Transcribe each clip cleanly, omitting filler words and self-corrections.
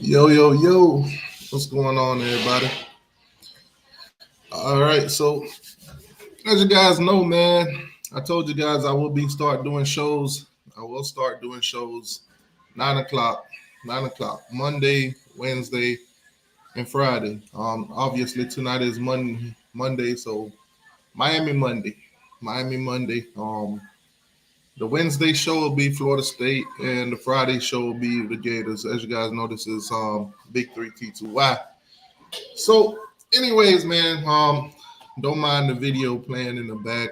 Yo, yo, yo. What's going on, everybody? All right, so as you guys know, man, I told you guys I will be start doing shows. I will start doing shows 9 o'clock, 9 o'clock, Monday, Wednesday, and Friday. Obviously tonight is Monday, so Miami Monday, Miami Monday. The Wednesday show will be Florida State, and the Friday show will be the Gators. As you guys know, this is Big Three T2Y. So, anyways, man, don't mind the video playing in the back.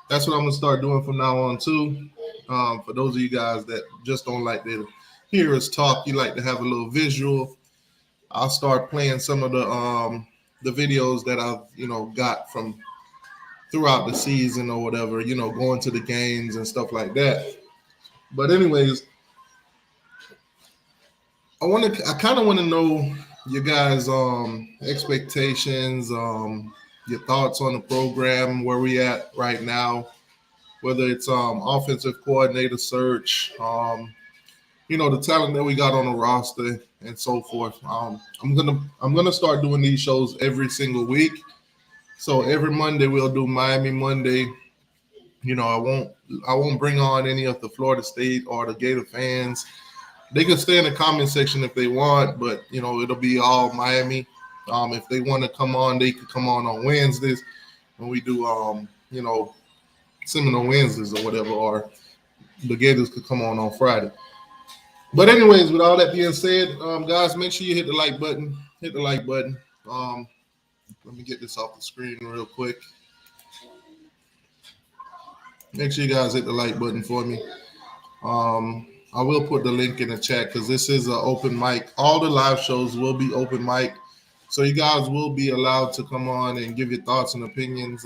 That's what I'm gonna start doing from now on too. For those of you guys that just don't like to hear us talk, you like to have a little visual. I'll start playing some of the videos that I've got from throughout the season or whatever. Going to the games and stuff like that. But anyways, I kind of want to know your guys' expectations, your thoughts on the program, where we at right now, whether it's offensive coordinator search, the talent that we got on the roster and so forth. I'm gonna start doing these shows every single week. So every Monday we'll do Miami Monday. I won't bring on any of the Florida State or the Gator fans. They can stay in the comment section if they want, but it'll be all Miami. If they want to come on, they could come on Wednesdays when we do Seminole Wednesdays or whatever, or the Gators could come on Friday. But anyways, with all that being said, guys, make sure you hit the like button. Hit the like button. Let me get this off the screen real quick. Make sure you guys hit the like button for me. I will put the link in the chat because this is an open mic. All the live shows will be open mic. So you guys will be allowed to come on and give your thoughts and opinions,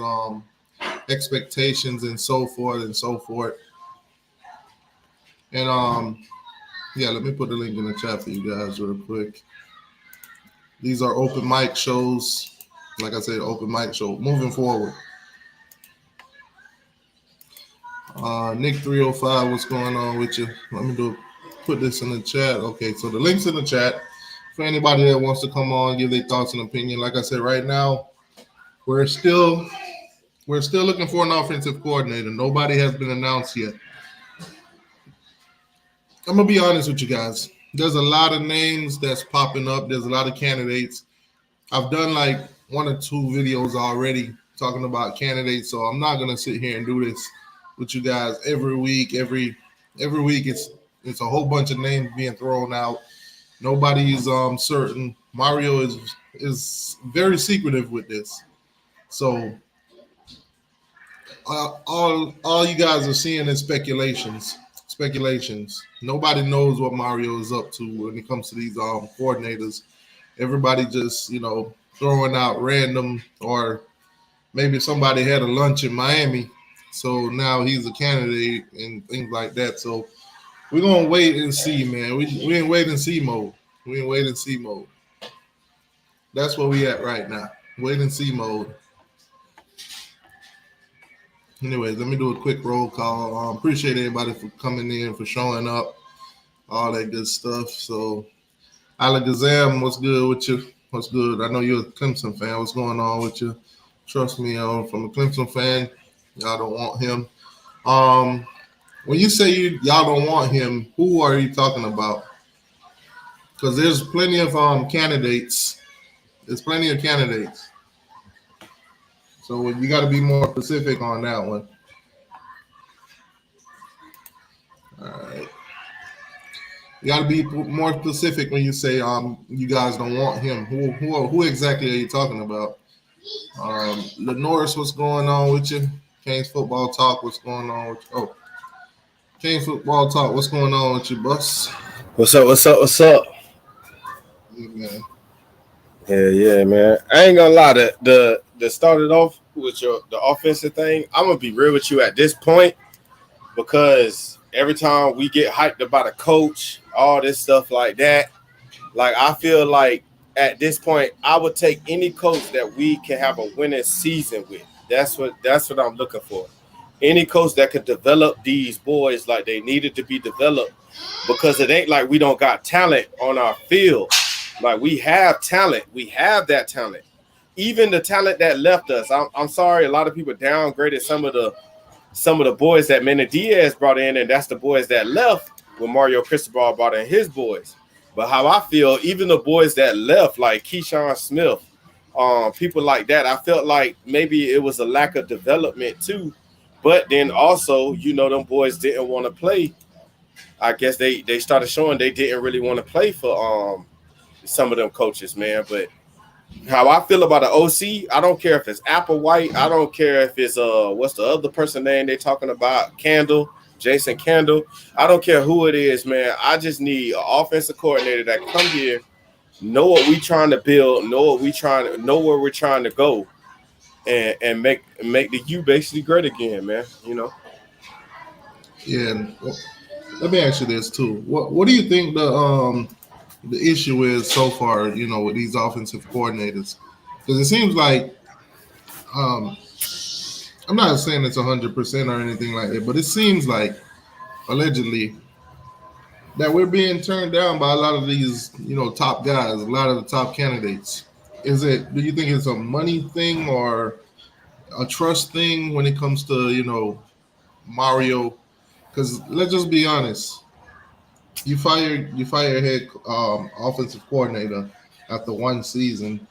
expectations, and so forth and so forth. And yeah, let me put the link in the chat for you guys real quick. These are open mic shows. Like I said, open mic show. Moving forward. Nick 305, what's going on with you? Let me put this in the chat. Okay, so the link's in the chat for anybody that wants to come on, give their thoughts and opinion. Like I said, right now, we're still looking for an offensive coordinator. Nobody has been announced yet. I'm gonna be honest with you guys. There's a lot of names that's popping up. There's a lot of candidates. I've done like one or two videos already talking about candidates, so I'm not gonna sit here and do this with you guys every week. Every week, it's a whole bunch of names being thrown out. Nobody is certain. Mario is very secretive with this, so all you guys are seeing is speculations. Nobody knows what Mario is up to when it comes to these coordinators. Everybody just throwing out random, or maybe somebody had a lunch in Miami, so now he's a candidate and things like that. So we're gonna wait and see, man. We in wait and see mode. We in wait and see mode. That's where we at right now. Wait and see mode. Anyways, let me do a quick roll call. Appreciate everybody for coming in, for showing up, all that good stuff. So, Alakazam, what's good with you? What's good? I know you're a Clemson fan. What's going on with you? Trust me, from a Clemson fan, y'all don't want him. When you say y'all don't want him, who are you talking about? Because there's plenty of candidates. There's plenty of candidates. So you got to be more specific on that one. All right. You got to be more specific when you say you guys don't want him. Who exactly are you talking about? Lenoris, what's going on with you? Canes Football Talk, what's going on with you? Oh, Canes Football Talk, what's going on with you, Bus? What's up? Man. Yeah, man. I ain't gonna lie. The started off with the offensive thing. I'm gonna be real with you at this point, because every time we get hyped about a coach, all this stuff like that, like I feel like at this point I would take any coach that we can have a winning season with. That's what I'm looking for. Any coach that could develop these boys like they needed to be developed because it ain't like we don't got talent on our field. Like we have talent. We have that talent. Even the talent that left us. I'm sorry, a lot of people downgraded some of the boys that Manny Diaz brought in, and that's the boys that left when Mario Cristobal brought in his boys. But how I feel, even the boys that left, like Keyshawn Smith, people like that, I felt like maybe it was a lack of development too. But then also, them boys didn't want to play. I guess they started showing they didn't really want to play for some of them coaches, man. But how I feel about an OC, I don't care if it's Applewhite. I don't care if it's what's the other person name they talking about? Jason Kendall. I don't care who it is, man. I just need an offensive coordinator that come here, know what we trying to build, know where we're trying to go, and make the U basically great again, man. Yeah. Well, let me ask you this too. What do you think the issue is so far? With these offensive coordinators, because it seems like um, I'm not saying it's 100% or anything like that, but it seems like allegedly that we're being turned down by a lot of these top guys, a lot of the top candidates. Do you think it's a money thing or a trust thing when it comes to Mario? Because let's just be honest, you fire a head offensive coordinator after one season.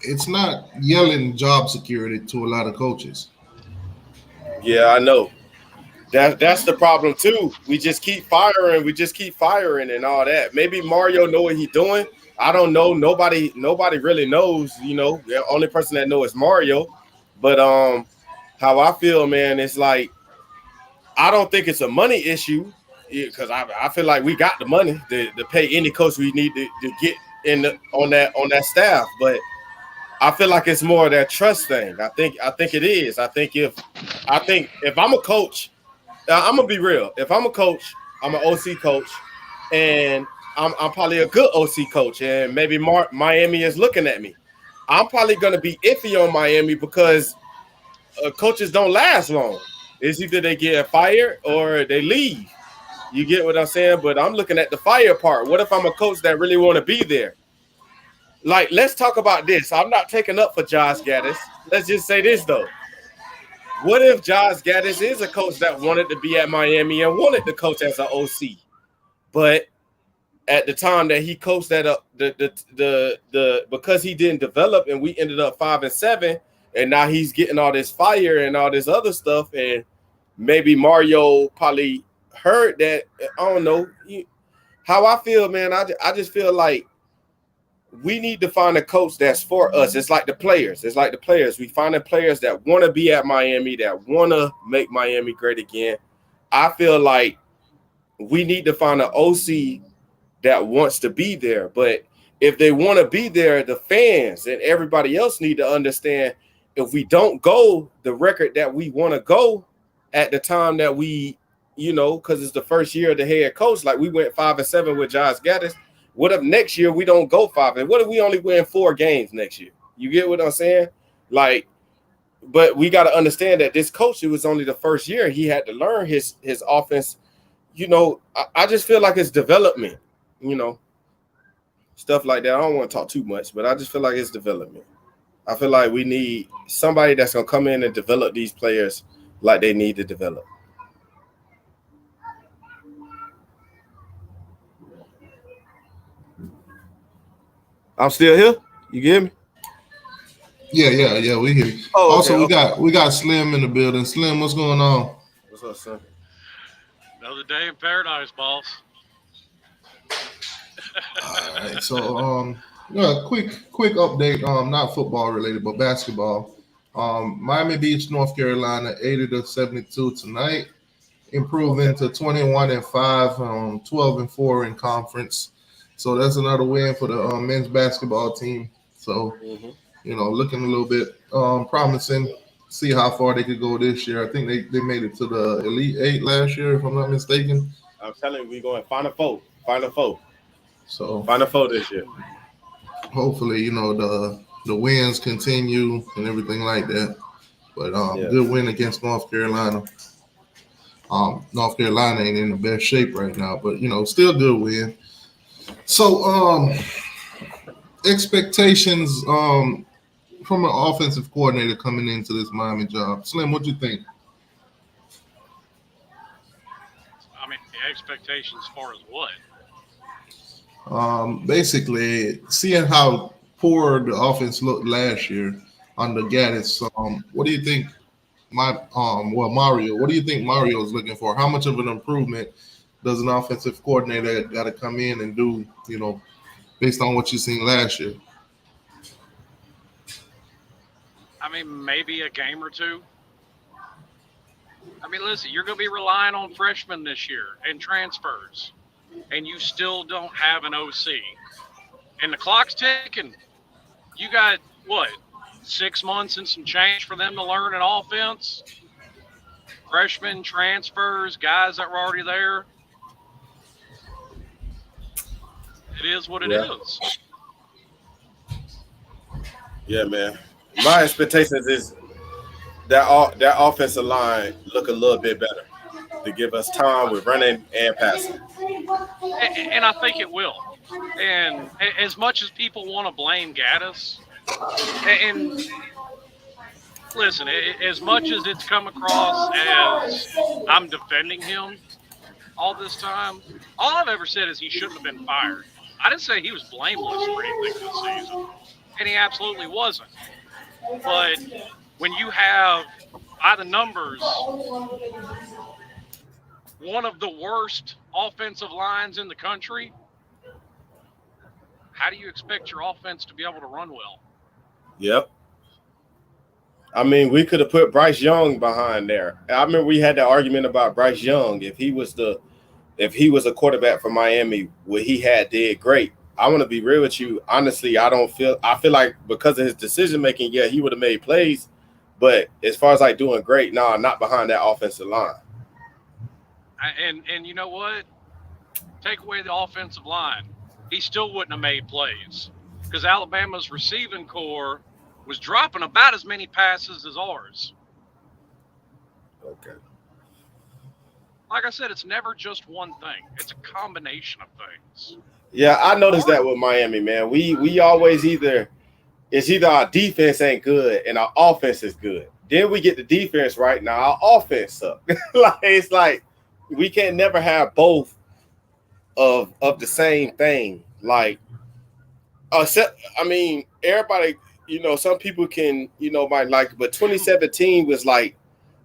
It's not yelling job security to a lot of coaches. Yeah, I know. That's the problem too. We just keep firing. We just keep firing and all that. Maybe Mario know what he's doing. I don't know. Nobody really knows. The only person that knows is Mario. But how I feel, man, it's like I don't think it's a money issue because I feel like we got the money to pay any coach we need to get on that staff. But I feel like it's more of that trust thing. I think it is. I think if I'm a coach. I'm gonna be real. If I'm a coach, I'm an OC coach, and I'm probably a good OC coach, and maybe Miami is looking at me. I'm probably gonna be iffy on Miami because coaches don't last long. It's either they get fired or they leave. You get what I'm saying? But I'm looking at the fire part. What if I'm a coach that really want to be there? Like, let's talk about this. I'm not taking up for Josh Gaddis. Let's just say this though. What if Josh Gaddis is a coach that wanted to be at Miami and wanted to coach as an OC, but at the time that he coached that the because he didn't develop and we ended up 5-7, and now he's getting all this fire and all this other stuff, and maybe Mario probably heard that. I don't know how I feel, man. I just feel like we need to find a coach that's for us. It's like the players. We find the players that want to be at Miami, that want to make Miami great again. I feel like we need to find an OC that wants to be there. But if they want to be there, the fans and everybody else need to understand if we don't go the record that we want to go at the time that we, because it's the first year of the head coach, like we went 5-7 with Josh Gaddis. What if next year we don't go 5? And what if we only win 4 games next year? You get what I'm saying? Like, but we got to understand that this coach, it was only the first year. He had to learn his offense. I just feel like it's development, stuff like that. I don't want to talk too much, but I just feel like it's development. I feel like we need somebody that's going to come in and develop these players like they need to develop. I'm still here. You get me? Yeah. We hear you. Oh, Also, okay. we got Slim in the building. Slim, what's going on? What's up, son? Another day in paradise, boss. All right. So, yeah, quick update. Not football related, but basketball. Miami Beach, North Carolina, 80-72 tonight, improving to 21-5, 12-4 in conference. So that's another win for the men's basketball team. So, looking a little bit promising. See how far they could go this year. I think they made it to the Elite Eight last year, if I'm not mistaken. I'm telling you, we're going Final Four. Final Four. So Final Four this year. hopefully, the wins continue and everything like that. But Yeah. good win against North Carolina. North Carolina ain't in the best shape right now, but still good win. So expectations from an offensive coordinator coming into this Miami job. Slim, what you think? I mean, the expectations as far as what? Basically, seeing how poor the offense looked last year under Gaddis, what do you think? Mario, what do you think Mario is looking for? How much of an improvement does an offensive coordinator got to come in and do? Based on what you've seen last year. I mean, maybe a game or two. I mean, listen, you're going to be relying on freshmen this year and transfers, and you still don't have an OC. And the clock's ticking. You got, what, 6 months and some change for them to learn an offense? Freshmen, transfers, guys that were already there. It is what it is. Yeah, man. My expectations is that offensive line look a little bit better to give us time with running and passing. And I think it will. And as much as people want to blame Gaddis, and listen, as much as it's come across as I'm defending him all this time, all I've ever said is he shouldn't have been fired. I didn't say he was blameless for anything this season, and he absolutely wasn't. But when you have, by the numbers, one of the worst offensive lines in the country, how do you expect your offense to be able to run well? Yep. I mean, we could have put Bryce Young behind there. I remember we had that argument about Bryce Young. If he was a quarterback for Miami, what he did great. I want to be real with you. Honestly, I feel like because of his decision making, yeah, he would have made plays. But as far as like doing great, not behind that offensive line. And you know what? Take away the offensive line, he still wouldn't have made plays because Alabama's receiving core was dropping about as many passes as ours. Okay. Like I said, it's never just one thing. It's a combination of things. Yeah, I noticed that with Miami, man. We always either our defense ain't good and our offense is good. Then we get the defense right, now our offense sucks. It's like we can't never have both of the same thing. Like, everybody, some people can, might like, but 2017 was like,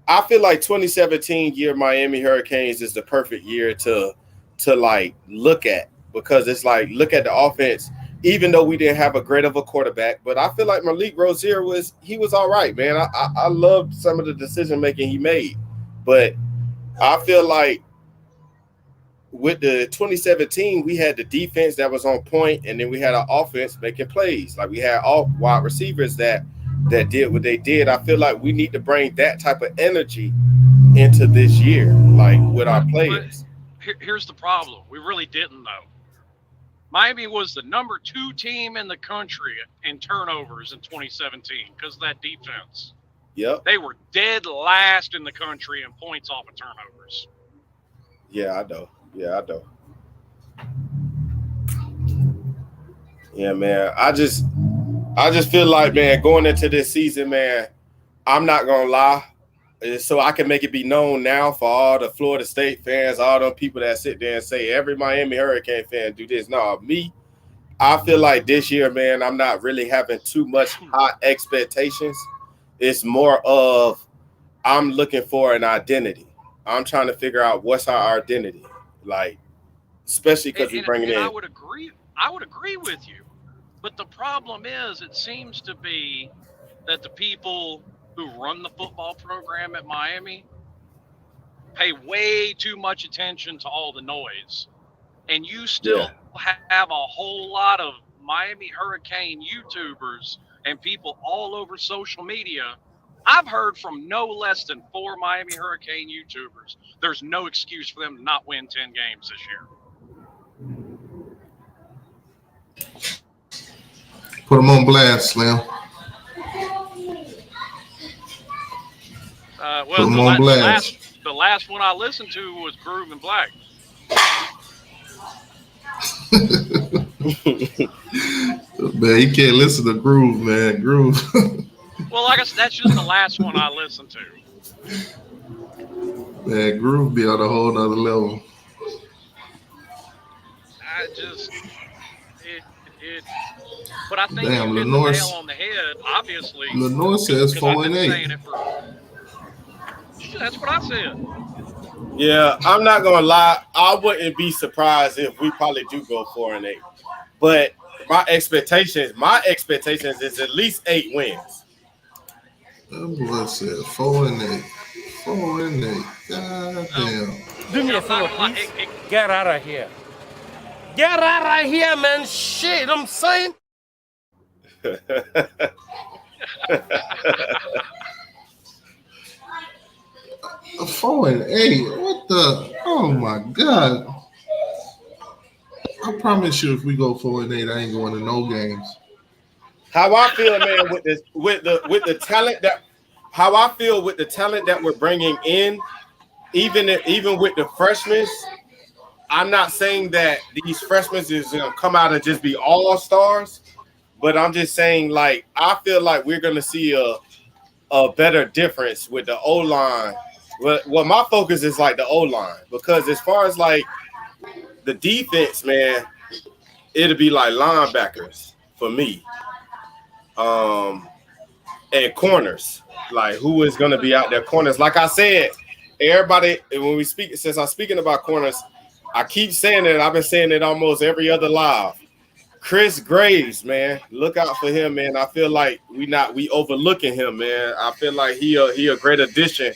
I feel like 2017 year Miami Hurricanes is the perfect year to like look at, because it's like, look at the offense, even though we didn't have a great of a quarterback, but I feel like Malik Rozier was all right, man. I loved some of the decision making he made, but I feel like with the 2017, we had the defense that was on point, and then we had our offense making plays. Like we had all wide receivers that did what they did. I feel like we need to bring that type of energy into this year, like with our players. Here's the problem. We really didn't, though. Miami was the number 2 team in the country in turnovers in 2017 because of that defense. Yep. They were dead last in the country in points off of turnovers. Yeah, I know. Yeah, man. I just feel like, man, going into this season, man, I'm not gonna lie, so I can make it be known now for all the Florida State fans, all them people that sit there and say every Miami Hurricane fan do this. No, me, I feel like this year, man, I'm not really having too much high expectations. It's more of I'm looking for an identity. I'm trying to figure out what's our identity, like, especially because we're bringing in. I would agree with you, but the problem is, it seems to be that the people who run the football program at Miami pay way too much attention to all the noise, and you still have a whole lot of Miami Hurricane YouTubers and people all over social media. I've heard from no less than 4 Miami Hurricane YouTubers. There's no excuse for them to not win 10 games this year. Put them on blast, Slim. Well, the last one I listened to was Groove and Black. Man, you can't listen to Groove, man. Groove. Well, like I said, that's just the last one I listened to. Man, Groove be on a whole nother level. I just it. But I think Damn, you hit the nail on the head. Obviously, Lenore says because I've 4 been and 8. saying it for. That's what I said. Yeah, I'm not gonna lie. I wouldn't be surprised if we probably do go 4 and 8. But my expectations is at least 8 wins. That boy said 4 and 8. 4 and 8. God damn. Do me a favor, please. Get out of here. Get out of here, man. Shit, I'm saying. 4 and 8. What the? Oh my God. I promise you, if we go 4 and 8, I ain't going to no games. How I feel, man, with the talent that we're bringing in, even with the freshmen, I'm not saying that these freshmen is gonna come out and just be all stars, but I'm just saying, like, I feel like we're gonna see a better difference with the O line. Well, my focus is like the O line, because as far as like the defense, man, it'll be like linebackers for me. And corners, like who is going to be out there? Corners, like I said, everybody. When we speak, since I'm speaking about corners, I keep saying it. I've been saying it almost every other live. Chris Graves, man, look out for him, man. I feel like we overlooking him, man. I feel like he a great addition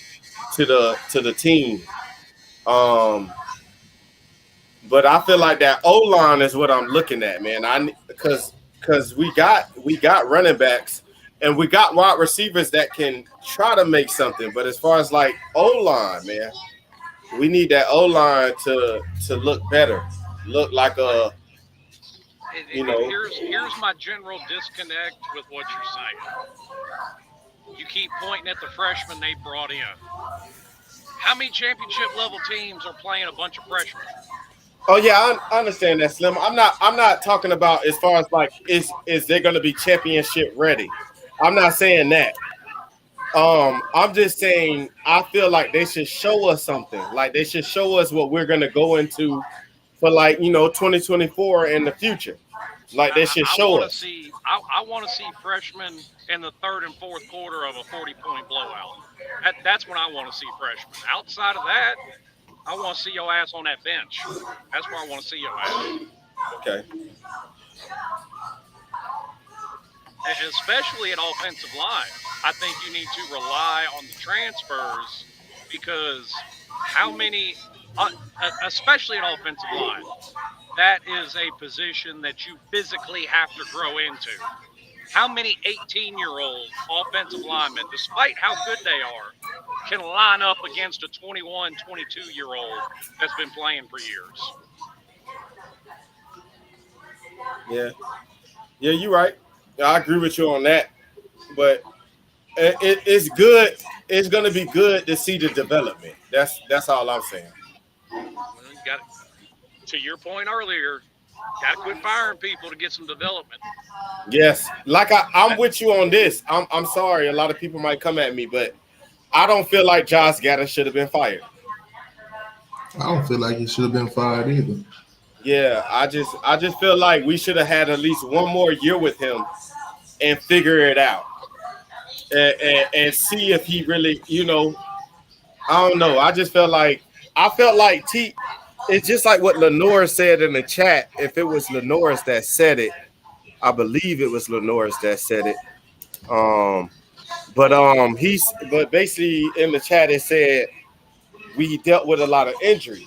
to the team. But I feel like that O line is what I'm looking at, man. Because we got running backs and we got wide receivers that can try to make something. But as far as like O line, man, we need that O line to look better, look like a. Here's my general disconnect with what you're saying. You keep pointing at the freshmen they brought in. How many championship level teams are playing a bunch of freshmen? Oh yeah, I understand that, Slim. I'm not talking about as far as like is they going to be championship ready. I'm not saying that. I'm just saying I feel like they should show us something. Like they should show us what we're going to go into for 2024 in the future. Like they should show us. I want to see freshmen in the third and fourth quarter of a 40-point blowout. That's when I want to see freshmen. Outside of that, I want to see your ass on that bench. That's where I want to see your ass. Okay. Especially at offensive line, I think you need to rely on the transfers because how many, especially at offensive line, that is a position that you physically have to grow into. How many 18-year-old offensive linemen, despite how good they are, can line up against a 21, 22-year-old that's been playing for years? Yeah, you're right. I agree with you on that. But it's good. It's going to be good to see the development. That's all I'm saying. Well, you got to your point earlier. Got to quit firing people to get some development. Yes, like I'm with you on this. I'm sorry, a lot of people might come at me, but I don't feel like Josh Gadden should have been fired. I don't feel like he should have been fired either. Yeah, I just feel like we should have had at least one more year with him and figure it out and see if he really, I don't know. I felt like it's just like what Lenore said in the chat. If it was Lenore that said it, I believe it was Lenore that said it. But basically in the chat it said we dealt with a lot of injuries.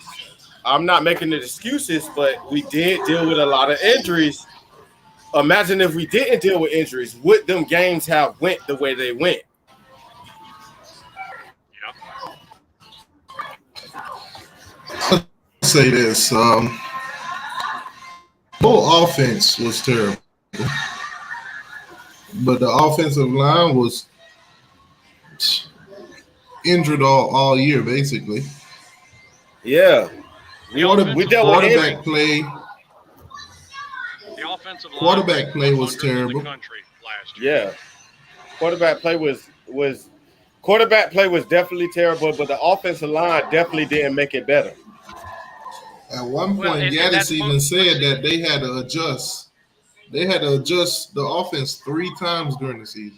I'm not making the excuses, but we did deal with a lot of injuries. Imagine if we didn't deal with injuries, would them games have went the way they went? I'll say this. Whole offense was terrible. But the offensive line was injured all year basically. Yeah, The we offensive dealt with line, injury. the offensive line Quarterback ranked play was 100th in the terrible. country last year. Yeah, quarterback play was definitely terrible, but the offensive line definitely didn't make it better. At one Well, point, and Gaddis that's even said that they had to adjust. They had to adjust the offense 3 times during the season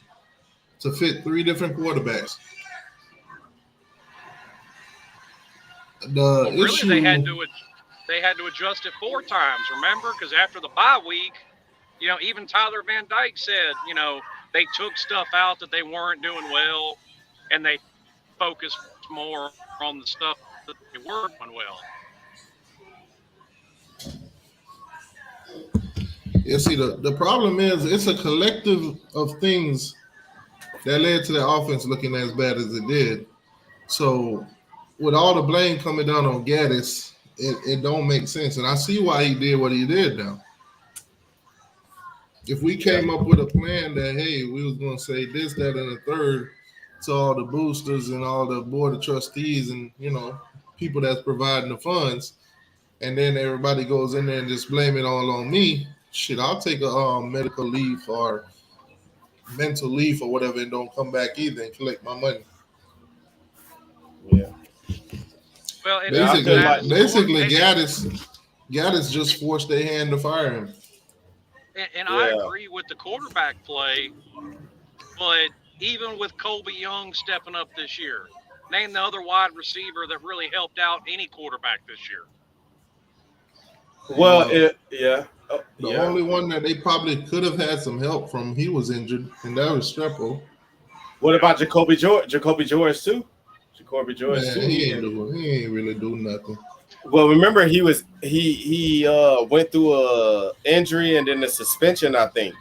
to fit 3 different quarterbacks. The well, really issue, they had to adjust it 4 times. Remember, because after the bye week, even Tyler Van Dyke said, they took stuff out that they weren't doing well, and they focused more on the stuff that they were doing well. see, the problem is it's a collective of things that led to the offense looking as bad as it did. So, with all the blame coming down on Gaddis, it don't make sense. And I see why he did what he did now. If we Yeah, came up with a plan that, hey, we was going to say this, that, and the third to all the boosters and all the board of trustees and, people that's providing the funds, and then everybody goes in there and just blame it all on me, shit, I'll take a medical leave or mental leave or whatever and don't come back either and collect my money. yeah, Well, and, yeah. I and feel Basically, like basically, and, Gaddis just forced their hand to fire him. and I yeah. agree with the quarterback play, but even with Colby Young stepping up this year, name the other wide receiver that really helped out any quarterback this year. Well, Uh, yeah, the yeah. only one that they probably could have had some help from, he was injured, and that was Strepo. What about Jacoby George? Jacoby George too. Man, he ain't And doing. He ain't really doing nothing. well, remember he went through a injury and then a suspension, I think.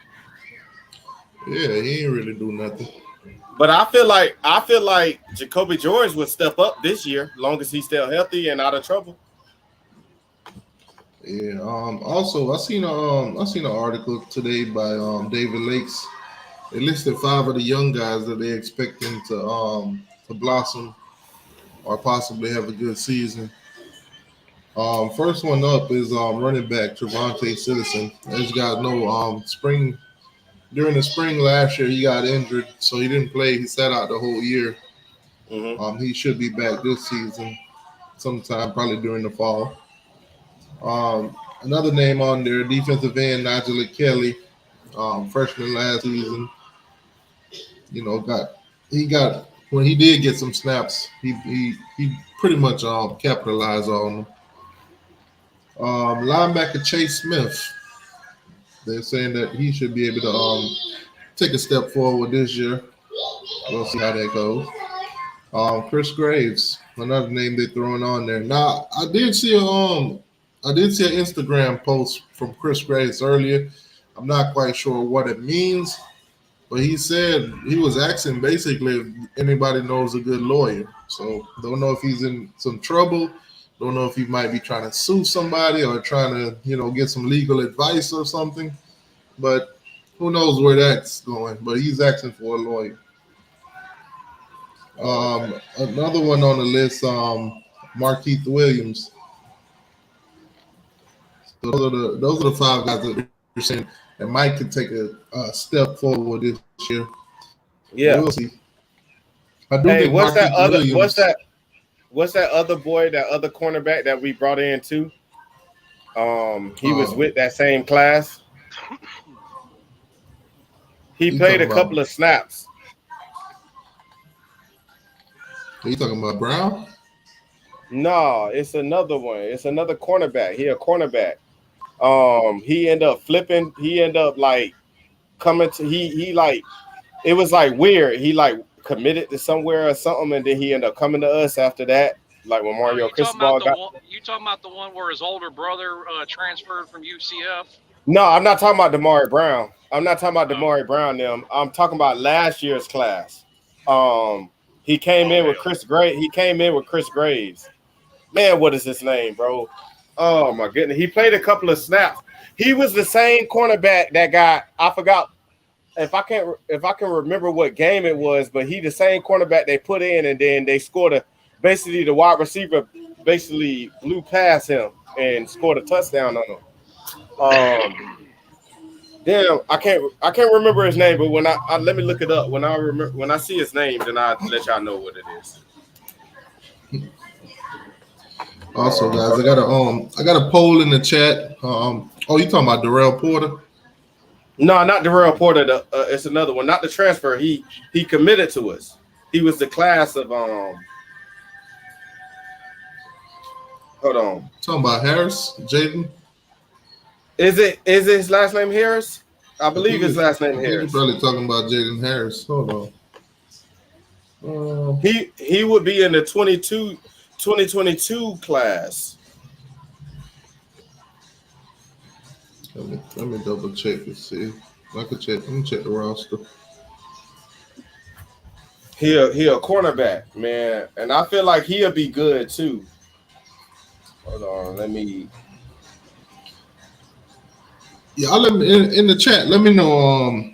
Yeah, he ain't really do nothing. But I feel like Jacoby George would step up this year, long as he's still healthy and out of trouble. Yeah. Also, I seen an article today by David Lakes. They listed 5 of the young guys that they're expecting to blossom or possibly have a good season. First one up is running back Trevante Citizen. As you guys know, during the spring last year he got injured, so he didn't play. He sat out the whole year. Mm-hmm. He should be back this season, sometime probably during the fall. Another name on there, defensive end Nigel Kelly, freshman last season. Got when he did get some snaps, he pretty much capitalized on them. Linebacker Chase Smith, they're saying that he should be able to take a step forward this year. We'll see how that goes. Chris Graves, another name they're throwing on there. Now, I did see an Instagram post from Chris Graves earlier. I'm not quite sure what it means, but he said he was asking basically if anybody knows a good lawyer. So don't know if he's in some trouble. Don't know if he might be trying to sue somebody or trying to, get some legal advice or something. But who knows where that's going? But he's asking for a lawyer. Oh, okay. Another one on the list, Markeith Williams. So those are the 5 guys that you're saying that Mike could take a step forward this year. Yeah. We'll see. I do Hey, think Markeith Williams. what's that other boy, that other cornerback that we brought in too? He was with that same class. He You played talking a couple about? of snaps. You talking about Brown? No, it's another one. It's another cornerback. He a cornerback. He ended up flipping. He ended up like coming to he like it was like weird. He like committed to somewhere or something, and then he ended up coming to us after that. Like when Oh, Mario Cristobal got. you talking about the one where his older brother transferred from UCF? No, I'm not talking about Damari Brown. I'm not talking about Oh, Damari Brown. Them. I'm talking about last year's class. He came in with hell. Chris Gray. He came in with Chris Graves. Man, what is his name, bro? Oh my goodness. He played a couple of snaps. He was the same cornerback that got, I forgot if I can remember what game it was, but he the same cornerback they put in, and then they scored basically the wide receiver basically blew past him and scored a touchdown on him. Damn, I can't remember his name, but when I let me look it up. When I see his name, then I'll let y'all know what it is. Also, guys, I got a poll in the chat. Oh, you talking about Darrell Porter? No, not Darrell Porter. It's another one. Not the transfer. He committed to us. He was the class of Hold on. Talking about Harris, Jaden. Is it his last name Harris? I believe his last name Harris. You're probably talking about Jaden Harris. Hold on. He would be in the 2022 class. Let me double check and see. I can check. Let me check the roster. He a cornerback, man, and I feel like he'll be good too. Hold on, let me. Y'all let me in the chat. Let me know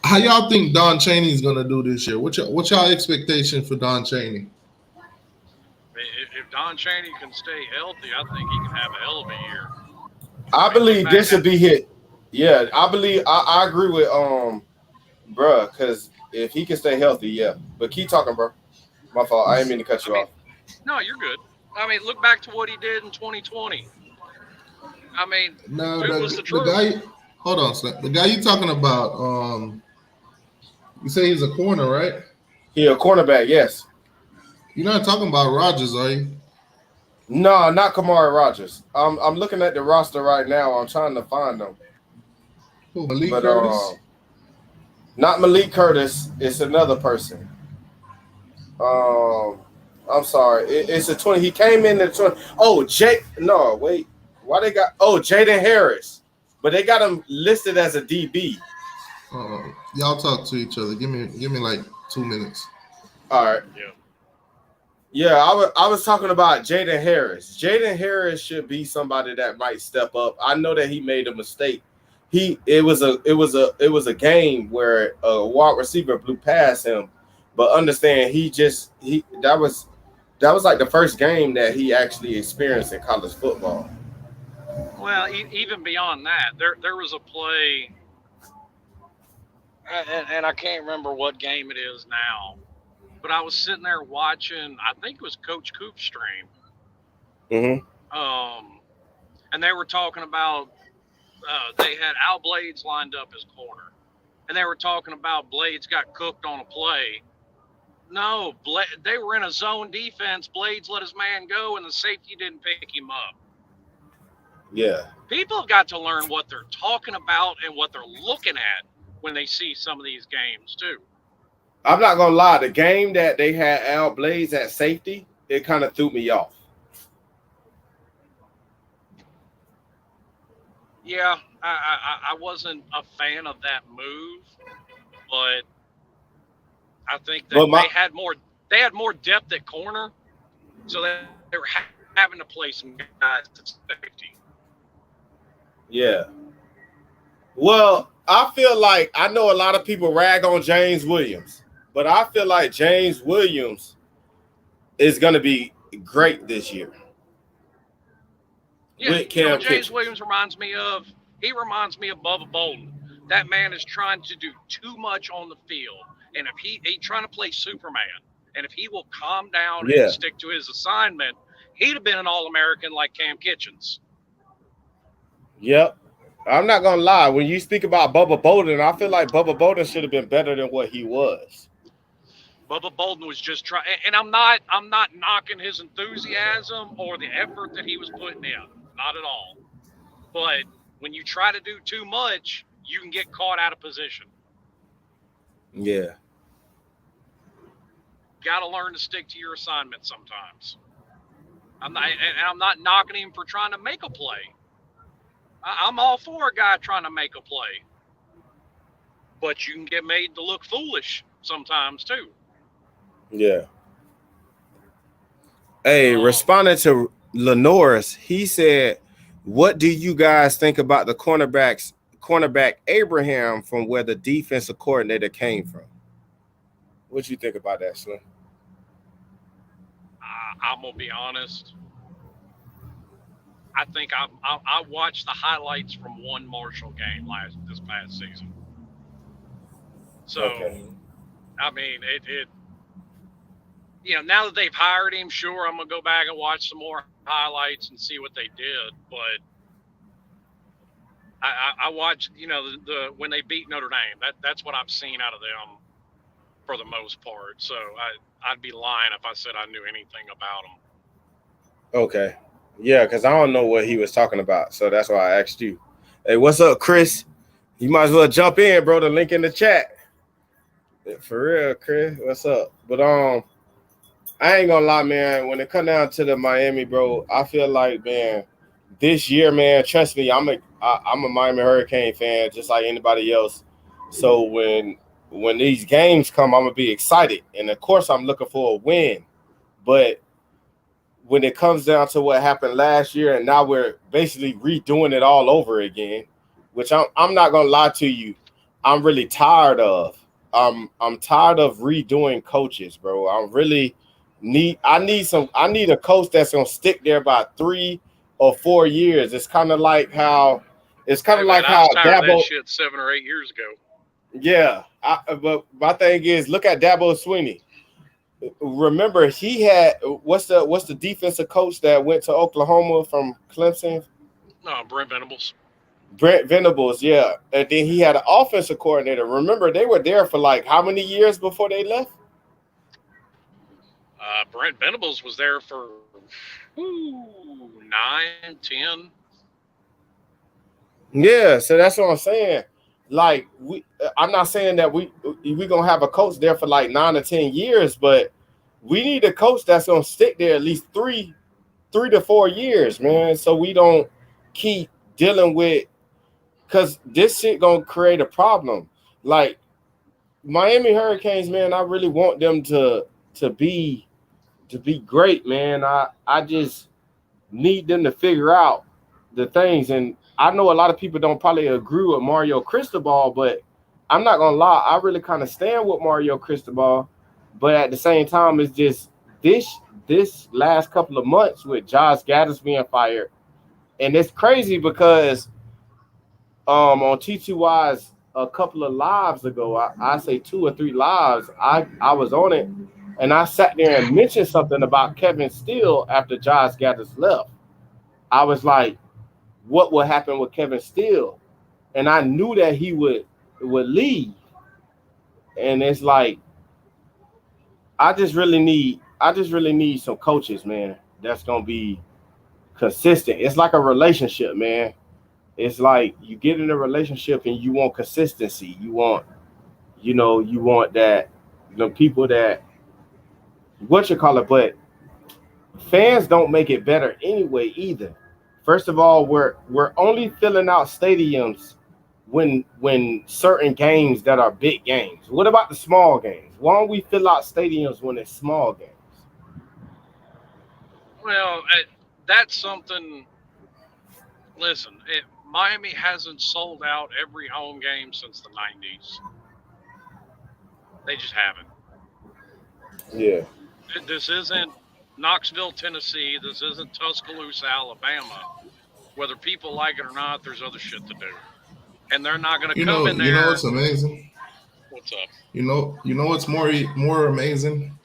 how y'all think Don Chaney's gonna do this year. What's y'all expectation for Don Chaney? If Don Chaney can stay healthy, I think he can have a hell of a year. I believe this should be hit. Yeah, I believe I agree with bruh, because if he can stay healthy, yeah. But keep talking, bro. My fault. I didn't mean to cut you off. No, you're good. I mean, look back to what he did in 2020. I mean, no, the guy. Hold on, Snap. The guy you talking about? You say he's a corner, right? He a cornerback, yes. You're not talking about Rodgers, are you? No, not Kamari Rodgers. I'm looking at the roster right now. I'm trying to find them. Who, Malik Curtis? Not Malik Curtis. It's another person. I'm sorry. It's a 20. He came in the 20. Oh, no, wait. Why they got? Oh, Jaden Harris, but they got him listed as a DB. Y'all talk to each other. Give me like 2 minutes. All right. Yeah, I was talking about Jaden Harris. Jaden Harris should be somebody that might step up. I know that he made a mistake. It was a game where a wide receiver blew past him, but understand that was like the first game that he actually experienced in college football. Well, even beyond that, there was a play, and I can't remember what game it is now, but I was sitting there watching, I think it was Coach Coop's stream. Mm-hmm. And they were talking about they had Al Blades lined up as corner, and they were talking about Blades got cooked on a play. No, they were in a zone defense. Blades let his man go, and the safety didn't pick him up. Yeah. People have got to learn what they're talking about and what they're looking at when they see some of these games too. I'm not gonna lie, the game that they had Al Blades at safety, it kind of threw me off. Yeah, I wasn't a fan of that move, but I think that they had more depth at corner, so they were having to play some guys at safety. Yeah. Well, I feel like I know a lot of people rag on James Williams, but I feel like James Williams is going to be great this year. Yeah, James Williams reminds me of? He reminds me of Bubba Bolden. That man is trying to do too much on the field, and if he's trying to play Superman, and if he will calm down and stick to his assignment, he'd have been an All-American like Cam Kitchens. Yep. I'm not gonna lie. When you speak about Bubba Bolden, I feel like Bubba Bolden should have been better than what he was. Bubba Bolden was just trying, and I'm not knocking his enthusiasm or the effort that he was putting in, not at all. But when you try to do too much, you can get caught out of position. Yeah. Got to learn to stick to your assignment sometimes. I'm not knocking him for trying to make a play. I'm all for a guy trying to make a play, but you can get made to look foolish sometimes too. Yeah. Hey, responding to Lenoris, he said, "What do you guys think about the cornerbacks cornerback Abraham from where the defensive coordinator came from. What you think about that, Slim? I'm gonna be honest. I think I watched the highlights from one Marshall game this past season. So, Okay. I mean, it now that they've hired him, sure, I'm gonna go back and watch some more highlights and see what they did. But I watched, the when they beat Notre Dame. That's what I've seen out of them for the most part. So I'd be lying if I said I knew anything about them. Okay. Yeah, because I don't know what he was talking about. So that's why I asked you. Hey, what's up, Chris? You might as well jump in, bro. The link in the chat. For real, Chris. What's up? But I ain't gonna lie, man. When it come down to the Miami, bro, I feel like, man, this year, man, trust me, I'm a Miami Hurricane fan, just like anybody else. So when these games come, I'm gonna be excited, and of course, I'm looking for a win. But when it comes down to what happened last year, and now we're basically redoing it all over again, which I'm not gonna lie to you, I'm really tired of. I'm tired of redoing coaches, bro. I need a coach that's gonna stick there by 3 or 4 years. It's kind of like how I was tired of that shit 7 or 8 years ago. Yeah, but my thing is, look at Dabo Swinney. Remember, he had what's the defensive coach that went to Oklahoma from Clemson? No, Brent Venables. Brent Venables, yeah. And then he had an offensive coordinator. Remember, they were there for like how many years before they left? Brent Venables was there for 9, 10. Yeah, so that's what I'm saying. Like I'm not saying that we gonna have a coach there for like 9 or 10 years, but we need a coach that's gonna stick there at least 3 to 4 years, man. So we don't keep dealing with, because this shit gonna create a problem. Like Miami Hurricanes, man, I really want them to be great, man. I just need them to figure out the things. And I know a lot of people don't probably agree with Mario Cristobal, but I'm not gonna lie, I really kind of stand with Mario Cristobal. But at the same time, it's just this last couple of months with Josh Gaddis being fired, and it's crazy because on T2Y's a couple of lives ago, I say 2 or 3 lives, I was on it, and I sat there and mentioned something about Kevin Steele after Josh Gaddis left. I was like, what would happen with Kevin Steele? And I knew that he would leave. And it's like, I just really need some coaches, man, that's gonna be consistent. It's like a relationship, man. It's like you get in a relationship and you want consistency. You want that, people that but fans don't make it better anyway either. First of all, we're only filling out stadiums when certain games that are big games. What about the small games? Why don't we fill out stadiums when it's small games? Well, that's something. Listen, Miami hasn't sold out every home game since the 90s. They just haven't. Yeah. This isn't Knoxville, Tennessee. This isn't Tuscaloosa, Alabama. Whether people like it or not, there's other shit to do. And they're not going to come in there. You know what's amazing? What's up? You know what's more amazing?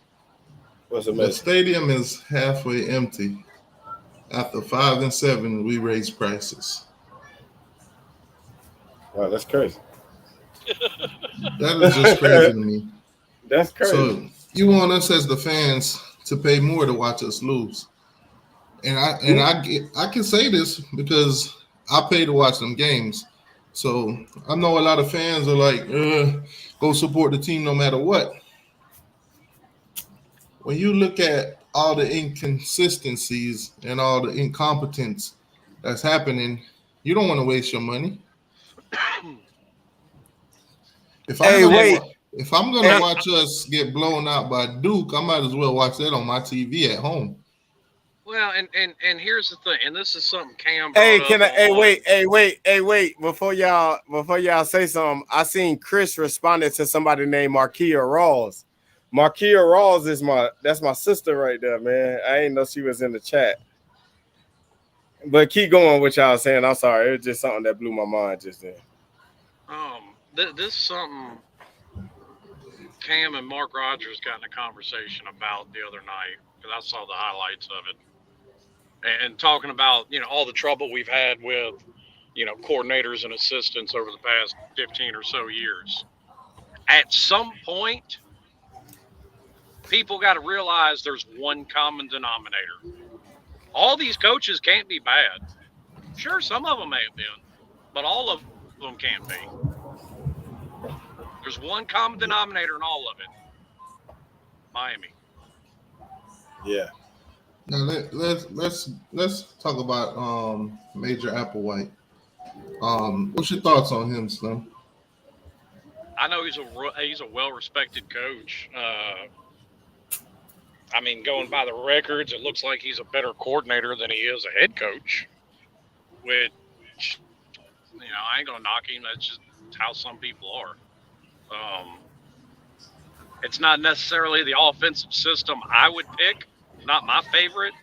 What's amazing? The stadium is halfway empty. After 5 and 7, we raise prices. Wow, that's crazy. That is just crazy to me. That's crazy. So you want us as the fans to pay more to watch us lose, and I can say this because I pay to watch them games. So I know a lot of fans are like, go support the team no matter what. When you look at all the inconsistencies and all the incompetence that's happening, you don't want to waste your money. If I'm gonna watch us get blown out by Duke, I might as well watch that on my TV at home. Well, and here's the thing, and this is something Cam brought Hey, up can I? on. Hey, wait! Before y'all say something, I seen Chris responded to somebody named Markia Rawls. Markia Rawls is that's my sister right there, man. I ain't know she was in the chat. But keep going with y'all saying. I'm sorry, it was just something that blew my mind just then. This is something Cam and Mark Rogers got in a conversation about the other night because I saw the highlights of it, and talking about all the trouble we've had with coordinators and assistants over the past 15 or so years. At some point, people got to realize there's one common denominator. All these coaches can't be bad. Sure, some of them may have been, but all of them can't be. There's one common denominator in all of it. Miami. Yeah. Now let's talk about Major Applewhite. What's your thoughts on him, Slim? I know he's a well-respected coach. I mean, going by the records, it looks like he's a better coordinator than he is a head coach. Which, I ain't gonna knock him. That's just how some people are. It's not necessarily the offensive system I would pick. Not my favorite.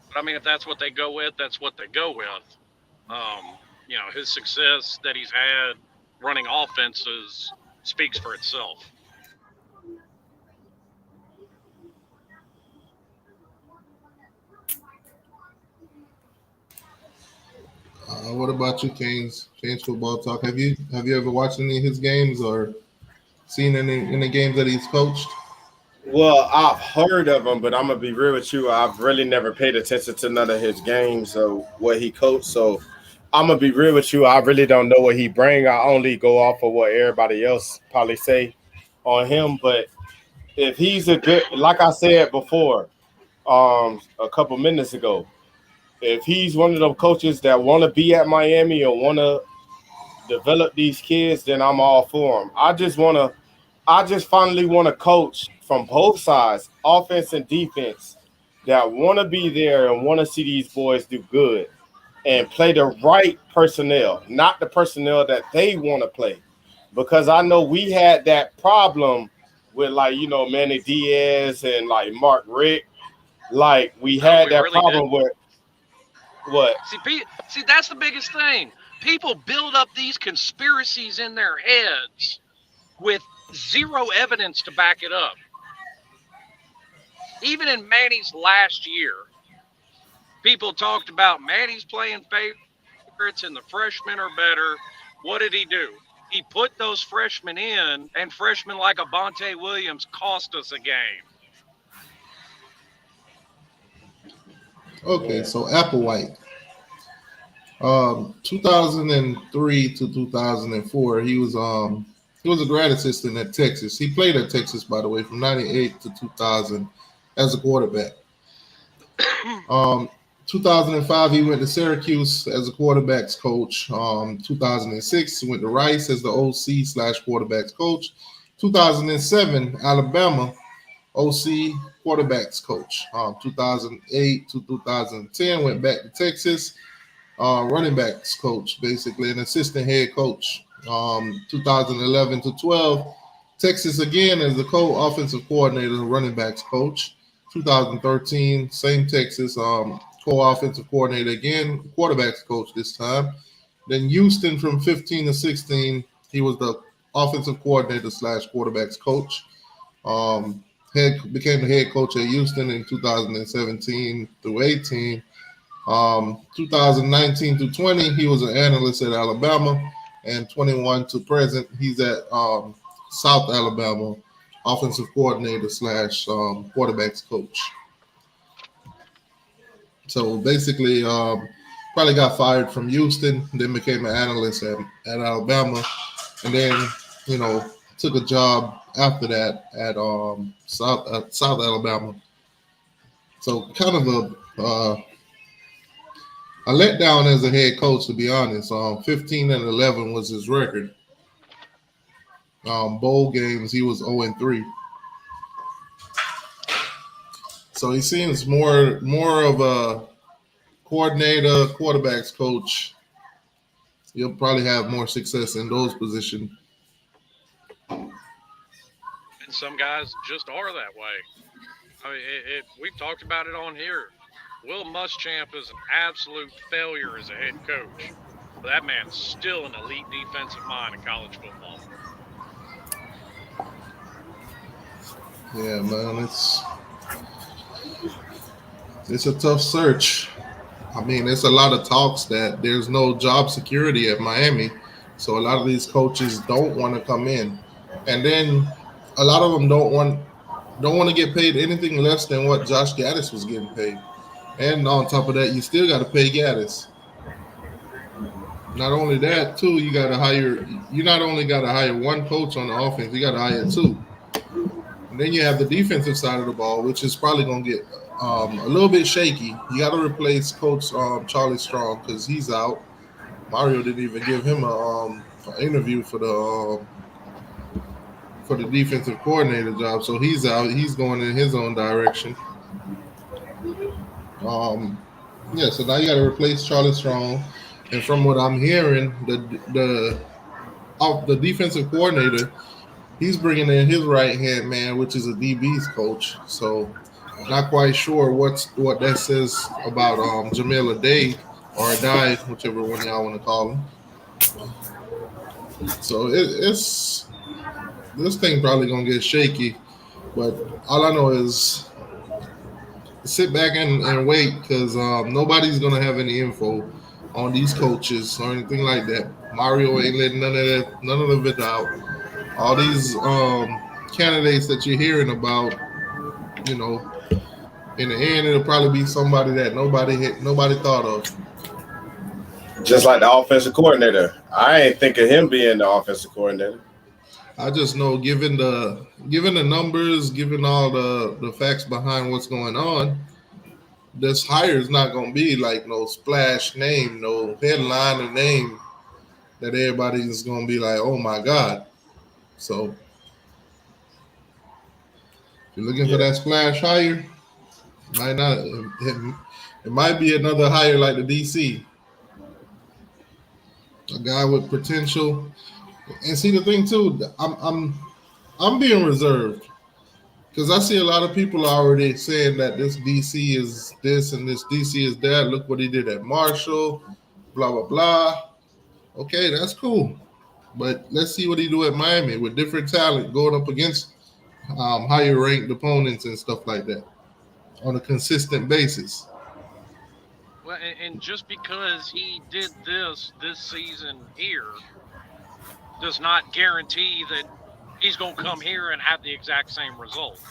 But I mean, if that's what they go with, that's what they go with. His success that he's had running offenses speaks for itself. What about you, Canes football talk? Have you ever watched any of his games or seen any games that he's coached? Well, I've heard of him, but I'm gonna be real with you. I've really never paid attention to none of his games or what he coached. So I'm gonna be real with you. I really don't know what he bring. I only go off of what everybody else probably say on him. But if he's a good, like I said before, a couple minutes ago, if he's one of those coaches that want to be at Miami or want to develop these kids, then I'm all for him. I just finally want to coach from both sides, offense and defense, that want to be there and want to see these boys do good and play the right personnel, not the personnel that they want to play. Because I know we had that problem with Manny Diaz and like Mark Rick. Like we No, had we that really problem didn't. with what? See, that's the biggest thing. People build up these conspiracies in their heads with zero evidence to back it up. Even in Manny's last year, people talked about Manny's playing favorites and the freshmen are better. What did he do? He put those freshmen in, and freshmen like Abonte Williams cost us a game. Okay, Yeah. so Applewhite. 2003 to 2004, he was a grad assistant at Texas. He played at Texas, by the way, from 98 to 2000 as a quarterback. 2005, he went to Syracuse as a quarterbacks coach. 2006, he went to Rice as the OC / quarterbacks coach. 2007, Alabama OC quarterbacks coach. 2008 to 2010, went back to Texas. Running backs coach, basically an assistant head coach. 2011 to 12, Texas again as the co-offensive coordinator, running backs coach. 2013, same Texas, co-offensive coordinator again, quarterbacks coach this time. Then Houston from 15 to 16, he was the offensive coordinator / quarterbacks coach. Became the head coach at Houston in 2017 through 18. 2019 to 20, he was an analyst at Alabama, and 21 to present, he's at South Alabama, offensive coordinator / quarterbacks coach. So basically, probably got fired from Houston, then became an analyst at Alabama, and then took a job after that at South Alabama. So kind of a letdown as a head coach, to be honest. 15-11 was his record. Bowl games, he was 0-3. So he seems more of a coordinator, quarterbacks coach. You'll probably have more success in those positions. And some guys just are that way. I mean, we've talked about it on here. Will Muschamp is an absolute failure as a head coach. But that man's still an elite defensive mind in college football. Yeah, man, it's a tough search. I mean, there's a lot of talks that there's no job security at Miami, so a lot of these coaches don't want to come in, and then a lot of them don't want to get paid anything less than what Josh Gaddis was getting paid. And on top of that, you still got to pay Gaddis. Not only that, too, you got to hire. You not only got to hire one coach on the offense, you got to hire two. And then you have the defensive side of the ball, which is probably going to get a little bit shaky. You got to replace Coach Charlie Strong because he's out. Mario didn't even give him an interview for the defensive coordinator job, so he's out. He's going in his own direction. Yeah, so now you got to replace Charlie Strong, and from what I'm hearing, the defensive coordinator, he's bringing in his right hand man, which is a DB's coach. So not quite sure what that says about Jamil Aday or Adai, whichever one y'all want to call him. So it's this thing probably gonna get shaky, but all I know is sit back and wait because nobody's gonna have any info on these coaches or anything like that. Mario ain't letting none of it out. All these candidates that you're hearing about, you know, in the end, it'll probably be somebody that nobody thought of. Just like the offensive coordinator. I ain't think of him being the offensive coordinator. I just know, given the numbers, given all the facts behind what's going on, this hire is not going to be like no splash name, no headliner name that everybody is going to be like, oh my God. So if you're looking for that splash hire, might not. It might be another hire like the DC, a guy with potential. And see the thing too, I'm being reserved because I see a lot of people already saying that this DC is this and this DC is that. Look what he did at Marshall, blah blah blah. Okay, that's cool, but let's see what he do at Miami with different talent going up against higher ranked opponents and stuff like that on a consistent basis. Well, and just because he did this season here does not guarantee that he's going to come here and have the exact same result.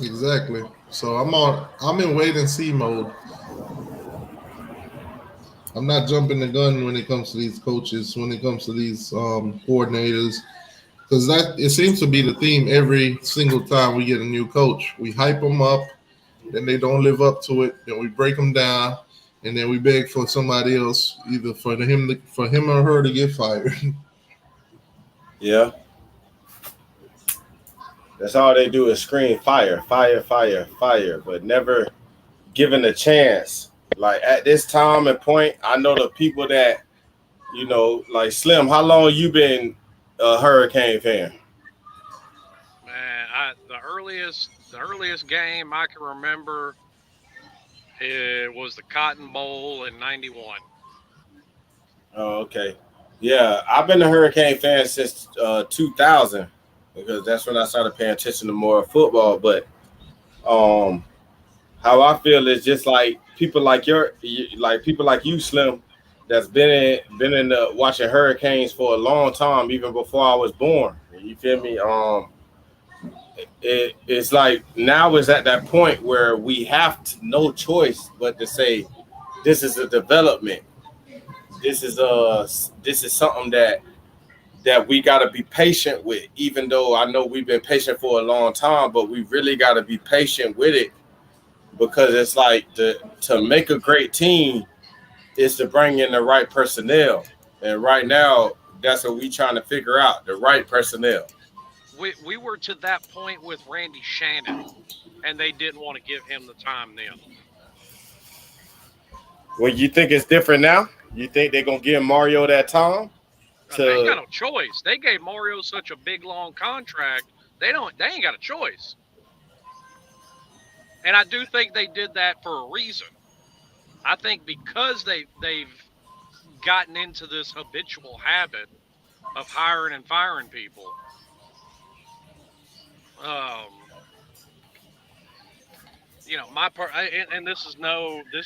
Exactly. So I'm in wait and see mode. I'm not jumping the gun when it comes to these coaches, when it comes to these coordinators, because that it seems to be the theme every single time we get a new coach. We hype them up, then they don't live up to it, then we break them down, and then we beg for somebody else, either for him or her to get fired. Yeah. That's all they do is scream fire, fire, fire, fire, but never given a chance. Like at this time and point, I know the people that, you know, like Slim, how long you been a Hurricane fan? Man, the earliest game I can remember it was the Cotton Bowl in '91. Oh, okay. Yeah, I've been a Hurricane fan since 2000 because that's when I started paying attention to more football. But how I feel is just like people like people like you, Slim, that's been in watching Hurricanes for a long time, even before I was born. You feel me? It's like now is at that point where we have no choice but to say this is a development. This is something that we got to be patient with, even though I know we've been patient for a long time, but we really got to be patient with it because it's like to make a great team is to bring in the right personnel. And right now, that's what we trying to figure out, the right personnel. We were to that point with Randy Shannon, and they didn't want to give him the time then. Well, you think it's different now? You think they're gonna give Mario that time They ain't got to? no choice. They gave Mario such a big long contract. They ain't got a choice. And I do think they did that for a reason. I think because they've gotten into this habitual habit of hiring and firing people. Um, and this is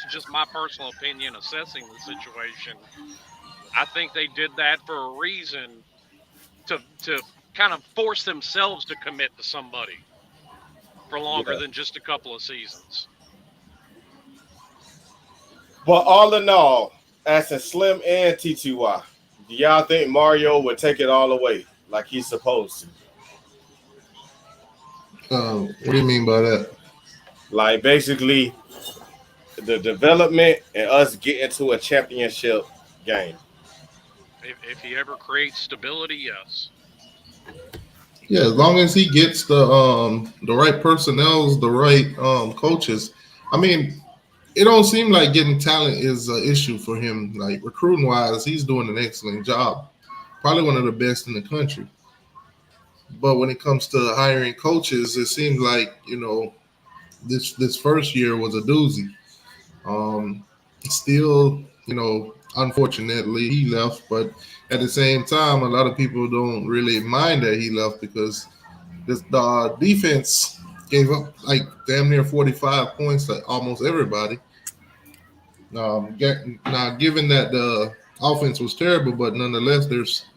just my personal opinion assessing the situation. I think they did that for a reason to kind of force themselves to commit to somebody for longer Yeah. than just a couple of seasons. But all in all, asking Slim and T2Y, do y'all think Mario would take it all away like he's supposed to? What do you mean by that? Like basically the development and us getting to a championship game. If he ever creates stability, yes. Yeah, as long as he gets the right personnel, the right coaches. I mean, it don't seem like getting talent is an issue for him. Like recruiting wise, he's doing an excellent job. Probably one of the best in the country. But when it comes to hiring coaches, it seems like this first year was a doozy. Still, unfortunately, he left. But at the same time, a lot of people don't really mind that he left because the defense gave up like damn near 45 points to almost everybody. Now, given that the offense was terrible, but nonetheless,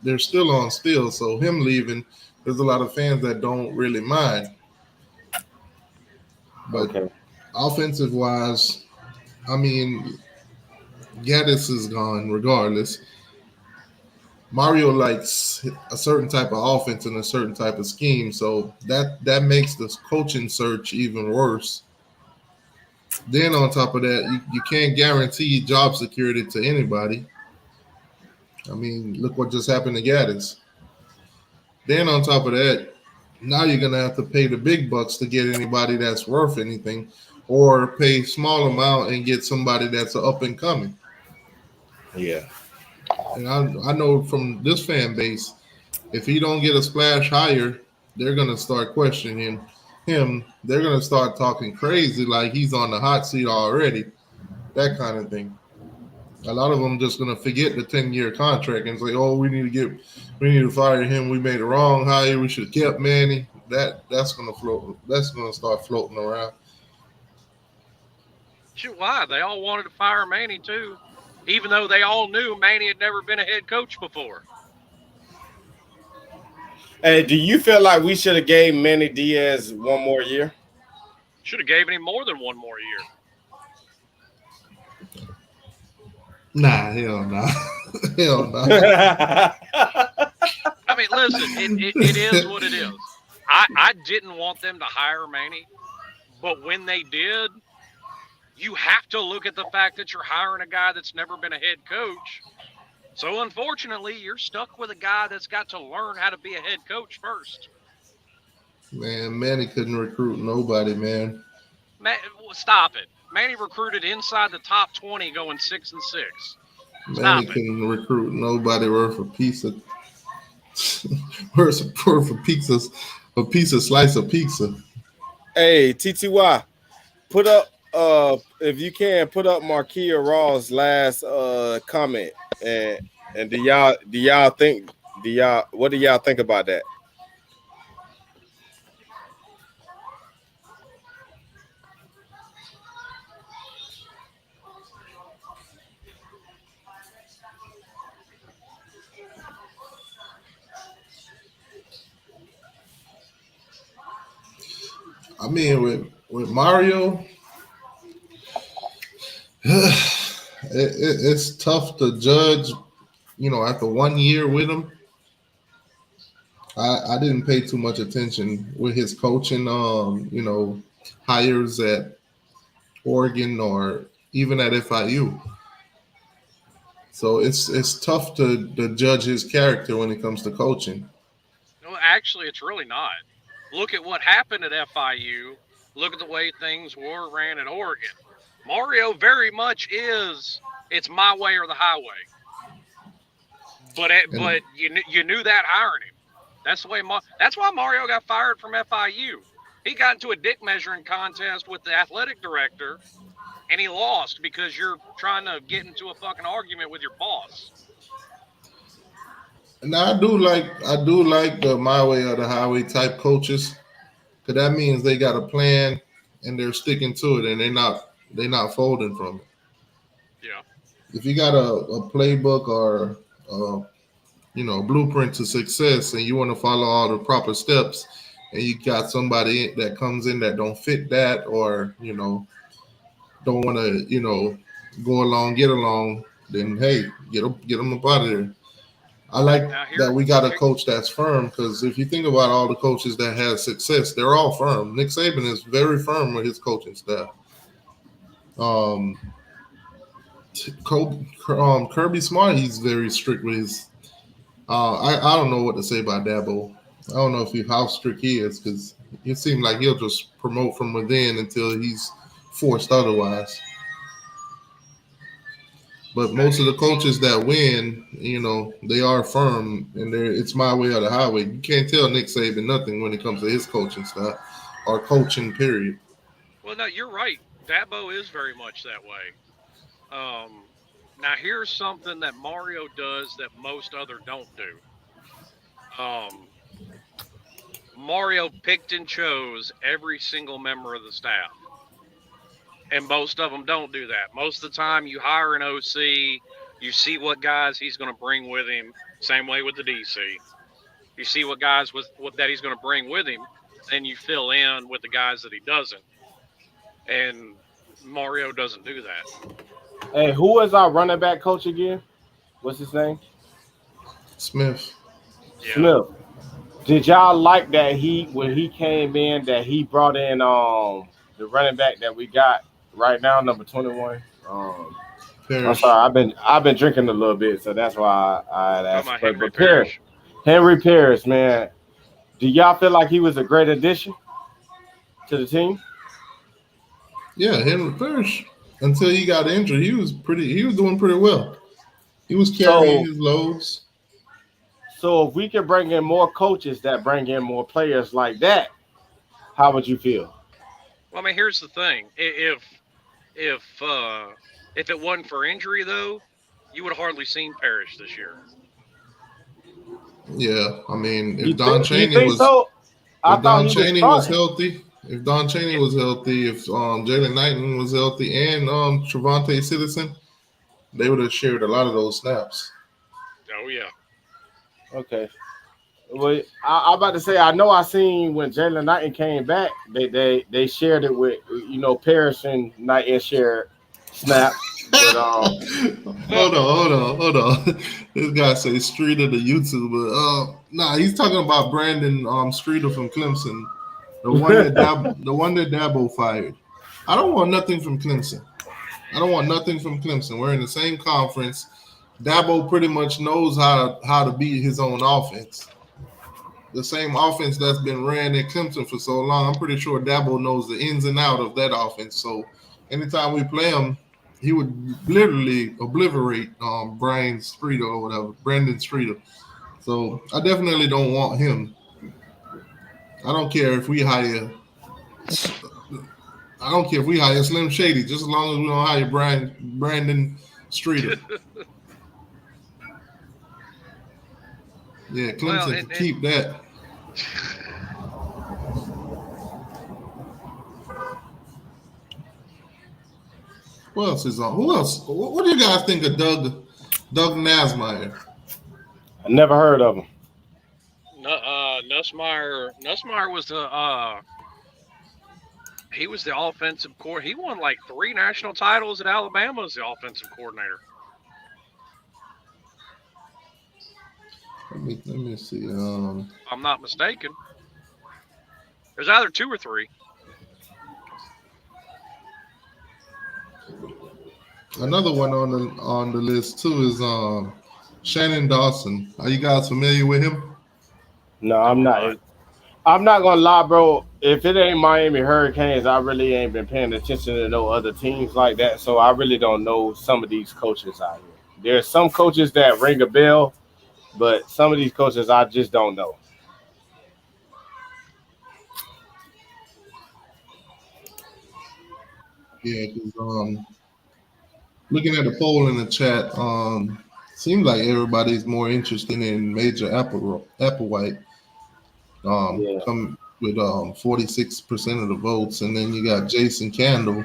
they're still on still. So him leaving, there's a lot of fans that don't really mind. But Okay. offensive wise, I mean, Gaddis is gone regardless. Mario likes a certain type of offense and a certain type of scheme, so that makes this coaching search even worse. Then on top of that, you can't guarantee job security to anybody. I mean, look what just happened to Gaddis. Then on top of that, now you're gonna have to pay the big bucks to get anybody that's worth anything, or pay small amount and get somebody that's up and coming. Yeah. And I know from this fan base, if he don't get a splash higher, they're gonna start questioning him. They're gonna start talking crazy like he's on the hot seat already. That kind of thing. A lot of them just gonna forget the 10-year contract and say, "Oh, we need to fire him. We made a wrong hire. We should have kept Manny." That's gonna float. That's gonna start floating around. Shoot, why? They all wanted to fire Manny too, even though they all knew Manny had never been a head coach before. Hey, do you feel like we should have gave Manny Diaz one more year? Should have given him more than one more year. Nah, hell nah, hell nah. I mean, listen, it is what it is. I didn't want them to hire Manny, but when they did, you have to look at the fact that you're hiring a guy that's never been a head coach. So unfortunately, you're stuck with a guy that's got to learn how to be a head coach first. Man, Manny couldn't recruit nobody, man. Stop it. Manny recruited inside the top 20 going 6-6. Manny Stop it. couldn't recruit nobody worth a piece of worth a piece of slice of pizza. Hey, T2Y, put up if you can put up Markia Raw's last comment and what do y'all think about that? I mean, with Mario, it's tough to judge. After 1 year with him, I didn't pay too much attention with his coaching. Hires at Oregon or even at FIU. So it's tough to judge his character when it comes to coaching. Well, actually, it's really not. Look at what happened at FIU. Look at the way things were ran at Oregon. Mario very much is it's my way or the highway. And But you knew that hiring him. That's the way. That's why Mario got fired from FIU. He got into a dick measuring contest with the athletic director, and he lost because you're trying to get into a fucking argument with your boss. now I do like the my way or the highway type coaches, because that means they got a plan and they're sticking to it and they're not folding from it. Yeah. If you got a playbook or blueprint to success and you want to follow all the proper steps, and you got somebody that comes in that don't fit that, or don't want to go along, get along, then hey, get them up out of there. I like Now that here, we got a here coach that's firm, because if you think about all the coaches that had success, they're all firm. Nick Saban is very firm with his coaching staff. Um, Kirby Smart, he's very strict with his. I don't know what to say about Dabo. I don't know how strict he is, because it seems like he'll just promote from within until he's forced otherwise. But most of the coaches that win, they are firm, and it's my way or the highway. You can't tell Nick Saban nothing when it comes to his coaching stuff or coaching. Period. well, no, you're right. Dabo is very much that way. Now here's something that Mario does that most other don't do. Um, Mario picked and chose every single member of the staff, and most of them don't do that. Most of the time, you hire an OC, you see what guys he's going to bring with him. Same way with the DC. You see what guys that he's going to bring with him, and you fill in with the guys that he doesn't. And Mario doesn't do that. Hey, who is our running back coach again? What's his name? Smith. Yeah. Smith. Did y'all like that when he came in, that he brought in the running back that we got right now, number 21? I'm Parrish. sorry, I've been drinking a little bit, so that's why I asked. Talking about Henry But Henry Parrish, man, do y'all feel like he was a great addition to the team? Yeah, Henry Parrish. Until he got injured, he was doing pretty well. He was carrying his loads. So if we could bring in more coaches that bring in more players like that, how would you feel? Well, I mean, here's the thing: if it wasn't for injury, though, you would have hardly seen Parrish this year. Yeah, I mean, You think so? I if thought Don he Chaney was was healthy, if Jalen Knighton was healthy, and Trevante Citizen, they would have shared a lot of those snaps. Oh yeah. Okay. Well, I'm about to say, I know I seen when Jalen Knighton came back, they shared it with Parrish and Knighton shared snaps. But Hold on. This guy say Streeter the YouTuber. Nah, he's talking about Brandon Streeter from Clemson, the one that Dabo fired. I don't want nothing from Clemson. We're in the same conference. Dabo pretty much knows how to beat his own offense. The same offense that's been ran at Clemson for so long. I'm pretty sure Dabo knows the ins and out of that offense. So anytime we play him, he would literally obliterate Brandon Streeter. So I definitely don't want him. I don't care if we hire Slim Shady, just as long as we don't hire Brandon Streeter. Yeah, Clemson can keep that. Who else is on? Who else? What do you guys think of Doug Nasmeyer? I never heard of him. Nussmeyer was he was the offensive coordinator. He won like 3 national titles at Alabama as the offensive coordinator. Let me see. If I'm not mistaken. There's either 2 or 3. Another one on the list too is Shannon Dawson. Are you guys familiar with him? No, I'm Never not. mind. I'm not gonna lie, bro. If it ain't Miami Hurricanes, I really ain't been paying attention to no other teams like that. So I really don't know some of these coaches out here. There's some coaches that ring a bell, but some of these coaches I just don't know. Yeah, because looking at the poll in the chat, seems like everybody's more interested in Major Applewhite. Yeah. Come with 46% of the votes, and then you got Jason Candle.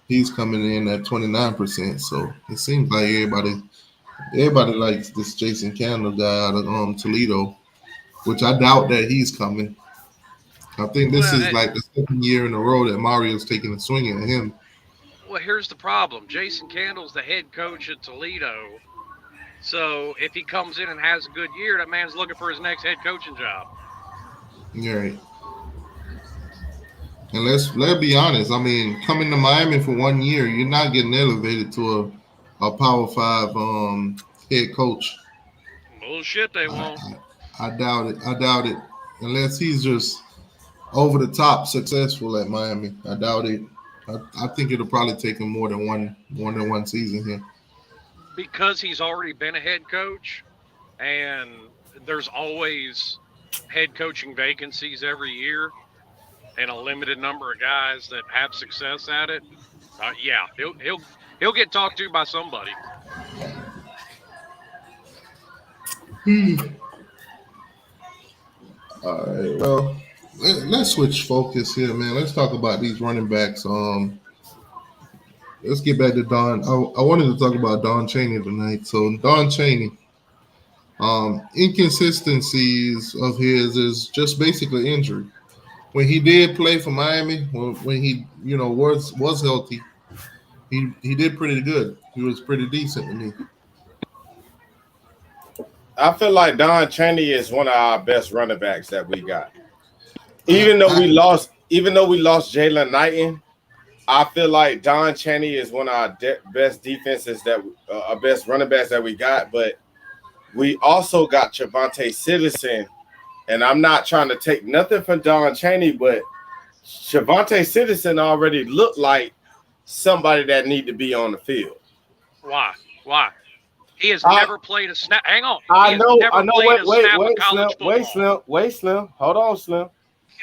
He's coming in at 29%. So it seems like everybody likes this Jason Candle guy out of Toledo, which I doubt that he's coming. I think this Well, is like the second year in a row that Mario's taking a swing at him. well, here's the problem. Jason Candle's the head coach at Toledo. So if he comes in and has a good year, that man's looking for his next head coaching job. Right. And let's be honest. I mean, coming to Miami for 1 year, you're not getting elevated to a Power Five head coach. Bullshit, they I, won't. I doubt it. I doubt it. Unless he's just over the top successful at Miami, I doubt it. I think it'll probably take him more than one season here. Because he's already been a head coach, and there's always head coaching vacancies every year, and a limited number of guys that have success at it. Yeah, he'll get talked to by somebody. All right. Well, let's switch focus here, man. Let's talk about these running backs. Let's get back to Don. I wanted to talk about Don Chaney tonight. So Don Chaney, inconsistencies of his is just basically injury. When he did play for Miami, when he was healthy, he did pretty good. He was pretty decent to me. I feel like Don Chaney is one of our best running backs that we got. I, I Even though we lost Jalen Knighton, I feel like Don Chaney is one of our best defenses that our best running backs that we got. But we also got Javante Citizen, and I'm not trying to take nothing from Don Chaney, but Javante Citizen already looked like somebody that need to be on the field. Why? Why? He has I never played a snap. Hang on. He I has know, I never know. played Wait, a wait, snap of wait, Slim, college wait, football. Slim, wait, Slim. Hold on, Slim.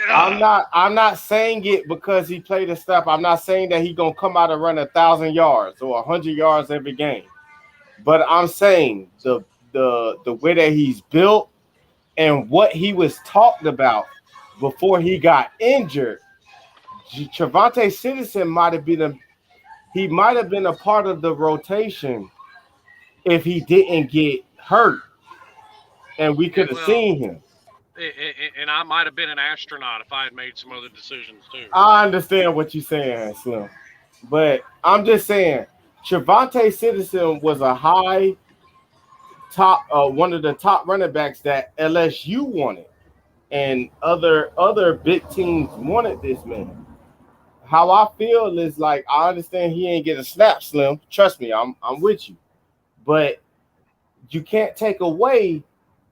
Ugh. I'm not saying it because he played a snap. I'm not saying that he gonna come out and run 1,000 yards or 100 yards every game. But I'm saying the way that he's built and what he was talked about before he got injured. Trevante Citizen might have been a part of the rotation if he didn't get hurt, and we Yeah, could have well, seen him. and I might have been an astronaut if I had made some other decisions too. I understand what you're saying, Slim, but I'm just saying Trevante Citizen was a high top, one of the top running backs that LSU wanted, and other big teams wanted this man. How I feel is like I understand he ain't get a snap, Slim. Trust me, I'm with you, but you can't take away,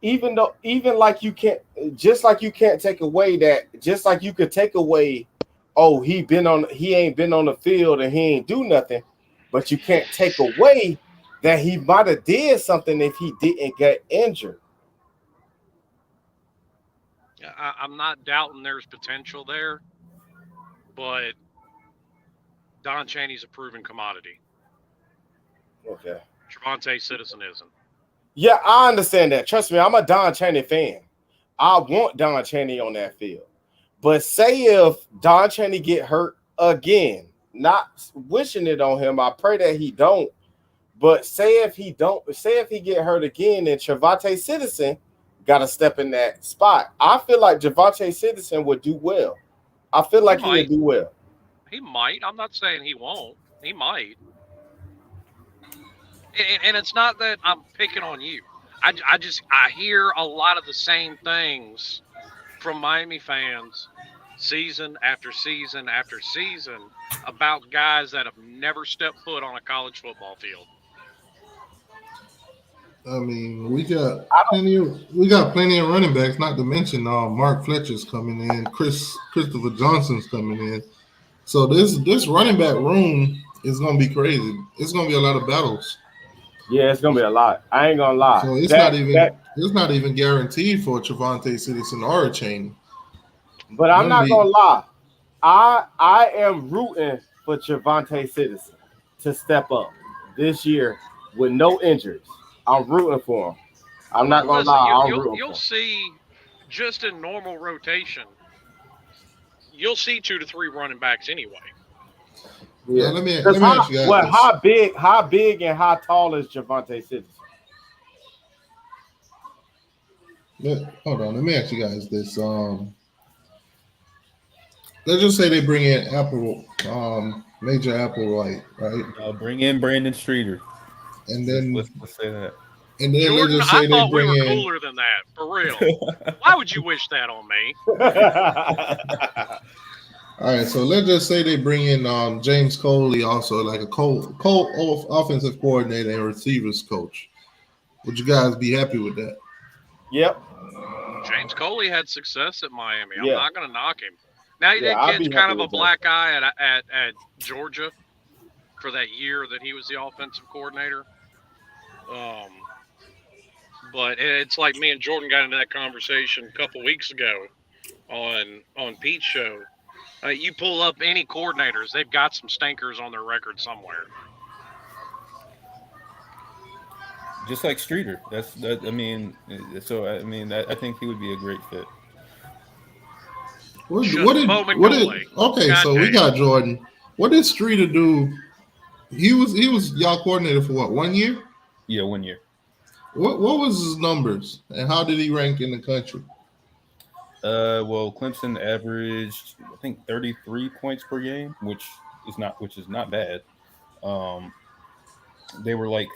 even like you can't, just like you can't take away that, just like you could take away, oh he ain't been on the field and he ain't do nothing, but you can't take away that he might have did something if he didn't get injured. I'm not doubting there's potential there, but Don Chaney's a proven commodity. Okay. Trevante Citizen isn't. Yeah, I understand that. Trust me, I'm a Don Chaney fan. I want Don Chaney on that field. But say if Don Chaney get hurt again, not wishing it on him, I pray that he don't. But say if he get hurt again, and Javante Citizen got to step in that spot. I feel like Javante Citizen would do well. I feel He like he would might. do well. He might. I'm not saying he won't. He might. And it's not that I'm picking on you. I hear a lot of the same things from Miami fans season after season after season about guys that have never stepped foot on a college football field. I mean, we got plenty of running backs. Not to mention, Mark Fletcher's coming in, Christopher Johnson's coming in. So this running back room is gonna be crazy. It's gonna be a lot of battles. Yeah, it's gonna be a lot. I ain't gonna lie. So it's not even guaranteed for Trevante Citizen or a Chain. But I'm not gonna lie. I am rooting for Trevante Citizen to step up this year with no injuries. I'm rooting for him. I'm not gonna Listen, lie. I'm rooting you'll for him. see just in normal rotation, you'll see 2 to 3 running backs anyway. Yeah. Now, let me ask you guys Well, this. how big and how tall is Trevante Citizen? Hold on, let me ask you guys this. Let's just say they bring in Major Applewhite, right? Bring in Brandon Streeter. And then let's say that. And then Jordan, let's just say I they thought we bring were in. cooler than that, for real. Why would you wish that on me? All right, so let's just say they bring in James Coley, also like a offensive coordinator and receivers coach. Would you guys be happy with that? Yep. James Coley had success at Miami. I'm Yeah. not going to knock him. Now he did I'd be catch kind happy of a with that. black eye at Georgia for that year that he was the offensive coordinator. But it's like me and Jordan got into that conversation a couple weeks ago on Pete's show. You pull up any coordinators, they've got some stinkers on their record somewhere. Just like Streeter. I think he would be a great fit. Okay, so we got Jordan. What did Streeter do? He was y'all coordinator for what, 1 year? Yeah, 1 year. What was his numbers and how did he rank in the country? Well, Clemson averaged I think 33 points per game, which is not bad. They were like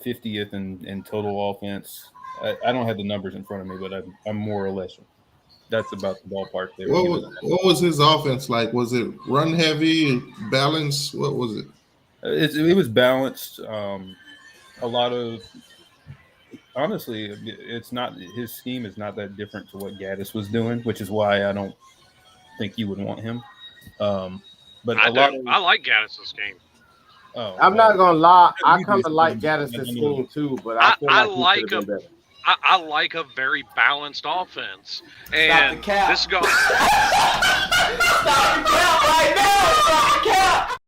50th in total offense. I don't have the numbers in front of me, but I'm more or less. That's about the ballpark there. What was his offense like? Was it run heavy, balanced? What was it? It was balanced. A lot of honestly, it's not his scheme is not that different to what Gaddis was doing, which is why I don't think you would want him. But I like Gaddis' scheme. Oh, I'm not gonna lie. I kind of like Gaddis' scheme too, but I feel like he could have been better. I like a very balanced offense. And this goes. Stop the cap right now! Stop the cap!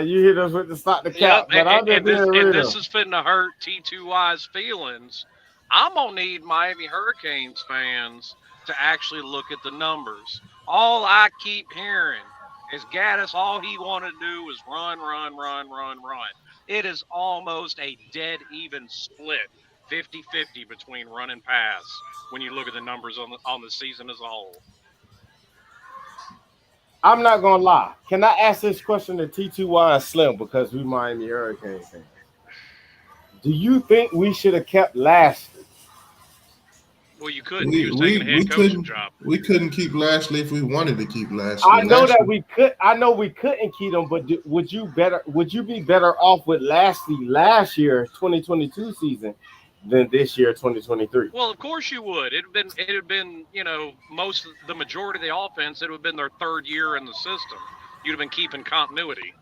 You hit us with the stop the cap, but and this is fitting to hurt T2Y's feelings. I'm gonna need Miami Hurricanes fans to actually look at the numbers. All I keep hearing is Gaddis, all he wanted to do was run. It is almost a dead even split, 50-50 between run and pass when you look at the numbers on the season as a whole. I'm not gonna lie. Can I ask this question to T2Y and Slim because we Miami Hurricanes fans? Do you think we should have kept Lashley? Well, you couldn't. He was taking a head coaching job. We couldn't keep Lashley if we wanted to keep Lashley. I know that we could. I know we couldn't keep him, but would you be better off with Lashley last year, 2022 season, than this year, 2023? Well, of course you would. It had been, the majority of the offense. It would have been their third year in the system. You'd have been keeping continuity.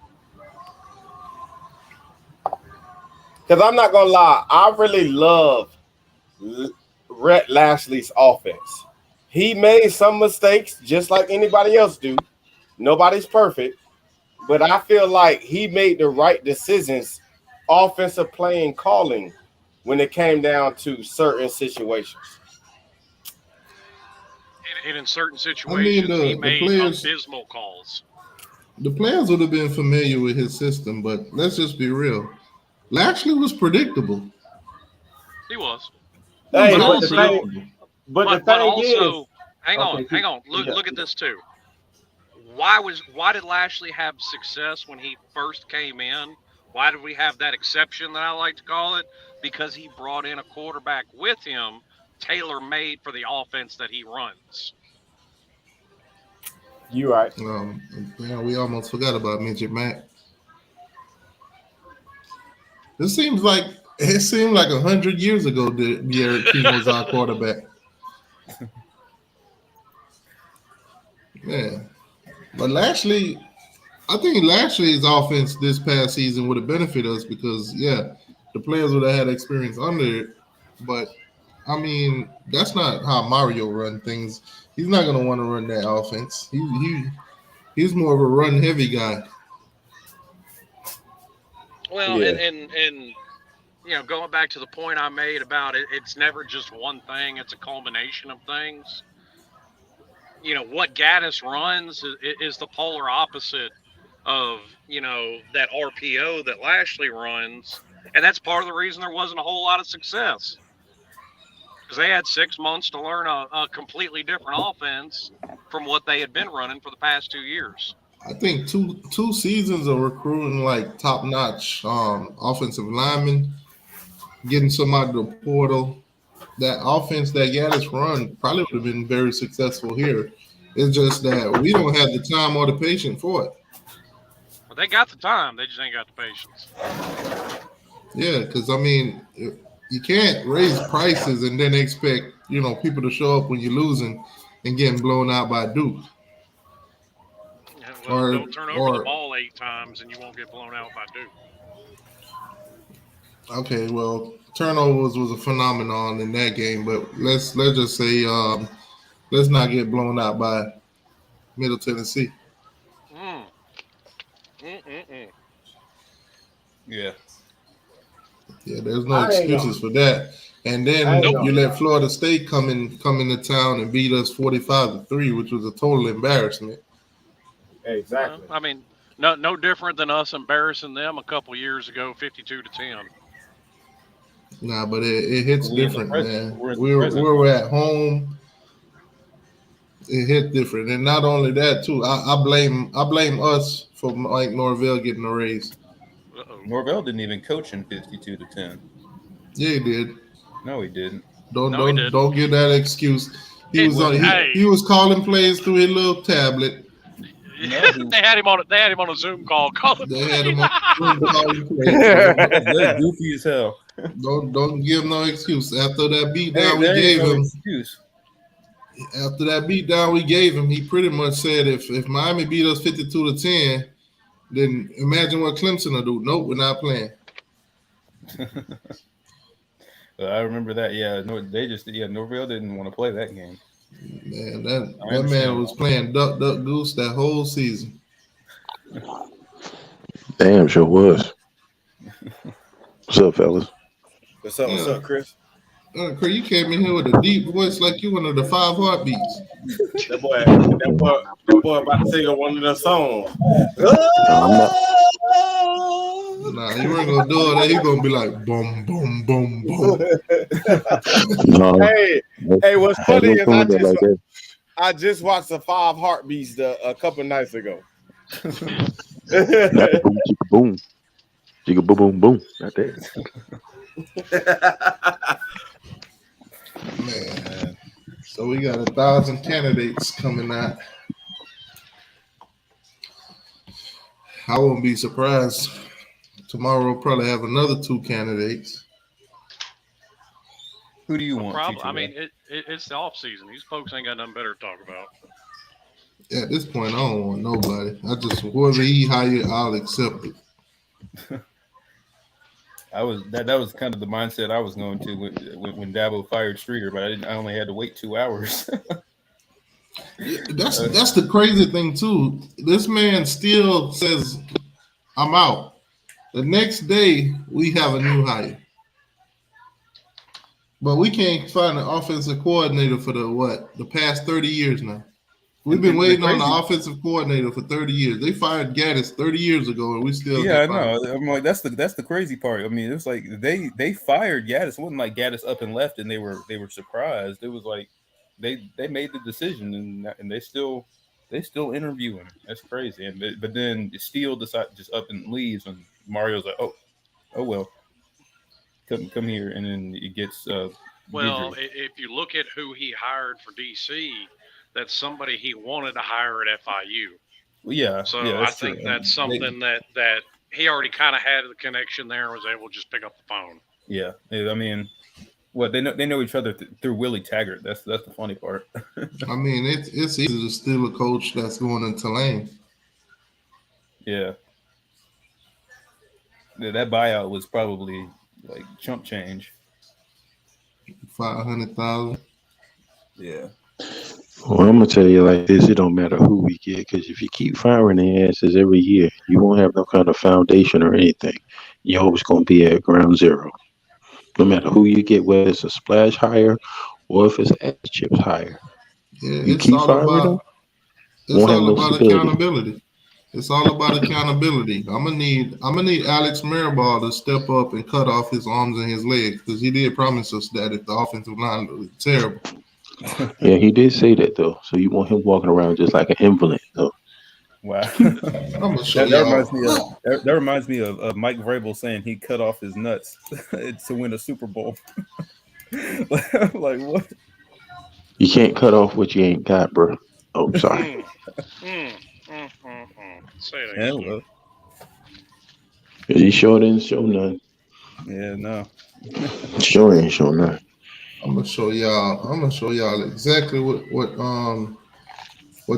Because I'm not gonna lie, I really love Rhett Lashley's offense. He made some mistakes, just like anybody else do. Nobody's perfect, but I feel like he made the right decisions, offensive playing calling, when it came down to certain situations. And in certain situations, he made abysmal calls. The players would have been familiar with his system, but let's just be real. Lashley was predictable. He was. Hey, but also, hang on. Look at this too. Why did Lashley have success when he first came in? Why did we have that exception that I like to call it? Because he brought in a quarterback with him, tailor-made for the offense that he runs. You're right. We almost forgot about Midget Mac. It seems like it seemed like 100 years ago that Derek King was our quarterback. Man, but Lashley, I think Lashley's offense this past season would have benefited us because the players would have had experience under it. But I mean, that's not how Mario run things. He's not gonna want to run that offense. He's more of a run heavy guy. Well, Yeah, and going back to the point I made about it, it's never just one thing; it's a culmination of things. What Gaddis runs is the polar opposite of that RPO that Lashley runs, and that's part of the reason there wasn't a whole lot of success because they had 6 months to learn a completely different offense from what they had been running for the past 2 years. I think two seasons of recruiting like top notch offensive linemen, getting some out of the portal. That offense that Gaddis run probably would have been very successful here. It's just that we don't have the time or the patience for it. But they got the time; they just ain't got the patience. Yeah, because I mean, you can't raise prices and then expect people to show up when you're losing and getting blown out by Duke. Yeah, well, Or don't turn over the or ball 8 times and you won't get blown out by Duke. okay, well, turnovers was a phenomenon in that game, but let's just say let's not get blown out by Middle Tennessee. Mm. Mm-mm-mm. Yeah. Yeah, there's no I ain't gonna. excuses for that. And I ain't then Nope. you gonna. let Florida State come into town and beat us 45-3, which was a total embarrassment. Well, Exactly. I mean, no different than us embarrassing them a couple years ago, 52-10. Nah, but it hits We in the different, present. man. We're in the We're present. we're at home. It hit different, and not only that too. I blame us for Mike Norvell getting a raise. Uh-oh. Norvell didn't even coach in 52-10. Yeah, he did. No, he didn't. Don't No, he don't didn't. don't get that excuse. He It, was on. Wasn't He, that? hey, he was calling plays through his little tablet. No, he, they had him on a Zoom call calling They had plays. him on Zoom calling plays. that's, So that's goofy as hell. don't give no excuse. After that Hey, beatdown we there ain't gave no him, excuse. he pretty much said if Miami beat us 52-10, then imagine what Clemson will do. Nope, we're not playing. I remember that. Yeah, no, Norvell didn't want to play that game. Man, that I that man understand was playing duck duck goose that whole season. Damn, sure was. What's up, fellas? What's up? What's Yeah, up, Chris? Chris, you came in here with a deep voice like you one of the five heartbeats. That boy. That boy about to sing on one of the songs. No, I'm not. Nah, you ain't gonna do all that. He gonna be like boom, boom, boom, boom. No, Hey, hey, what's I ain't funny no is doing that like that. I just watched the Five Heartbeats a couple nights ago. Not the boom, chicka boom, chicka boom, boom, boom. Not that. Man, so we got 1,000 candidates coming out. I won't be surprised. Tomorrow we'll probably have another two candidates. Who do you No want, problem. I T2Y? mean, it's the off season. These folks ain't got nothing better to talk about. At this point, I don't want nobody. I just whoever he hired, I'll accept it. That was kind of the mindset I was going to when Dabo fired Streeter, but I only had to wait 2 hours. Yeah, that's the crazy thing too. This man still says I'm out. The next day we have a new hire, but we can't find an offensive coordinator for the past 30 years now. We've been and the waiting on the crazy, offensive coordinator for 30 years. They fired Gaddis 30 years ago, and we still yeah, can't I find know. him. I'm like, that's the crazy part. I mean, it was like they fired Gaddis. It wasn't like Gaddis up and left, and they were surprised. It was like they made the decision, and they still interviewing. That's crazy. But then Steele decide just up and leaves, and Mario's like, oh well, come here, and then it gets Well, Guidry. if you look at who he hired for DC, that's somebody he wanted to hire at FIU. Well, yeah, So I that's true. think I that's mean, something that he already kind of had the connection there and was able to just pick up the phone. Yeah, I mean, what they know each other through Willie Taggart. That's the funny part. I mean, it's easy to steal a coach that's going into Tulane. Yeah. That buyout was probably like chump change. 500,000. Yeah. Well, I'm gonna tell you like this: it don't matter who we get, because if you keep firing their asses every year, you won't have no kind of foundation or anything. You're always gonna be at ground zero. No matter who you get, whether it's a splash hire or if it's ass chips hire, Yeah, you keep firing them, won't have no stability. accountability. It's all about accountability. I'm gonna need Alex Mirabal to step up and cut off his arms and his legs, because he did promise us that if the offensive line looked terrible. Yeah, he did say that though. So you want him walking around just like an invalid though. Wow. I'm gonna show that reminds me of Mike Vrabel saying he cut off his nuts to win a Super Bowl. Like what? You can't cut off what you ain't got, bro. Oh, sorry. Say it Yeah, again. well, He sure didn't show none. yeah, no. Sure ain't show none. I'm gonna show y'all exactly what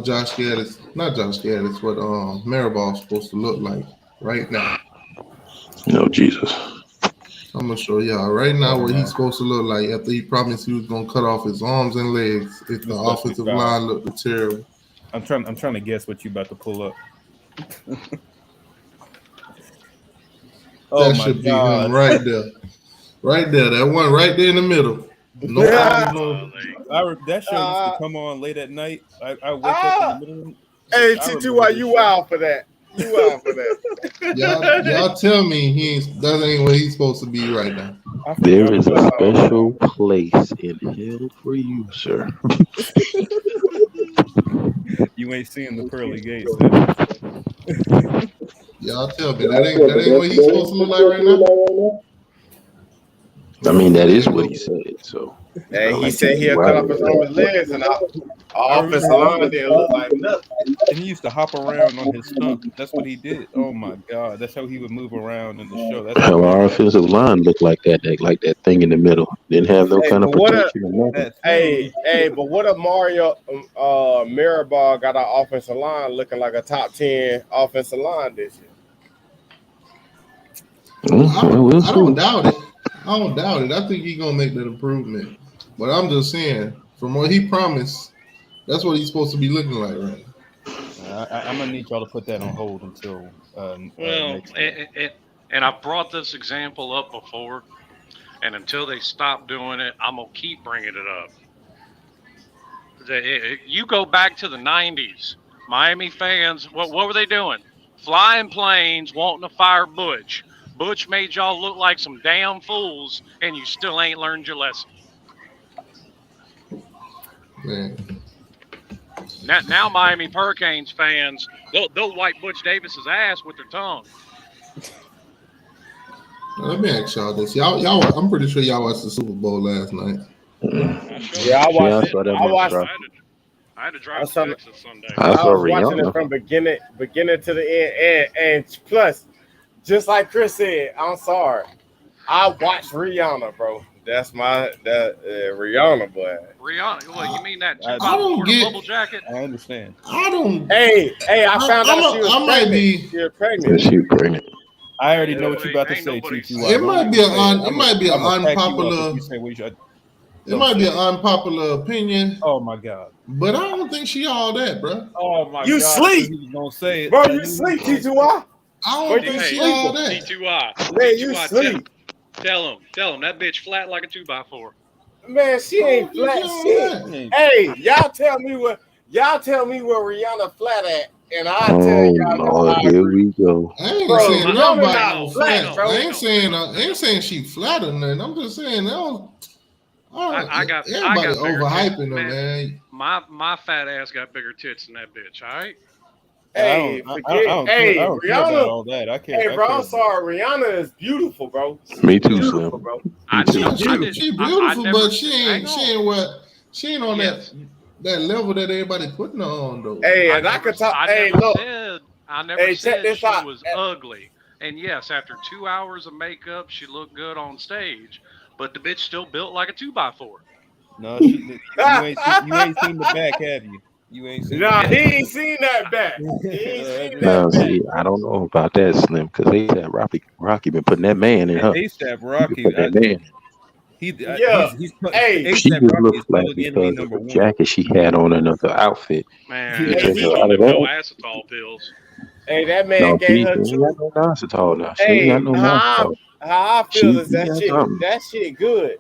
Josh Gaddis, not Josh Gaddis, what Mirabal's supposed to look like right now. No, Jesus. I'm gonna show y'all right now what he's supposed to look like after he promised he was gonna cut off his arms and legs if the offensive line looked terrible. I'm trying to guess what you about to pull up. That should be him right there. Right there. That one right there in the middle. No, that show used to come on late at night. I wake up in the middle. Hey, T2Y, you wild for that. You wild for that. Y'all tell me that ain't where he's supposed to be right now. There is a special place in hell for you, sir. You ain't seeing the pearly gates. Y'all tell me that ain't what he's supposed to look like right now. I mean, that is what he said. So, hey, he said he'll cut off his arms and legs, and our offensive line didn't look like nothing. And he used to hop around on his stump. That's what he did. Oh my God, that's how he would move around in the show. That's how our offensive line looked like that thing in the middle. Didn't have no kind of protection or nothing. But what if Mario Mirabal got our offensive line looking like a top 10 offensive line this year? I don't doubt it. I think he's gonna make that improvement. But I'm just saying, from what he promised, that's what he's supposed to be looking like right now. I'm gonna need y'all to put that on hold until. Next year. And I brought this example up before, and until they stop doing it, I'm gonna keep bringing it up. You go back to the '90s, Miami fans. What were they doing? Flying planes, wanting to fire Butch. Butch made y'all look like some damn fools, and you still ain't learned your lesson. Man. Now Miami Hurricanes fans, they'll wipe Butch Davis's ass with their tongue. Let me ask y'all this. Y'all, I'm pretty sure y'all watched the Super Bowl last night. Yeah, I watched it. I had to drive to Texas Sunday. I was watching it from beginning to the end, and plus, just like Chris said, I'm sorry, I watched Rihanna, bro. That's Rihanna, boy. Rihanna, what you mean that? I don't get bubble jacket. I understand. I don't. Hey, I found out she was pregnant. She was pregnant. I already know what you're about to say, T2Y. It might be an unpopular. It might be an unpopular opinion. Oh my God! But I don't think she all that, bro. Oh my God! You sleep? You gonna say it, bro? You sleep, T2Y? I don't think she all that. T2Y. Man, you sleep. Tell him that bitch flat like a 2x4. Man, she ain't flat shit. Hey, y'all tell me where Rihanna flat at, and I'll tell y'all. Oh, here we go. I ain't saying nobody flat, bro. I ain't saying she flat or nothing. I'm just saying everybody overhyping her, man. My fat ass got bigger tits than that bitch. All right. Hey, Rihanna. Rihanna, all that. I can't. Hey, bro, I'm sorry. Rihanna is beautiful, bro. Me too, Slim. Bro. She's beautiful, but she ain't on that level that everybody putting her on though. Hey, and I could talk. Hey, look. I never said she was ugly. And yes, after 2 hours of makeup, she looked good on stage, but the bitch still built like a 2x4. No, you ain't seen the back, have you? You ain't seen the Nah, he back. ain't seen that back. He ain't seen that Now, back. see, I don't know about that, Slim, because they said Rocky been putting that man in her. ASAP He been Rocky, putting that man in. Yeah. Hey, She ASAP just Rocky looked is flat public enemy because of number the one. jacket she had on another outfit. Man, Hey, you he, don't Out of even know that, acetol pills. hey, that man no, gave her she ain't got two. no inositol now. She ain't got Hey, no inositol. how I feel She is got something. that shit good.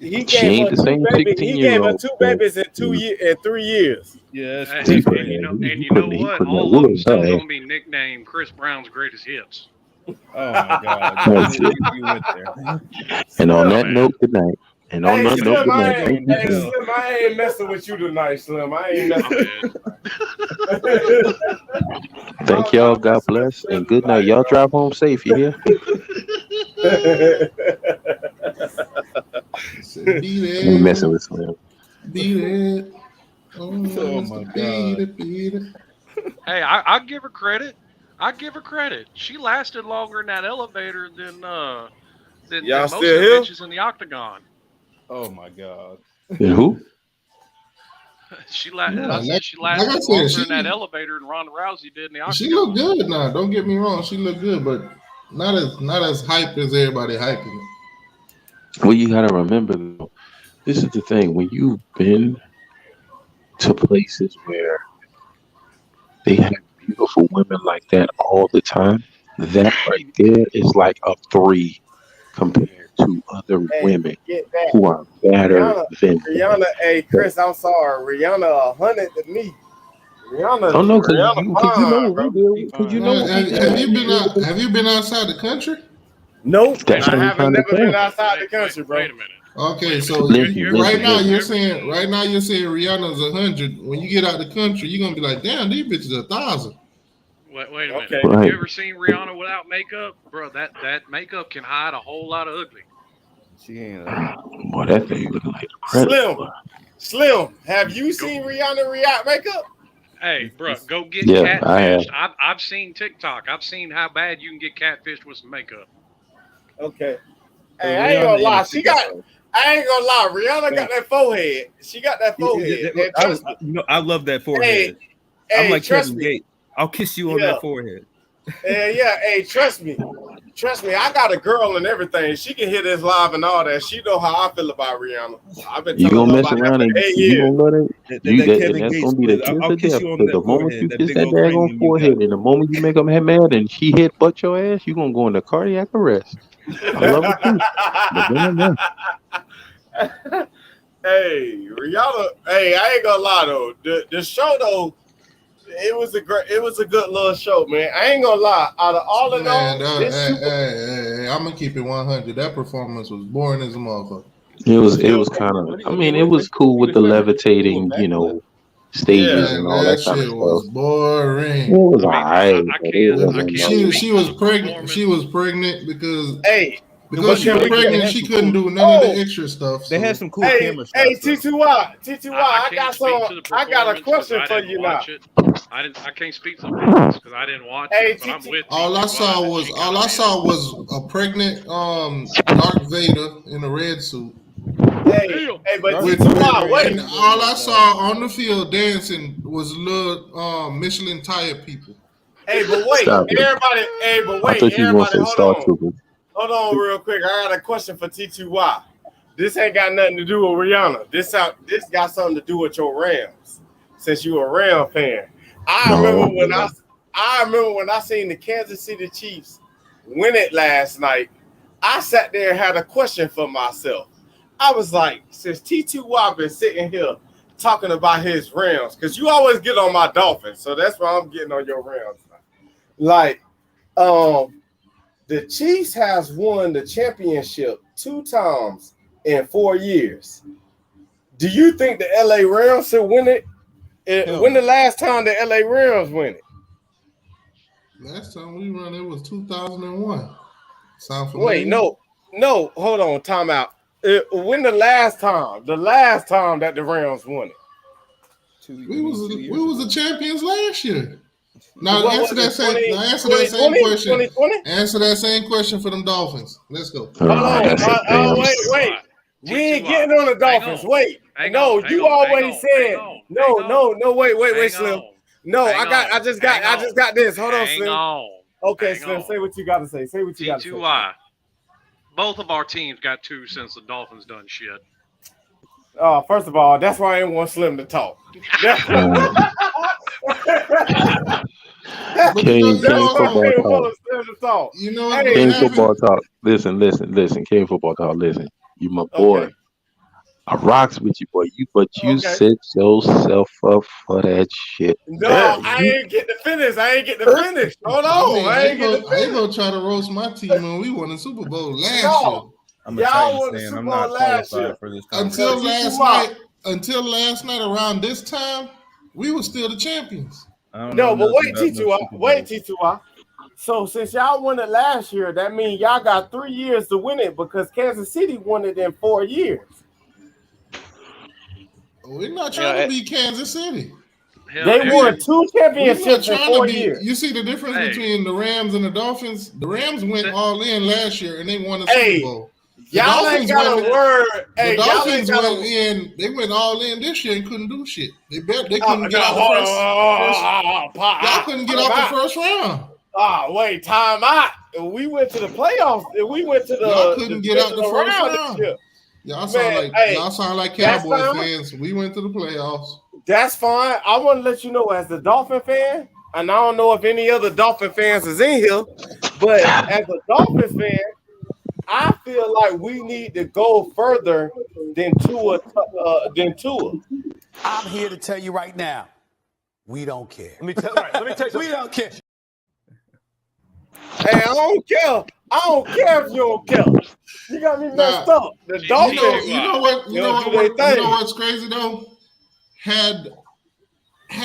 He She gave ain't her the two same babies. He gave her 16-year-old. two But babies in 2 years in 3 years. Yeah, that's And, he that's put and crazy. you know, that and you know he what? putting that All of wood them in still her ass. gonna be nicknamed Chris Brown's greatest hits. Oh my God, That's it. you went there. And on Slim, that Man, note, good night. And on hey that note, Slim, good You night. Thank going you, to Slim. hell. Slim, I ain't messing with you tonight, Slim. I ain't I'm messing. dead. Thank I'm y'all. not God messing with bless. Slim And good night. tonight, Y'all drive home safe. You hear? Said, be I ain't messing there, with Slim. be there. Oh, Oh my Mr. God. Peter. Hey, I give her credit. I give her credit. She lasted longer in that elevator than Y'all most still of the here? bitches in the octagon. Oh my God. And who? No, I said she like I lasted said, longer in that elevator than Ronda Rousey did in the she octagon. looked good now. Don't get me wrong, she looked good, but not as hyped as everybody hyping it. Well, you gotta remember though. This is the thing. When you've been to places where they have beautiful women like that all the time, that right there is like a 3 compared to other Hey, women forget that. who are better Rihanna, than that. Rihanna, hey Chris, I'm sorry. Rihanna 100 to me. Oh no, because Rihanna you know fine, what we bro. deal because you know what we deal Have with. you We been deal out? with Have you been outside the country? Nope, Wait that's a I what I'm minute. haven't trying to never been say. outside the Wait, wait, country, bro. wait a minute. Okay, Wait a minute. so You, Listen, you ever right listen, now seen? listen. You you're ever saying seen? Rihanna's 100. When you get out the country, you're gonna be like, damn, these bitches 1,000. Wait a minute. Okay. Have you Right. ever seen Rihanna without makeup, bro? That makeup can hide a whole lot of ugly. She ain't ugly. Boy, that thing looking like the predator. Slim, Boy. Slim, have you Go. seen Rihanna react makeup? Hey, It's, bro, it's go get Yeah, I have. catfished. I've seen TikTok. I've seen how bad you can get catfished with some makeup. Okay. so Hey, I ain't gonna Rihanna lie. innocent though. I ain't gonna lie. Rihanna got Thank that forehead. She got that you. forehead. And trust me. I love that Hey, forehead. I'm hey, like trust Kevin me. Gates. I'll kiss you on Yeah. that forehead. Yeah. Hey, trust me. Trust me. I got a girl and everything. She can hear this live and all that. She know how I feel about Rihanna. I've been You telling gonna her mess about that around for and 8 you years. gonna let it That and Kevin that's Gates. gonna be the kiss I'll of kiss death. you on Because that the moment you forehead. That kiss big that old daggone cranium you got. forehead and the moment you make them mad and she hit butt your ass, you gonna go into cardiac arrest. I love her too. But then Hey, Rihanna. Hey, I ain't gonna lie though. The show though, it was a good little show, man. I ain't gonna lie. Out of all in Man, all, this super. I'm gonna keep it 100. That performance was boring as a motherfucker. it Yeah, was kind of I mean it When was she cool with was the trying to do a levitating, backflip. yeah. stages Man, and all that that kind of shit stuff. was It boring. was I mean, alright, I but it can't wasn't no. speak She to was the pregnant. She performance. was pregnant because Hey, It because but she wasn't can was we pregnant. get? They pregnant. had She some couldn't cool. do none of the Oh, extra stuff. They had So some cool hey, camera hey, shots though. T2Y, T2Y, I I can't got speak some. to the I got a performance because question I for didn't you now. watch it. I can't speak to the performance because I didn't watch it. Hey, But I'm TT. with T2Y that she kind all of I made it. saw was a pregnant Darth Vader in a red suit Hey, Damn. hey, but Darth with T2Y, Vader ain't wait. and even doing all that I now. saw on the field dancing was little Michelin tire people. Hey, but wait. Stop it. Everybody. Hey, but I wait. thought you were gonna Everybody, say hold Star on. Troopers. Hold on, real quick. I got a question for T2Y. This ain't got nothing to do with Rihanna. This got something to do with your Rams. Since you a Ram fan, I remember No, when I seen the Kansas City Chiefs win it last night. I sat there and had a question for myself. I was like, since T2Y been sitting here talking about his Rams, because you always get on my Dolphins, so that's why I'm getting on your Rams. Like, the Chiefs has won the championship 2 times in 4 years. Do you think the LA Rams should win it? Hell When the no. last time the LA Rams win it? Last time we run it was 2001. Sound Wait, familiar? no, hold on, time out. When the last time that the Rams won it? Two. I We mean, was 2 we years was the ago. champions last year. Now What answer was that it, same. 20, Now answer that same 2020? question. 2020? Answer that same question for them Dolphins. Let's go. Hold on. That's a damn. Wait. We ain't T2Y. getting on the Hang Dolphins. on. Wait. Hang No, on, hang you on, hang already on, said hang on, hang no. Wait, Hang Slim. on. No, Hang I on, just hang got this. Hold on, Hang Slim. on. Okay, Hang Slim, on. say what you got to say. Say what you got to say. T2Y. Both of our teams got 2 since the Dolphins done shit. First of all, that's why I didn't want Slim to talk. But King That's why I football didn't talk. want Slim to talk. You know what's Hey, gonna King happen? football talk. Listen. King football talk. Listen. You my boy. Okay. I rocks with you, boy. But you Okay. set yourself up for that shit. No, There. I ain't get to finish. Hold I on. mean, I ain't get to I ain't finish. gonna try to roast my team when we won the Super Bowl last year. No. I'm a Y'all Titans won the fan. Super I'm Bowl not last qualified year. for this Until conversation. last night around this time, we were still the champions. I don't No, know but nothing wait, about no T2Y. Super Wait, Bowl. T2Y. So since y'all won it last year, that means y'all got 3 years to win it because Kansas City won it in 4 years. We're not trying to beat Kansas City. Hell, They won if- 2 We're not championships in trying 4 to be. years. You see the difference Hey. between the Rams and the Dolphins? The Rams went Sit- all in last year and they won the Hey, Super Bowl. Y'all ain't Dolphins got went- a word. The Hey, y'all ain't Dolphins got went a in. They went all in this year and couldn't do shit. They couldn't get hold out the Y'all couldn't get out the first round. Wait, time out. We went to the playoffs. We went to the Y'all couldn't get out the divisional first round round. this year. Y'all Man, sound like that's Cowboy fine. fans. We went to the playoffs. That's fine. I want to let you know, as the Dolphin fan, and I don't know if any other Dolphin fans is in here, but as a Dolphins fan, I feel like we need to go further than Tua. I'm here to tell you right now, we don't care. Let me tell you. We don't care. Hey, I don't care. I don't care if you don't care. You got me messed up. The Dolphins. You know what's crazy though? Had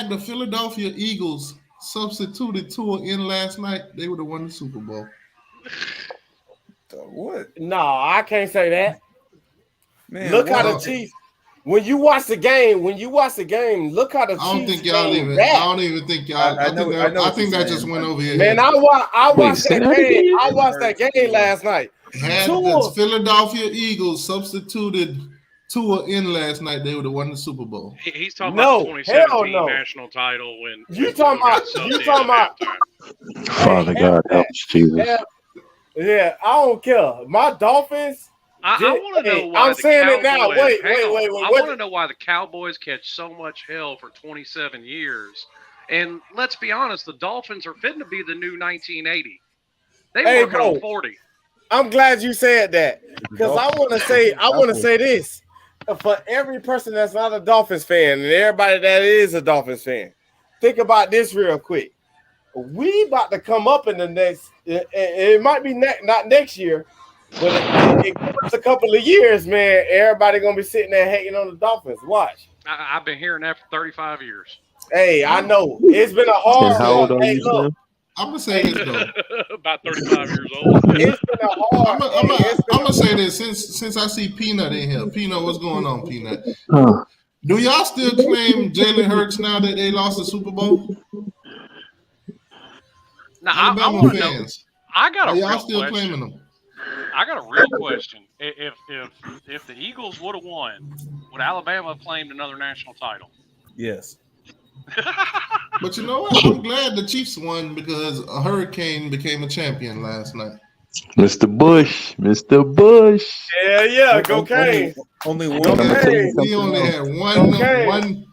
the Philadelphia Eagles substituted Tua in last night, they would have won the Super Bowl. What? No, I can't say that. Man, Look how what? the Chiefs. When you watch the game, look how the Chiefs. I don't think y'all came even. back. I don't even think y'all. I think that just went over your Man, head. I watched say that that game. again? I watched that game last night. Had the Philadelphia Eagles substituted Tua in last night, they would have won the Super Bowl. He's talking about the 2017 no. national title when You talking about? Father God help us, Jesus. Yeah, I don't care. My Dolphins. I want to know why I'm saying it now. Wait. I want to know why the Cowboys catch so much hell for 27 years. And let's be honest, the Dolphins are fitting to be the new 1980. They working on 40. I'm glad you said that, because I want to say this for every person that's not a Dolphins fan and everybody that is a Dolphins fan. Think about this real quick. We about to come up in the next. It might be not next year, but it gives us a couple of years, man. Everybody gonna be sitting there hating on the Dolphins. Watch. I've been hearing that for 35 years. Hey, I know it's been a hard. And how old are you, look, I'm gonna say this though. About 35 years old. It's been a hard. I'm gonna say this since I see Peanut in here. Peanut, what's going on, Peanut? Huh. Do y'all still claim Jalen Hurts now that they lost the Super Bowl? Now I want to know. I got a y'all real still question. claiming them? I got a real question. If the Eagles would have won, would Alabama have claimed another national title? Yes. But you know what? I'm glad the Chiefs won because a hurricane became a champion last night. Mr. Bush. Yeah, go Kane. Only one. We only had one.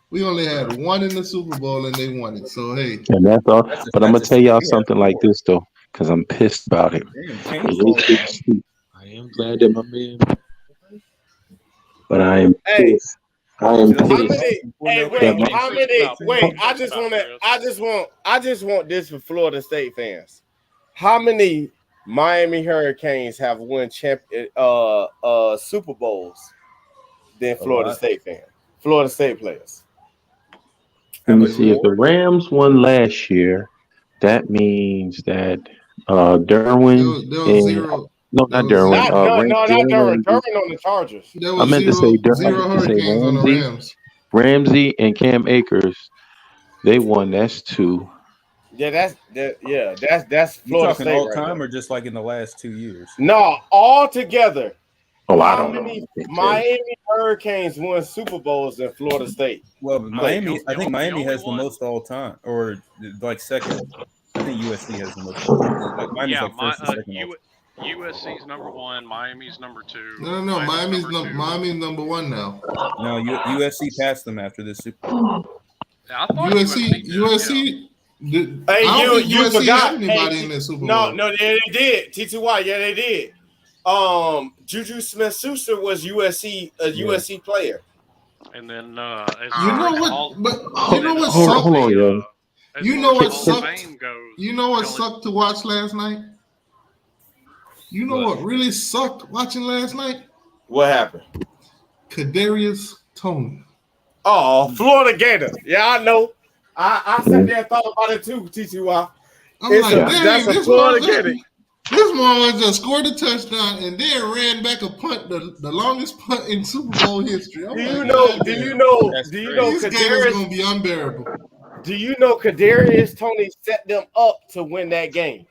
We only had one in the Super Bowl and they won it. So hey, And that's all. But I'm gonna tell y'all something like this though, because I'm pissed about it. I am glad that my man, but I am pissed. I am pissed. Wait. I just want this for Florida State fans. How many Miami Hurricanes have won Super Bowls than Florida State fans? Florida State players. Let me see. If the Rams won last year, that means that Derwin there was zero. No, not Derwin. Not Derwin. Derwin on the Chargers. I meant to say zero Hurricanes on the Rams. Ramsey and Cam Akers, they won. That's 2. that's You Florida talking State all right time there. or just like in the last 2 years? No, all together. Oh, I How don't know. many Can't tell you. Miami Hurricanes won Super Bowls in Florida State? Well, Play. Miami. I think Miami only has the one. most all time, or like second. I think USC has the most. Like Miami's Yeah, like first or second all time. USC's number one, Miami's number two. No. Miami's number one now. No, USC passed them after this Super Bowl. I thought USC did. USC. Hey, I don't think you USC forgot. had anybody Hey, in the Super Bowl. No, they did. T2Y, yeah, they did. Juju Smith-Schuster was a USC player. And then You know what? But you know what Hold sucked? on, yo. You know what Hall of sucked? Fame goes, You know what Kelly- sucked to watch last night? You know what really sucked watching last night? What happened? Kadarius Toney. Oh, Florida Gator. Yeah, I know. I sat there and thought about it too, T2Y. I'm like, dang, that's a this Florida Gator. one just scored a touchdown and then ran back a punt, the longest punt in Super Bowl history. Do you know these Gators Kadarius gonna be unbearable? Do you know Kadarius Toney set them up to win that game?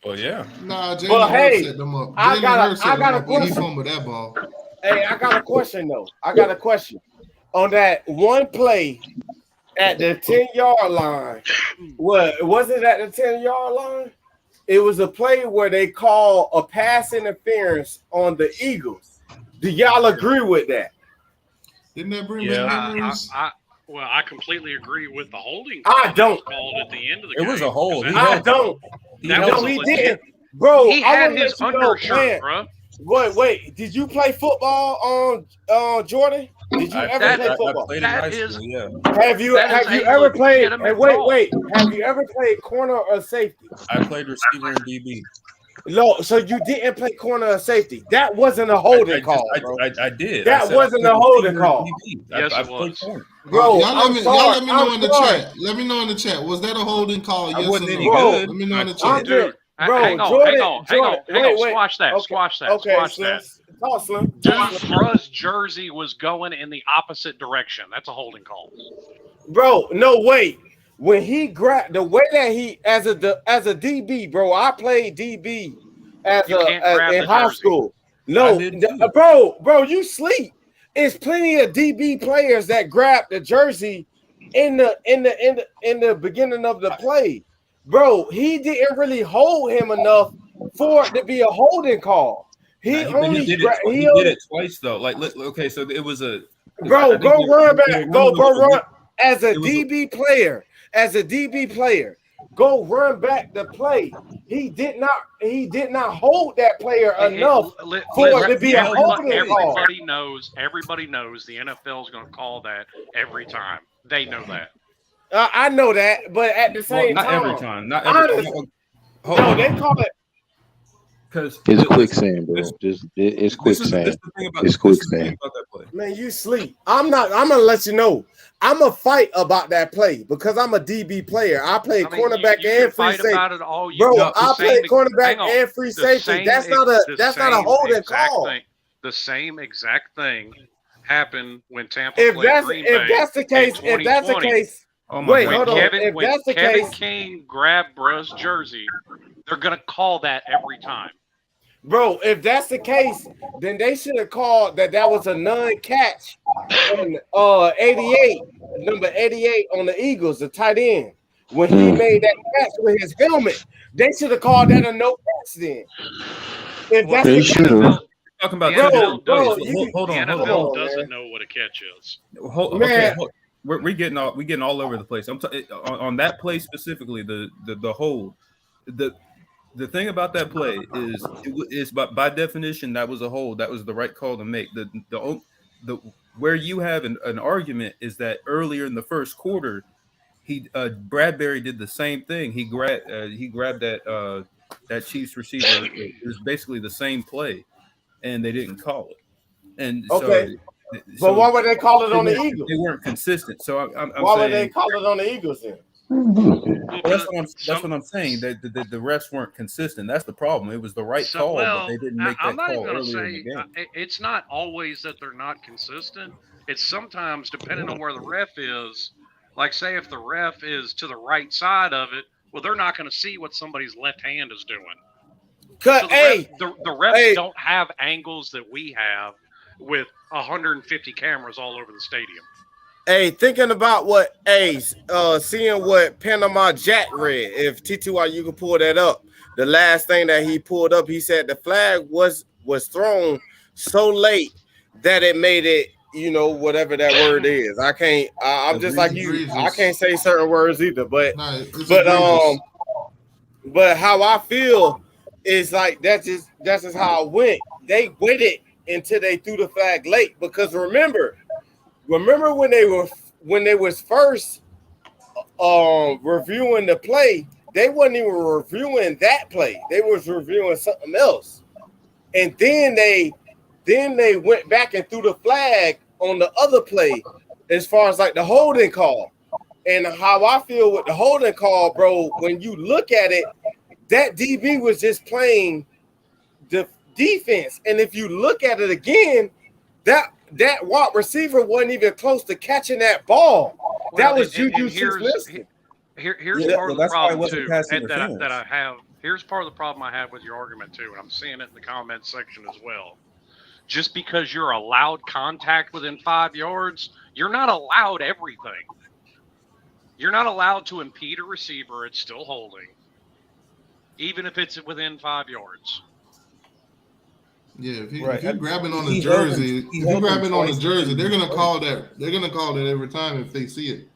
Well, yeah. Nah, Jalen But Hurts hey, set them up. I got a He question. fumbled that ball. Hey, I got a question though. On that one play at the 10-yard line. What was it at the 10-yard line? It was a play where they call a pass interference on the Eagles. Do y'all agree with that? Didn't that bring Yeah. back memories? I completely agree with the holding. I don't. Called at the end of the It game. was a hold. I don't. That No, was he a legit- didn't. Bro, He I had wanna his let you know, undershirt, man. bro. Wait. Did you play football on Jordan? Did you ever play football? I played in That high is- school, yeah. Have you That is a ever played? legitimate And wait, call. have you ever played corner or safety? I played receiver and DB. No, so you didn't play corner or safety. That wasn't a holding call, bro. I did. That I said wasn't I played a holding receiver and call. DB. Yes, I it played was. corner. Bro, y'all let me know in the sorry. chat. Let me know in the chat. Was that a holding call? I Yes wasn't or any no? good. Let me know in the I'm chat. just, bro, hang on. Jordan, Squash that. Okay. Squash that. Okay, Squash Slim. that. Talk, Slim. Dude, bruh's jersey was going in the opposite direction. That's a holding call. Bro, no, wait. When he grabbed the way that he as a DB, bro, I played DB in high school. No, bro, you sleep. It's plenty of DB players that grab the jersey in the beginning of the play. Bro, he didn't really hold him enough for it to be a holding call. He did it twice though. Like, okay, so it was a bro. Go run back. Go run as a DB player. As a DB player, go run back the play. He did not hold that player enough for it to be a holding call. Everybody knows the NFL is going to call that every time. They know that. I know that, but at the same not time, every time. Not every time. No, they call it. Because it's quicksand, bro. It's quicksand. It's quicksand. Man, you sleep. I'm gonna let you know. I'm a fight about that play because I'm a DB player. I play cornerback and free safety. Bro, I play cornerback and free safety. That's not a holding call. The same exact thing happened when Tampa played Green Bay. If that's the case, wait, hold on. If that's the case, Kevin King grabbed bruh's jersey, they're gonna call that every time. Bro, if that's the case, then they should have called that was a non-catch on 88, number 88 on the Eagles, the tight end. When he made that catch with his helmet, they should have called that a no catch then. If that's the case, talking about bro, hold on. The NFL doesn't know what a catch is. We're getting all over the place. On that play specifically, the hold. The thing about that play is by definition that was a hold. That was the right call to make. The where you have an argument is that earlier in the first quarter, Bradbury did the same thing. He grabbed that Chiefs receiver. It was basically the same play, and they didn't call it. And okay. But why would they call it on the Eagles? They weren't consistent. So I'm why saying, would they call it on the Eagles then? Well, that's what I'm saying. That the refs weren't consistent. That's the problem. It was the right call, but they didn't make that call earlier in the game. It's not always that they're not consistent. It's sometimes depending on where the ref is, Like, say if the ref is to the right side of it, well, they're not going to see what somebody's left hand is doing. So the refs don't have angles that we have with 150 cameras all over the stadium. Hey, thinking about what seeing what Panama Jack read. If T2Y, you can pull that up. The last thing that he pulled up, he said the flag was thrown so late that it made it, whatever that word is. I'm just like you. I can't say certain words either, but how I feel is like that's just how it went. They waited until they threw the flag late, because remember when they was first reviewing the play, they wasn't even reviewing that play. They was reviewing something else. And then they went back and threw the flag on the other play as far as like the holding call. And how I feel with the holding call, bro, when you look at it, that DB was just playing the defense. And if you look at it again, that wide receiver wasn't even close to catching that ball. That was Juju Smith. Here's part of the problem too that I have. Here's part of the problem I have with your argument too, and I'm seeing it in the comments section as well. Just because you're allowed contact within 5 yards, you're not allowed everything. You're not allowed to impede a receiver. It's still holding, even if it's within 5 yards. Yeah, if you're grabbing on the jersey, they're gonna call that. They're gonna call that every time if they see it.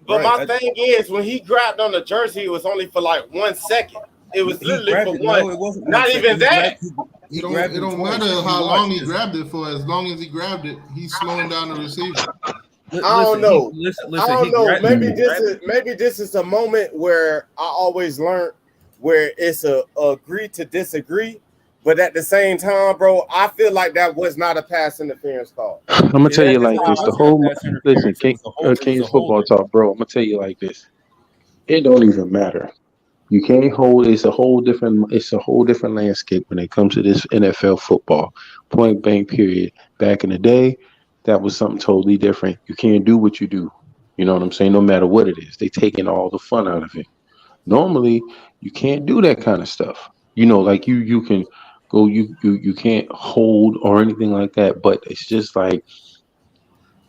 But my thing is, when he grabbed on the jersey, it was only for like 1 second. It was literally for one. No, it wasn't. Not even that. It don't matter how long he grabbed it for. As long as he grabbed it, he's slowing down the receiver. I don't know. I don't know. Maybe this is a moment where I always learn where it's a agree to disagree. But at the same time, bro, I feel like that was not a pass interference call. I'm gonna tell you like this: the whole Kings football talk, bro. I'm gonna tell you like this: it don't even matter. You can't hold. It's a whole different landscape when it comes to this NFL football. Point blank, period. Back in the day, that was something totally different. You can't do what you do. You know what I'm saying? No matter what it is, they taking all the fun out of it. Normally, you can't do that kind of stuff. Like you can go, you can't hold or anything like that. But it's just like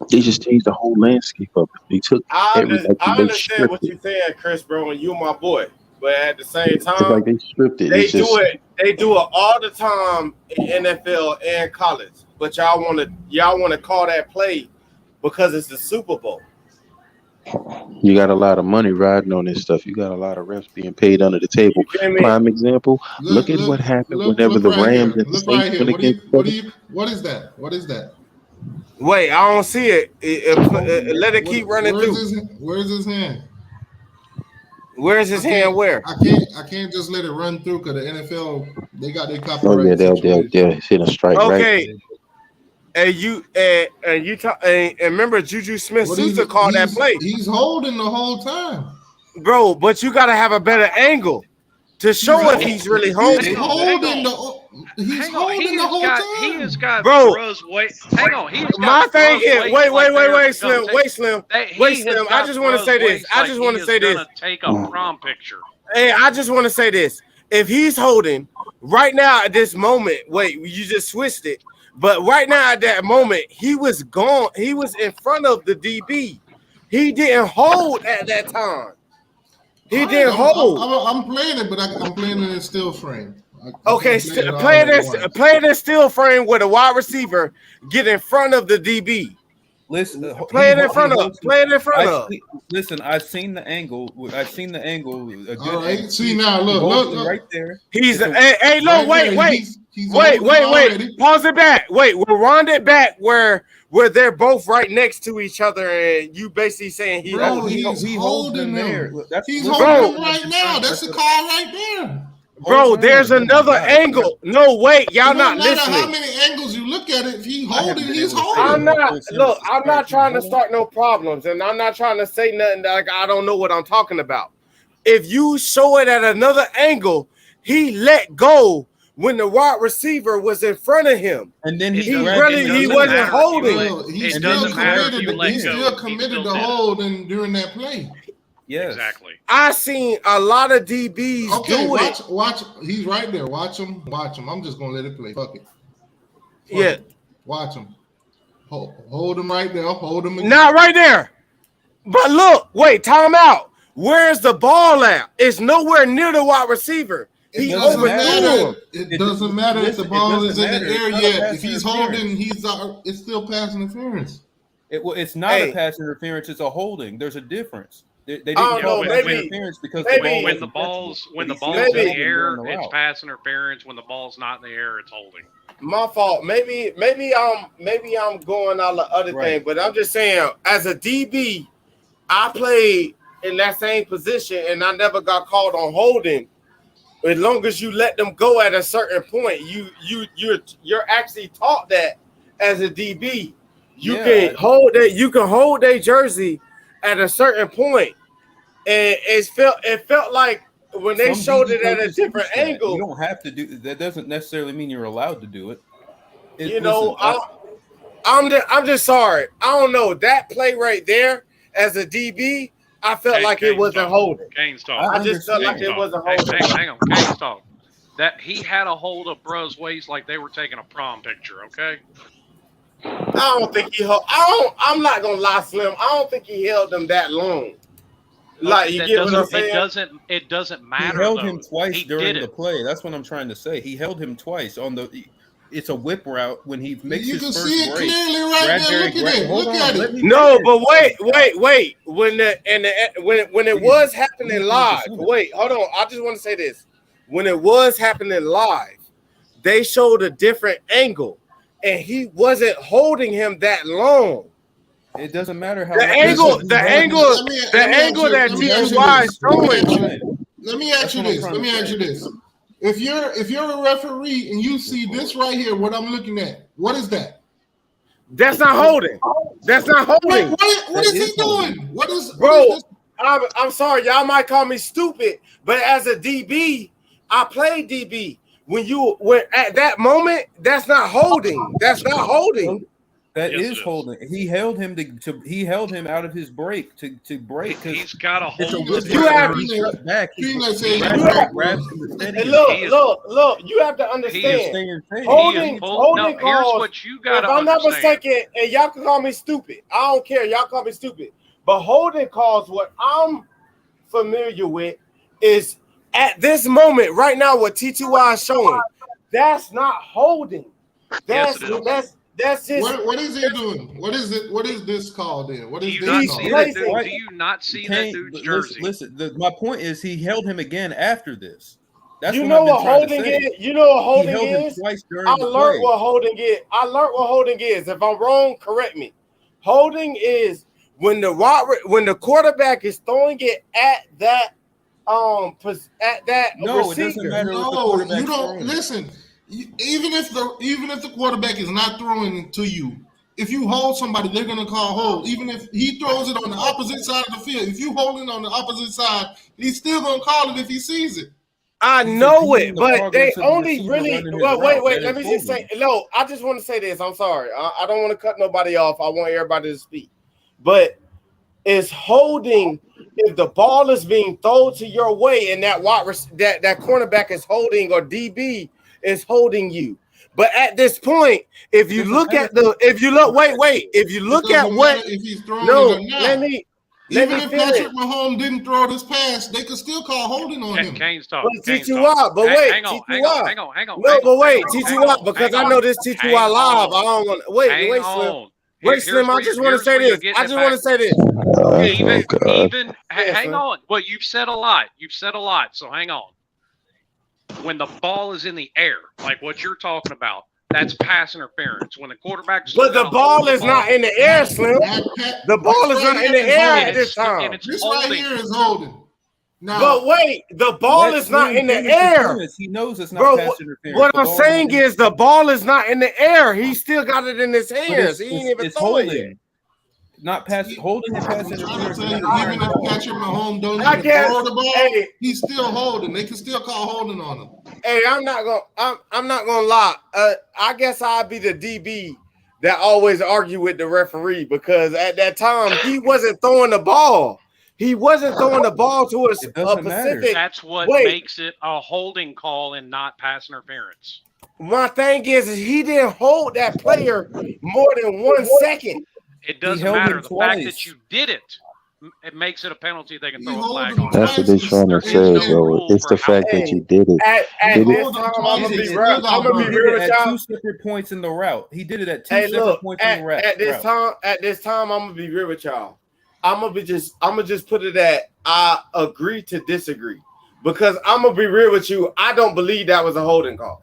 they just changed the whole landscape of it. They took I understand what you're saying, Chris, bro, and you my boy. But at the same time, it's like they stripped it. They do it all the time in NFL and college. But y'all want to call that play because it's the Super Bowl. You got a lot of money riding on this stuff. You got a lot of refs being paid under the table. Prime example. Look at what happened whenever the Rams and the Saints went against. What is that? What is that? Wait, I don't see it. Let it keep running through. Where's his hand? Where's his hand? Where? I can't just let it run through because the NFL they got their copyright. Oh yeah, they'll hit a strike. Okay. Right? And you remember Juju Smith-Schuster called that play. He's holding the whole time, bro. But you got to have a better angle to show if he's really holding. He's holding the whole time. He has got bro. Hang on. My thing here. Wait, Slim. I just want to say this. Take a prom picture. Hey, I just want to say this. If he's holding right now at this moment, you just switched it. But right now at that moment, he was gone. He was in front of the DB. He didn't hold at that time. He didn't hold. I'm playing it, but I'm playing it in still frame. Okay, play it in still frame with a wide receiver get in front of the DB. Listen, play it in front of. Listen, I've seen the angle. A good all right, see now, look right there. He's hey, look, wait. Pause it back. We'll round it back where they're both right next to each other, and you basically saying he's holding there. He's holding them right now. That's the call right there. Bro, there's another angle. No, wait, y'all not listening. How many angles you look at it, if he's holding. I'm not trying to start no problems, and I'm not trying to say nothing like I don't know what I'm talking about. If you show it at another angle, he let go when the wide receiver was in front of him. And then It he doesn't- grabbed it it. he doesn't wasn't matter if you holding. let- He's It still doesn't matter if committed. you let He's go. still He committed still to did it. holding during that play. Yes. Exactly. I seen a lot of DBs Okay, do it. watch. He's right there. Watch him. I'm just gonna let it play. Fuck it. Yeah. It. Watch him. Hold him right there. Hold him. Not right there. But look, wait, time out. Where's the ball at? It's nowhere near the wide receiver. It He doesn't overthrew matter. him. It doesn't matter if the Listen, it ball is doesn't in the matter. air It's not a yet. pass If he's interference. holding, it's still pass interference. It's not Hey. a pass interference. It's a holding. There's a difference. They didn't I don't call know, pass maybe- interference because maybe- the ball When the wasn't ball's touchable. when the But he ball's still in the held him air, during the it's route. pass interference. When the ball's not in the air, it's holding. My fault. Maybe I'm going on the other Right. thing, but I'm just saying, as a DB, I played in that same position and I never got called on holding. As long as you let them go at a certain point, you're actually taught that as a DB. You Yeah. can hold that. You can hold their jersey at a certain point, and it felt like when they Some showed DB it at a coaches different teach that. angle. You don't have to do that. Doesn't necessarily mean you're allowed to do it. Listen, I'm just sorry. I don't know that play right there as a DB. I felt like it wasn't holding. Kane's talk. I just felt like it wasn't holding. Hang on, Kane's talk. That he had a hold of Bruh's waist like they were taking a prom picture. Okay. I don't think he held. I'm not gonna lie, Slim. I don't think he held them that long. Like, you That get what I'm doesn't- saying? It doesn't He matter. held though. him twice He during did the it. play. That's what I'm trying to say. He held him twice on the. It's a whip route when he makes You his can first see it break. clearly right there. Look at it. Hold Look on, at let it. me No, finish. but wait. When it was happening live, wait, hold on. I just want to say this. When it was happening live, they showed a different angle, and he wasn't holding him that long. It doesn't matter how The long- angle Listen, he held him- that T2Y is showing. Let me ask you this. Let me ask you this. If you're a referee and you see this right here, what I'm looking at, what is that? That's not holding. That's not holding. What is he doing? What is Bro, I'm sorry, y'all might call me stupid, but as a DB, I played DB. When at that moment, that's not holding. That's not holding. That Yes, is it is. holding. He held him he held him out of his break to break. He's got a It's a hold. whip of You route have- where he steps back. He Let's say grabs him to steady And him. look, you have to He is understand. Staying safe. Holding No, here's calls. what you got If to I'm not understand. mistaken, and y'all can call me stupid. I don't care. Y'all call me stupid. But holding calls, what I'm familiar with, is at this moment, right now, what T2Y is showing, that's not holding. Yes, it is. That's his. what is he doing? What is it? What is this called then? What Do is you this not called? see Right. that dude? Do you not see that Kane, dude's listen, jersey? listen, my point is he held him again after this. That's You what know I've been what trying to holding say. is? You know what He holding held him is? twice during I the learned play. what holding is. I learned what holding is. If I'm wrong, correct me. Holding is when the quarterback is throwing it at that No, it doesn't receiver. matter what the No, quarterback's you don't throwing. listen. Even if the quarterback is not throwing to you, if you hold somebody, they're gonna call hold. Even if he throws it on the opposite side of the field, if you hold it on the opposite side, he's still gonna call it if he sees it. I He's know impeding it, the but they progress of the only receiver really. running his Well, route. wait. That Let is me just say holding. no. I just want to say this. I'm sorry. I don't want to cut nobody off. I want everybody to speak. But it's holding if the ball is being thrown to your way and that that cornerback is holding or DB is holding you. But at this point, if you look wait, if you look It at doesn't what matter if he's throwing no, it or not. let me Even if finish. Patrick Mahomes didn't throw this pass, they could still call holding on him. Kane's talk. But Kane's T2Y, talk. but wait, hang on. No, but wait, T2Y, because I know this T2Y live. I don't want to wait, Slim. Wait, Slim, I just want to say this. I just want to say this. Even hang on. Well, you've said a lot. So hang on. When the ball is in the air, like what you're talking about, that's pass interference. When the quarterback's But the ball is not in the air, Slim. The ball is not in the air at this time. This right here is holding. Now, but wait, the ball is not in the air. He knows it's not Bro, pass interference. what I'm saying is the ball is not in the air. He still got it in his hands. He ain't even throwing it. Not pass holding and pass interference. even if Patrick Mahomes don't I even guess- throw the ball, hey. he's still holding. They can still call holding on him. I'm not gonna lie. I guess I'll be the DB that always argue with the referee because at that time he wasn't throwing the ball. He wasn't throwing the ball to It a doesn't matter. Pacific. That's what Wait, makes it a holding call and not pass interference. my thing is he didn't hold that player more than 1 second. It doesn't held matter. him The fact twice. that you did it makes it a penalty. They can He throw a hold flag him on it. That's what they're trying to There say, is no bro. rule It's for the how fact that Hey, you did it. at He this hold him time, I'm twice gonna and be still real. got I'm gonna He be burned. did real it with at y'all. two separate points in the route. He did it at two Hey, separate look, points in the route. at this time, I'm gonna be real with y'all. I'm gonna just put it at I agree to disagree because I'm gonna be real with you. I don't believe that was a holding call.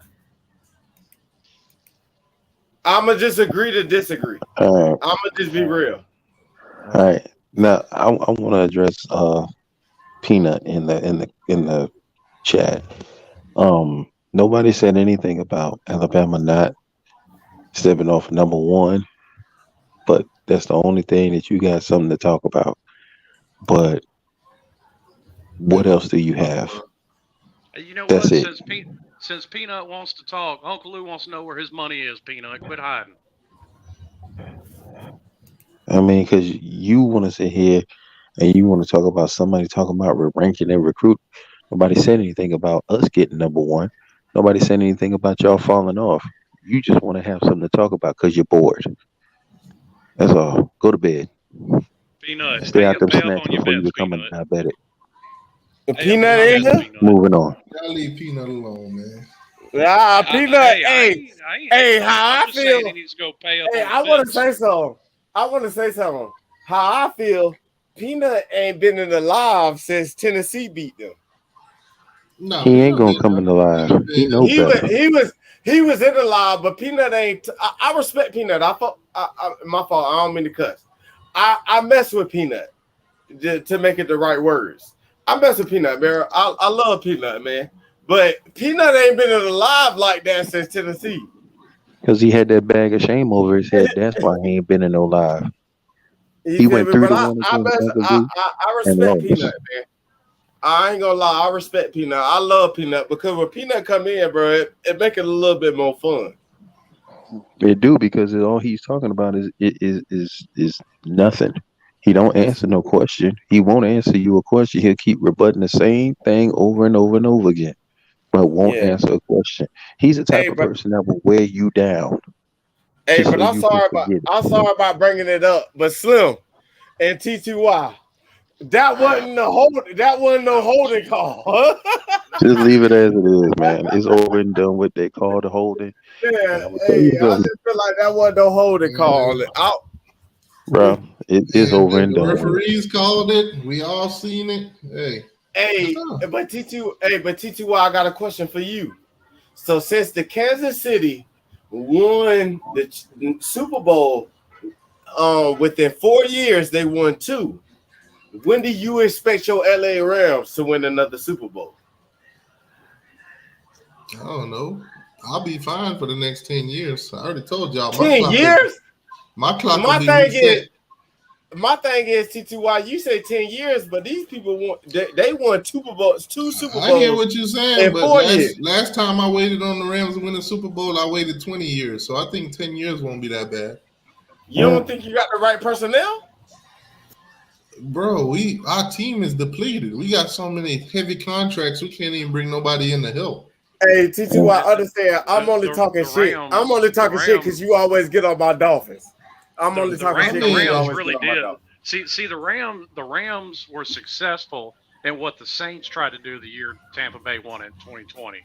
I'm gonna just agree to disagree. All right, I'm gonna just be real. all right. Now I want to address Peanut in the chat. Nobody said anything about Alabama not stepping off number one, but that's the only thing that you got something to talk about. But what else do you have? You know That's what? it. Since Peanut wants to talk, Uncle Lou wants to know where his money is. Peanut, quit hiding. I mean, because you want to sit here and you want to talk about somebody talking about ranking and recruit. Nobody said anything about us getting number one. Nobody said anything about y'all falling off. You just want to have something to talk about because you're bored. That's all. Go to bed. Peanut, Stay out them pay up snacks on your before you bets, become a Peanut. diabetic. Pay up on Peanut your in bets, here? Peanut. Moving on. Gotta leave Peanut alone, man. Yeah, Peanut. Hey, Hey, I ain't hey, hating on him. how I'm I just saying he feel. needs to go pay up Hey, on I his want to bets. say something. How I feel. Peanut ain't been in the live since Tennessee beat them. No, He ain't Peanut gonna been come there. in the live. Peanut He been know there. better. He was in the live, but Peanut ain't. I respect Peanut. My fault. I don't mean to cuss. I mess with Peanut to make it the right words. I mess with Peanut, man. I love Peanut, man. But Peanut ain't been in the live like that since Tennessee. Because he had that bag of shame over his head. That's why he ain't been in no live. You He feel went me? 3 But to 1 against Tampa Bay I and respect Peanut, lost. man. I ain't gonna lie, I respect Peanut. I love Peanut because when Peanut come in, bro, it make it a little bit more fun. It do because all he's talking about is nothing. He don't answer no question. He won't answer you a question. He'll keep rebutting the same thing over and over and over again, but won't Yeah. answer a question. He's the type Hey, of but person that will wear you down just so I'm you can sorry forget about bringing it up, but Slim and T2Y, that wasn't no holding call. Just leave it as it is, man. It's over and done with. They called the holding. Yeah, And I'm gonna tell hey, you I something, just feel like that wasn't no holding call. bro. It's And over if and the done with. referees called it, we all seen it. Hey, Hey, but T2Y, I got a question for you. So since the Kansas City won the Super Bowl, within 4 years they won 2. When do you expect your LA Rams to win another Super Bowl? I don't know. I'll be fine for the next 10 years. I already told y'all 10 years? my clock will My be thing reset. is T2Y. You say 10 years, but these people they won two Super Bowls. I hear what you're saying, in but 4 years. last time I waited on the Rams to win the Super Bowl, I waited 20 years. So I think 10 years won't be that bad. You don't think you got the right personnel? Bro, our team is depleted. We got so many heavy contracts, we can't even bring nobody in to help. Hey, T2Y, understand. I'm only talking shit. I'm only talking shit because you always get on my Dolphins. I'm only talking shit The because you Rams always really get on my did. Dolphins. See, the Rams were successful in what the Saints tried to do the year Tampa Bay won in 2020.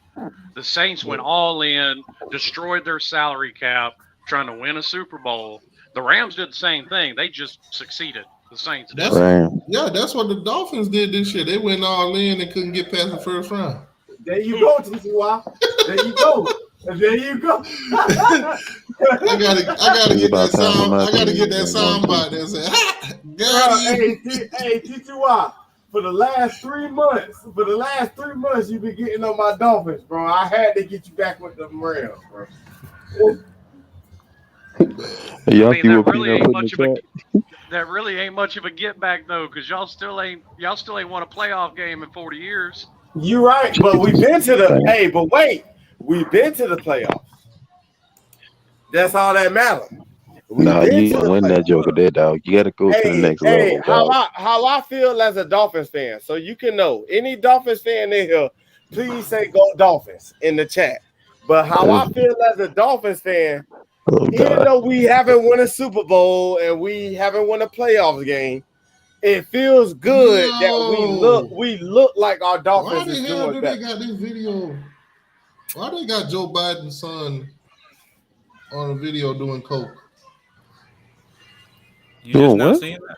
The Saints went all in, destroyed their salary cap, trying to win a Super Bowl. The Rams did the same thing. They just succeeded. The Saints did. That's what the Dolphins did this year. They went all in and couldn't get past the first round. There you go, T2Y. There you go. There you go. I gotta get that sound. I gotta get that sound bite that said, Hey, T2Y. For the last 3 months, you've been getting on my Dolphins, bro. I had to get you back with the Rams, bro. Y'all see what Peanut put in the chat? That really ain't much of a get back though, because y'all still ain't won a playoff game in 40 years. You right, but we've been to the but wait, we've been to the playoffs. That's all that matters. Nah, you gonna win that joker there, dog. You gotta go to the next level, dog. How I feel as a Dolphins fan, so you can know. Any Dolphins fan in here, please say go Dolphins in the chat. But how I feel as a Dolphins fan, even though we haven't won a Super Bowl and we haven't won a playoffs game, it feels good that we look like our Dolphins is doing better. Why they got this video? Why they got Joe Biden's son on a video doing coke? You just not seeing that?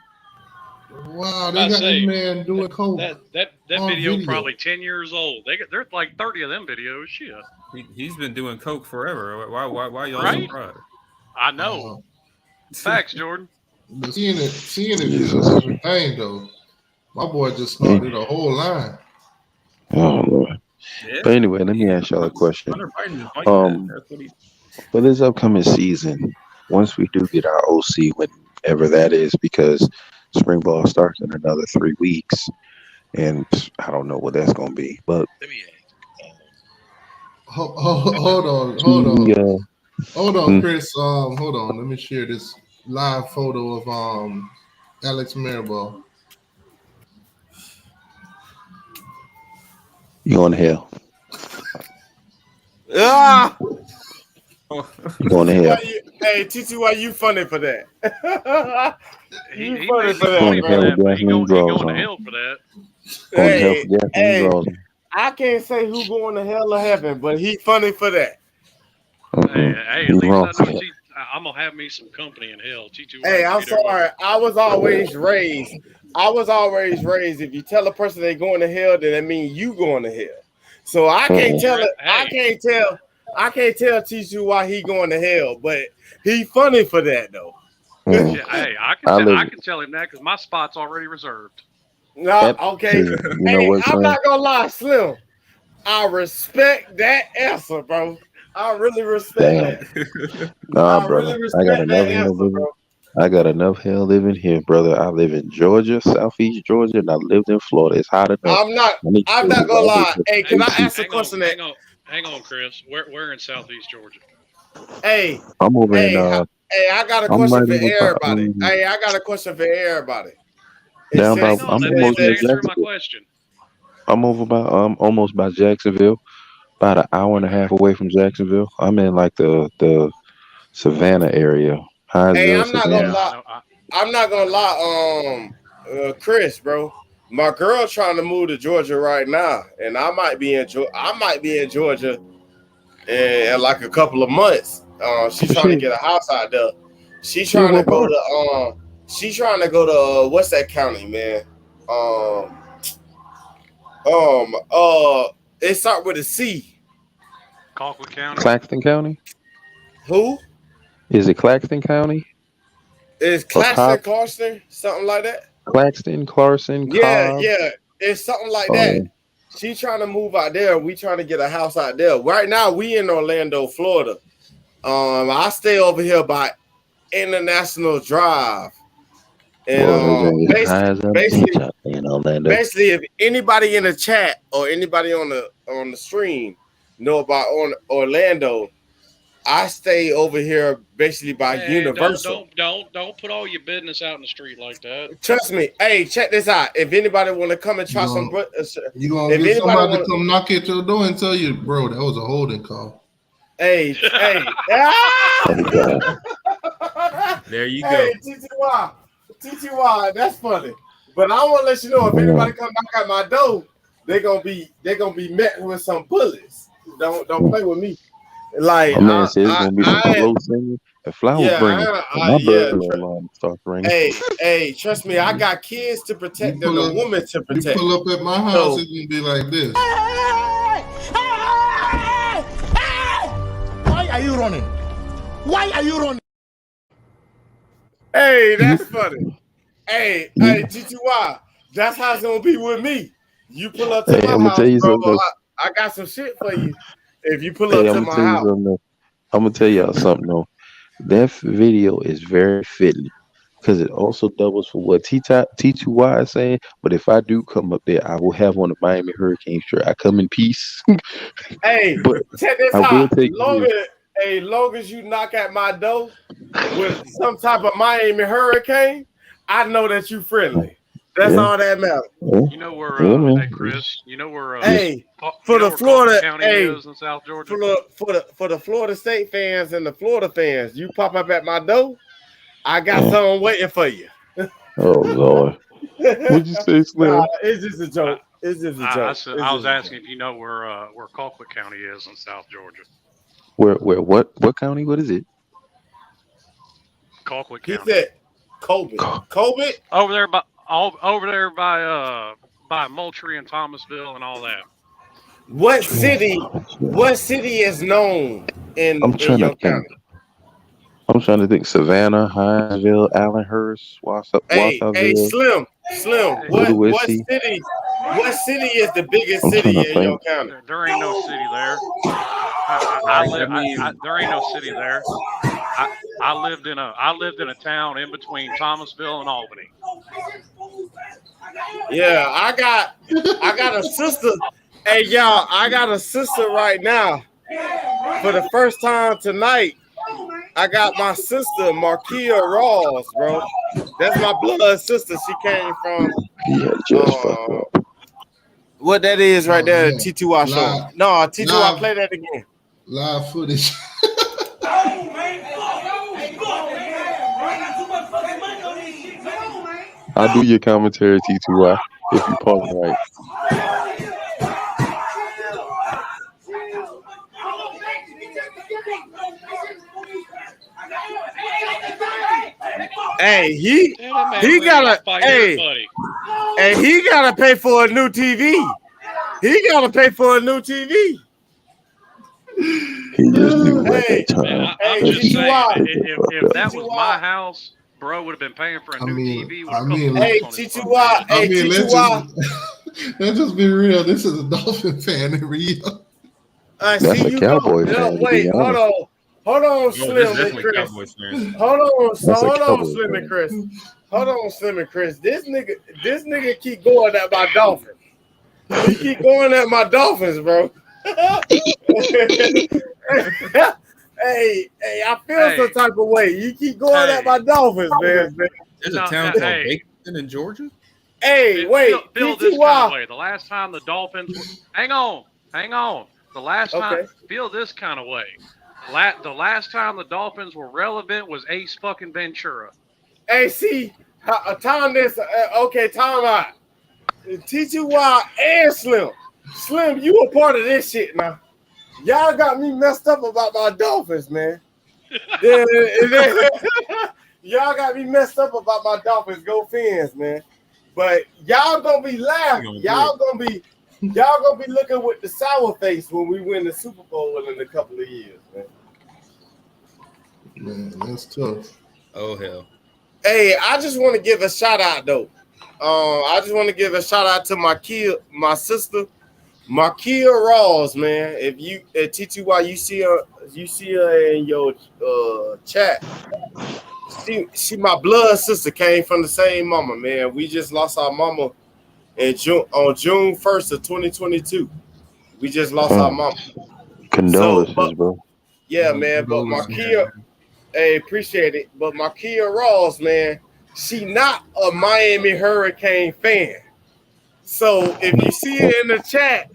Wow, they got this man doing coke. That video probably 10 years old. There's like 30 of them videos. Shit. He's been doing coke forever. Why y'all surprised? I know. Facts, Jordan. Seeing it is a different thing, though. My boy just started a whole line. Oh Lord. Yeah. But anyway, let me ask y'all a question. For this upcoming season, once we do get our OC, whenever that is, because spring ball starts in another 3 weeks, and I don't know what that's going to be. But hold on, Chris. Hold on. Let me share this live photo of Alex Mirabal. You going to hell? You going to hell? Hey, T2Y, you funny for that. He funny for that. He going to hell for that. Hey, I can't say who going to hell or heaven, but he funny for that. Hey, at least I know I'm gonna have me some company in hell. T2Y. Hey, I'm sorry. I was always raised. If you tell a person they going to hell, then that means you going to hell. So I can't tell it. I can't tell T2 why he going to hell, but he funny for that though. Hey, I can tell him that because my spot's already reserved. No, okay. Hey, I'm not gonna lie, Slim. I respect that answer, bro. I really respect that. Nah, brother. I got enough hell living here, brother. I live in Georgia, Southeast Georgia, and I lived in Florida. It's hot enough. I'm not gonna lie. Hey, can I ask a question? Hang on, Chris. We're in Southeast Georgia. Hey, I'm over in. Hey, I got a question for everybody. I got a question for everybody. I'm over by almost by Jacksonville, about an hour and a half away from Jacksonville. I'm in like the Savannah area. Hey, I'm not gonna lie. Chris, bro, my girl trying to move to Georgia right now, and I might be in Georgia in like a couple of months. She's trying to get a house out there. She's trying to go to what's that county, man? It start with a C. Colquitt County. Claxton County. Who? Is it Claxton County? Is Claxton, something like that? Claxton, Clarkson, Cobb. Yeah, it's something like that. She's trying to move out there. We trying to get a house out there. Right now, we in Orlando, Florida. I stay over here by International Drive. And basically, if anybody in the chat or anybody on the stream know about Orlando, I stay over here basically by Universal. Don't put all your business out in the street like that. Trust me. Hey, check this out. If anybody want to come and try some, you gonna get somebody to come knock at your door and tell you, bro, that was a holding call. Hey. There you go. Hey, T2Y, that's funny. But I want to let you know if anybody come knock at my door, they're gonna be met with some bullets. Don't play with me. Like it's gonna be some hello singing and flowers bringing. Start ringing. Hey, trust me, I got kids to protect and a woman to protect. You pull up at my house, it's gonna be like this. Why are you running? Hey, that's funny. Hey, T2Y, that's how it's gonna be with me. You pull up to my house, bro. I got some shit for you. If you pull up to my house, I'm gonna tell y'all something though. That video is very fitting because it also doubles for what T2Y is saying. But if I do come up there, I will have on a Miami Hurricane shirt. I come in peace, Hey, but check this I will out. take you. Long as you knock at my door with some type of Miami Hurricane, I know that you friendly. That's Yeah, all that matters. yeah, You know where, yeah, man. hey Chris, you know where, Hey, you for know the where Coffee Florida, County hey, is in South Georgia? for the Florida State fans and the Florida fans, you pop up at my door, I got Yeah. something waiting for you. Oh Lord, what'd you say, Nah, Slim? it's just a joke. It's just a joke. I was asking if you know where Colquitt County is in South Georgia. Where? What county? What is it? Colquitt He County. said COVID. COVID? Over there by Moultrie and Thomasville and all that. What city is known I'm in trying to your think. county? I'm trying to think. Savannah, Hinesville, Allenhurst, Hey, Wassaville. Slim. What do we What see? city is the biggest I'm trying city to in your think. county? There ain't no city there. There ain't no city there. I lived in a town in between Thomasville and Albany. Yeah, I got a sister. Hey y'all, I got a sister right now. For the first time tonight, I got my sister Markia Rawls, bro. That's my blood sister. She came from Yeah, just fucked up. what that is right Oh, there, yeah. T2Y show. Live, No, T2Y, live, play that again. live footage. I'll do your commentary, T2Y, if you pause it right. Hey, he gotta he gotta pay for a new TV. He gotta pay for a new TV. He just knew at Hey, that time Man, I'm that just he saying, T2Y, take it fucked if up. that was my house, bro would have been paying for a new TV with a couple hey, bucks on his fucking head. I mean, let's T2Y. let's just be real. This is a Dolphin fan every year. That's See a you Cowboy go. fan, to Wait, be hold honest. on. Hold on, Oh, Slim that's and definitely Chris. Cowboys fans. Hold That's a on, Cowboy Slim and fan. Chris. Hold on, Slim and Chris. This nigga keep going at my Dolphins. He keep going at my Dolphins, bro. Hey, I feel some type of way. You keep going at my Dolphins, man. There's a town called Bakerston in Georgia. Hey, wait, Feel this kind of way. The last time the Dolphins hang on. The last time feel this kind of way. The last time the Dolphins were relevant was Ace fucking Ventura. Hey, see, time this. Okay, time out. T2Y and Slim. Slim, you a part of this shit now. Y'all got me messed up about my Dolphins, man. Y'all got me messed up about my Dolphins. Go Fins, man. But y'all gonna be laughing. Y'all gonna be looking with the sour face when we win the Super Bowl in a couple of years, man. Man, that's tough. Oh hell. Hey, I just want to give a shout out though. I just want to give a shout out to my sister, Markia Rawls, man. If you at T2Y, you see her in your chat. She my blood sister, came from the same mama, man. We just lost our mama on June 1st of 2022. We just lost our mama. Condolences, bro. Yeah, man. But Markia, hey, appreciate it. But Markia Rawls, man, she not a Miami Hurricane fan. So if you see her in the chat,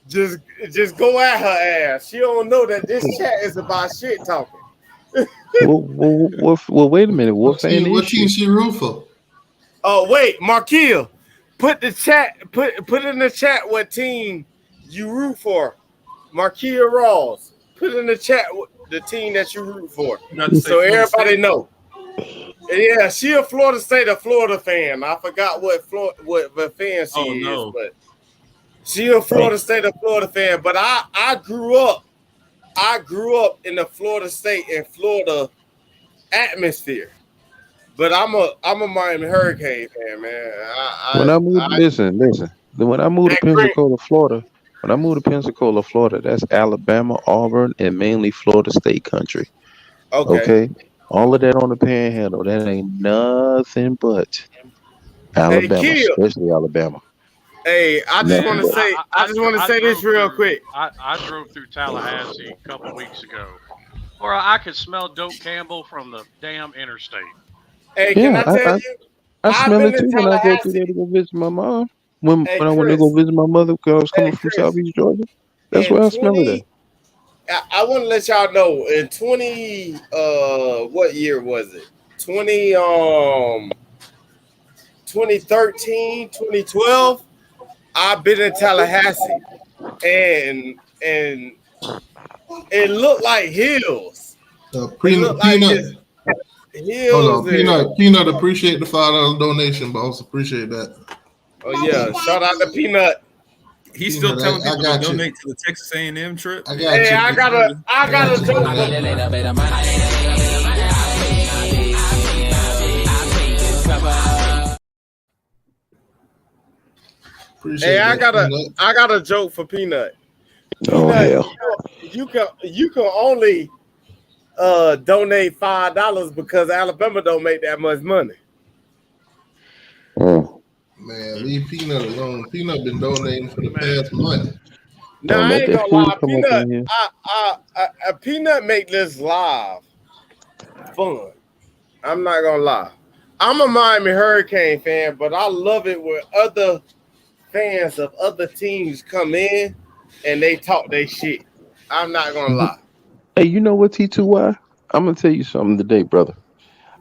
just go at her ass. She don't know that this chat is about shit talking. Well, wait a minute. What fan What is team she? she root for? Oh wait, Markia, put in the chat what team you root for. Markia Rawls, put in the chat the team that you root for, so everybody know. Yeah, she a Florida fan. I forgot what fan she is, but she a Florida fan. But I grew up in the Florida State and Florida atmosphere. But I'm a Miami Hurricane fan, man. When I moved, listen. When I moved to Pensacola, Florida, that's Alabama, Auburn, and mainly Florida State country. Okay. All of that on the panhandle, that ain't nothing but Hey, Alabama, Kill. especially Alabama. Hey, I just want Nothing Man, to but. say, I just want to say this drove real through. quick. I drove through Tallahassee a couple weeks ago, where I could smell Dope Campbell from the damn interstate. Hey, can Yeah, I tell you? I I've smell been it to too when I go through Tallahassee. there to go visit my mom. When Hey, when I want to go Chris. visit my mother because I was coming Hey, from Chris. Southeast Georgia. That's In where I smell it at. 20, I want to let y'all know. In 20, what year was it? 2013, 2012. I've been in Tallahassee, and it looked like hills. It looked like just Hold hills on, and Peanut. Appreciate the $5 donation, boss. Appreciate that. oh yeah, shout out to Peanut. He's still Peanut, telling I people to got you. donate to the Texas A&M trip. I got Hey, you. I got a joke for Appreciate that, Peanut. I got a joke for Peanut. Oh Peanut, hell. you can only donate $5 because Alabama don't make that much money. Man, leave Peanut alone. Peanut been donating for the past month. Nah, Don't I let ain't that gonna food lie. come up Peanut, in here. Peanut make this live fun. I'm not gonna lie. I'm a Miami Hurricane fan, but I love it when other fans of other teams come in and they talk their shit. I'm not gonna lie. Hey, you know what, T2Y? I'm gonna tell you something today, brother.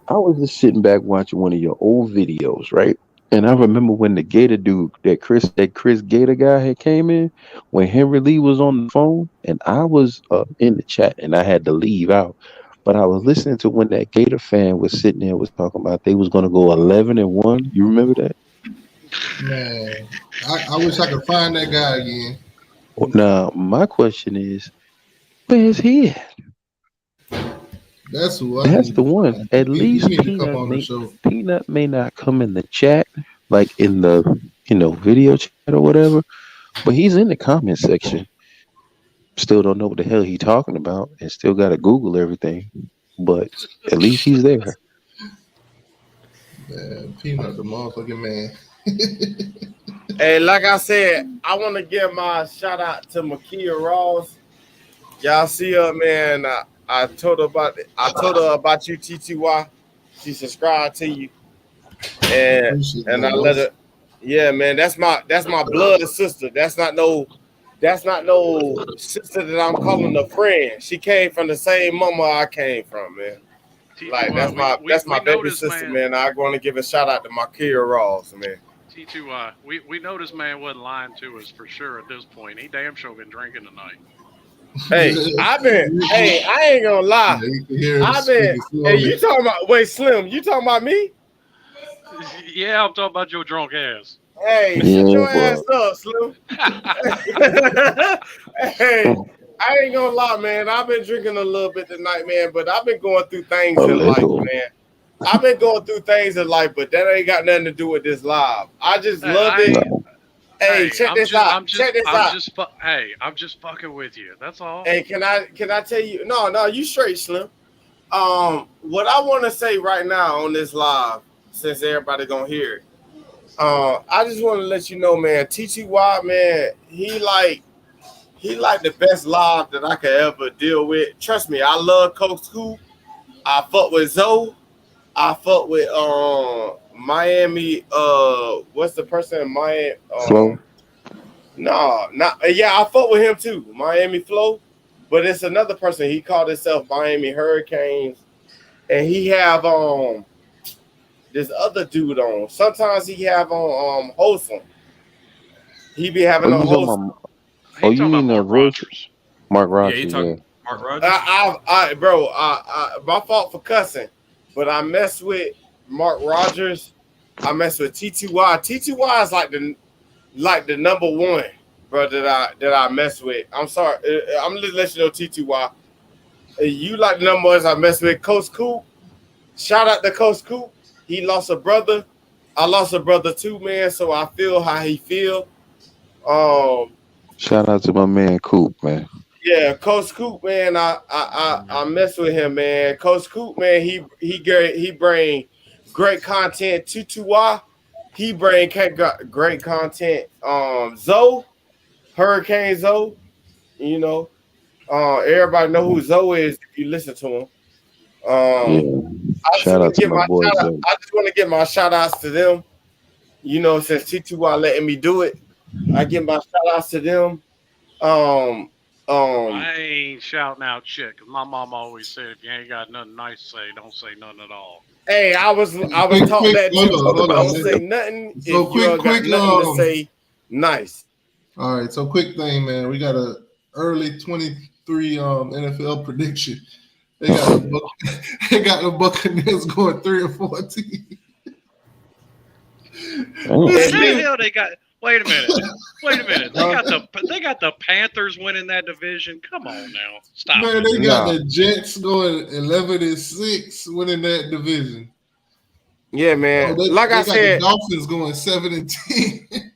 I was just sitting back watching one of your old videos, right? And I remember when the Gator dude, that Chris Gator guy had came in, when Henry Lee was on the phone, and I was in the chat, and I had to leave out. But I was listening to when that Gator fan was sitting there was talking about they was gonna go 11-1. You remember that? Man, I wish I could find that guy again. Now my question is, where's he at? That's who I That's need the to one. find. At He least need to come on the show. Peanut may not come in the chat, like in the video chat or whatever, but he's in the comment section. Still don't know what the hell he talking about, and still got to Google everything. But at least he's there. Man, Peanut, the motherfucking man. Hey, like I said, I want to give my shout out to Makia Ross. Y'all see her, man. I told her about you, T2Y. She subscribed to you, Appreciate and that, I let boss. her. Yeah, man, that's my blood sister. That's not no sister that I'm calling a friend. She came from the same mama I came from, man. Like T2Y, that's we my baby noticed, sister, man. man. I want to give a shout out to Makia Ross, man. T2Y, we noticed, man wasn't lying to us for sure at this point. He damn sure been drinking tonight. Hey, I ain't gonna lie. Yeah, you can hear him I've been, speaking hey, slowly. you talking about, wait, Slim, you talking about me? Yeah, I'm talking about your drunk ass. Hey, shut Yeah, your but ass up, Slim. Hey, I ain't gonna lie, man. I've been drinking a little bit tonight, man, but I've been going through things a in life, little. man. I've been going through things in life, but that ain't got nothing to do with this live. I just Hey, love it. No. Hey, hey, check this out. Check this out. hey, I'm just fucking with you. That's all. Hey, can I tell you? No, you straight, Slim. What I want to say right now on this live, since everybody gonna hear it, I just want to let you know, man. T2Y, man, he like the best live that I could ever deal with. Trust me, I love Coach Scoop. I fuck with Zoe. I fuck with Miami. What's the person in Miami? Flo. No, not yeah. I fuck with him too, Miami Flow. But it's another person. He called himself Miami Hurricanes, and he have this other dude on. Sometimes he have on Wholesome. He be Oh, having on you talking Wholesome. about? Oh, He you talking about mean Mark Virg? Rogers. Mark Yeah, you Rogers? Yeah. talking Mark Rogers? Bro, my fault for cussing, but I mess with Mark Rogers. I mess with T2Y. T2Y is like the number one, bro, that I mess with. I'm sorry. I'm just letting you know, T2Y. You like the number ones I mess with. Coach Coop. Shout out to Coach Coop. He lost a brother. I lost a brother too, man. So I feel how he feel. Um, Shout out to my man Coop, man. Yeah, Coach Coop, man, I mess with him, man. Coach Coop, man, he bring great content. T2Y, he bring great content. Zoe, Hurricane Zoe, you know, everybody know who Zoe is if you listen to him. Yeah. I just Shout want out to to give my my boy shout out. Zoe. I just want to give my shout outs to them. You know, since T2Y letting me do it, I give my shout outs to them. Um, um, I ain't shouting out shit because my mom always said if you ain't got nothing nice to say, don't say nothing at all. Hey, I was taught Quick, that hold too. on, hold Don't on. say nothing So if you don't got nothing to say. Nice. all right. So quick thing, man. We got a early 23 NFL prediction. They got they got the Buccaneers going 3-14. Damn. This How the shit, hell they got? Wait a minute. Wait a minute. They got the Panthers winning that division. Come on now, stop man, it. they got Nah. the Jets going 11-6, winning that division. Yeah, man. Oh, they, Like I they got the said, Dolphins going 7-10.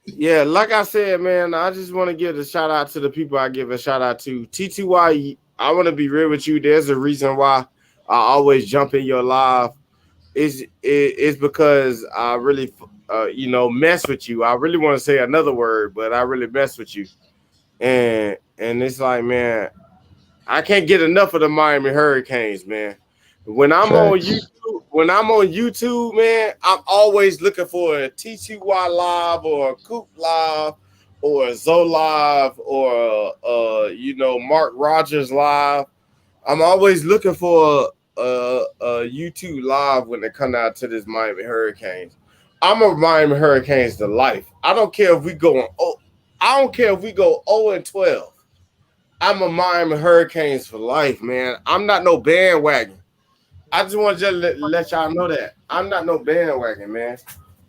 yeah, like I said, man, I just want to give a shout out to the people I give a shout out to. T2Y, I want to be real with you. There's a reason why I always jump in your live. Is because I really, mess with you. I really want to say another word, but I really mess with you. And it's like, man, I can't get enough of the Miami Hurricanes, man. Facts. When I'm on YouTube, man, I'm always looking for a T2Y live or a Coop live or a Zoe live or Mark Rogers live. I'm always looking for a YouTube live when they come out to this Miami Hurricanes. I'm a Miami Hurricanes to life. I don't care if we go 0-12. I'm a Miami Hurricanes for life, man. I'm not no bandwagon. I just want to let y'all know that. I'm not no bandwagon, man.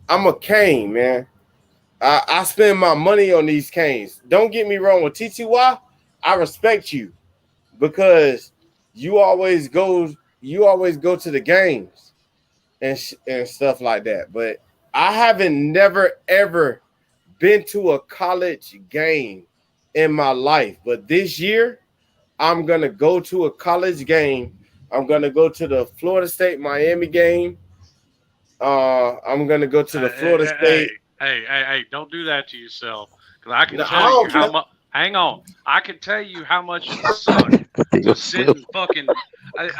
I'm a cane, man. I spend my money on these canes. Don't get me wrong with T2Y. I respect you because you always go to the games and stuff like that. But I haven't never ever been to a college game in my life. But this year, I'm gonna go to a college game. I'm gonna go to the Florida State Miami game. I'm gonna go to the Florida State. Hey! Don't do that to yourself. Because I can No, I tell you don't how care. much. Hang on. I can tell you how much it sucked to sit in fucking.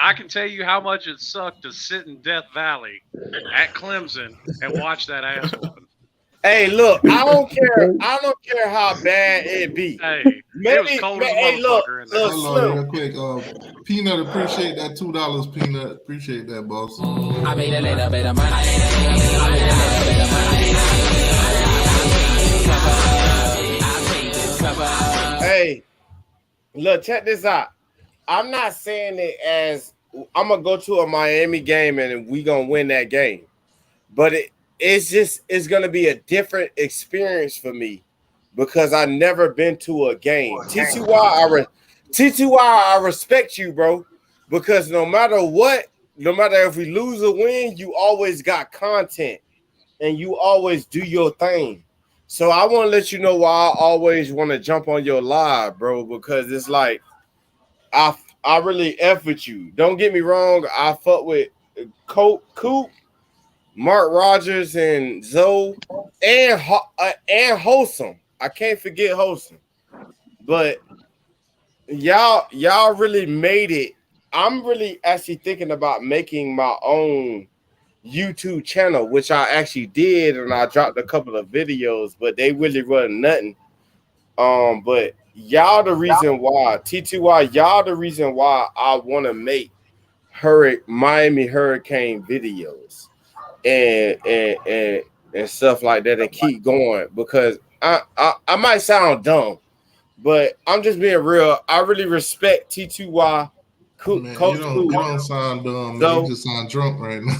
I can tell you how much it sucked to sit in Death Valley at Clemson and watch that ass whooping. Hey, look, I don't care. I don't care how bad it be. Hey, it was Maybe, cold as a hey, look, motherfucker in there. look, Hold on, Slim. real quick. Peanut, appreciate that $2, Peanut. Appreciate that, boss. I made a little bit of money. I made a little bit of money. Hey, look, check this out. I'm not saying it as I'm gonna go to a Miami game and we gonna win that game, but it's gonna be a different experience for me because I never been to a game. T2Y, I respect you, bro, because no matter what, no matter if we lose or win, you always got content and you always do your thing. So I want to let you know why I always want to jump on your live, bro, because it's like I really F with you. Don't get me wrong, I fuck with Coop, Mark Rogers, and Zoe, and Wholesome. I can't forget Wholesome. But y'all really made it. I'm really actually thinking about making my own YouTube channel, which I actually did, and I dropped a couple of videos, but they really wasn't nothing. But y'all the reason why T2Y, y'all the reason why I want to make Miami Hurricane videos and stuff like that and keep going because I might sound dumb, but I'm just being real. I really respect T2Y, Man, Coach you Cool. don't sound dumb, man. So, You just sound drunk right now.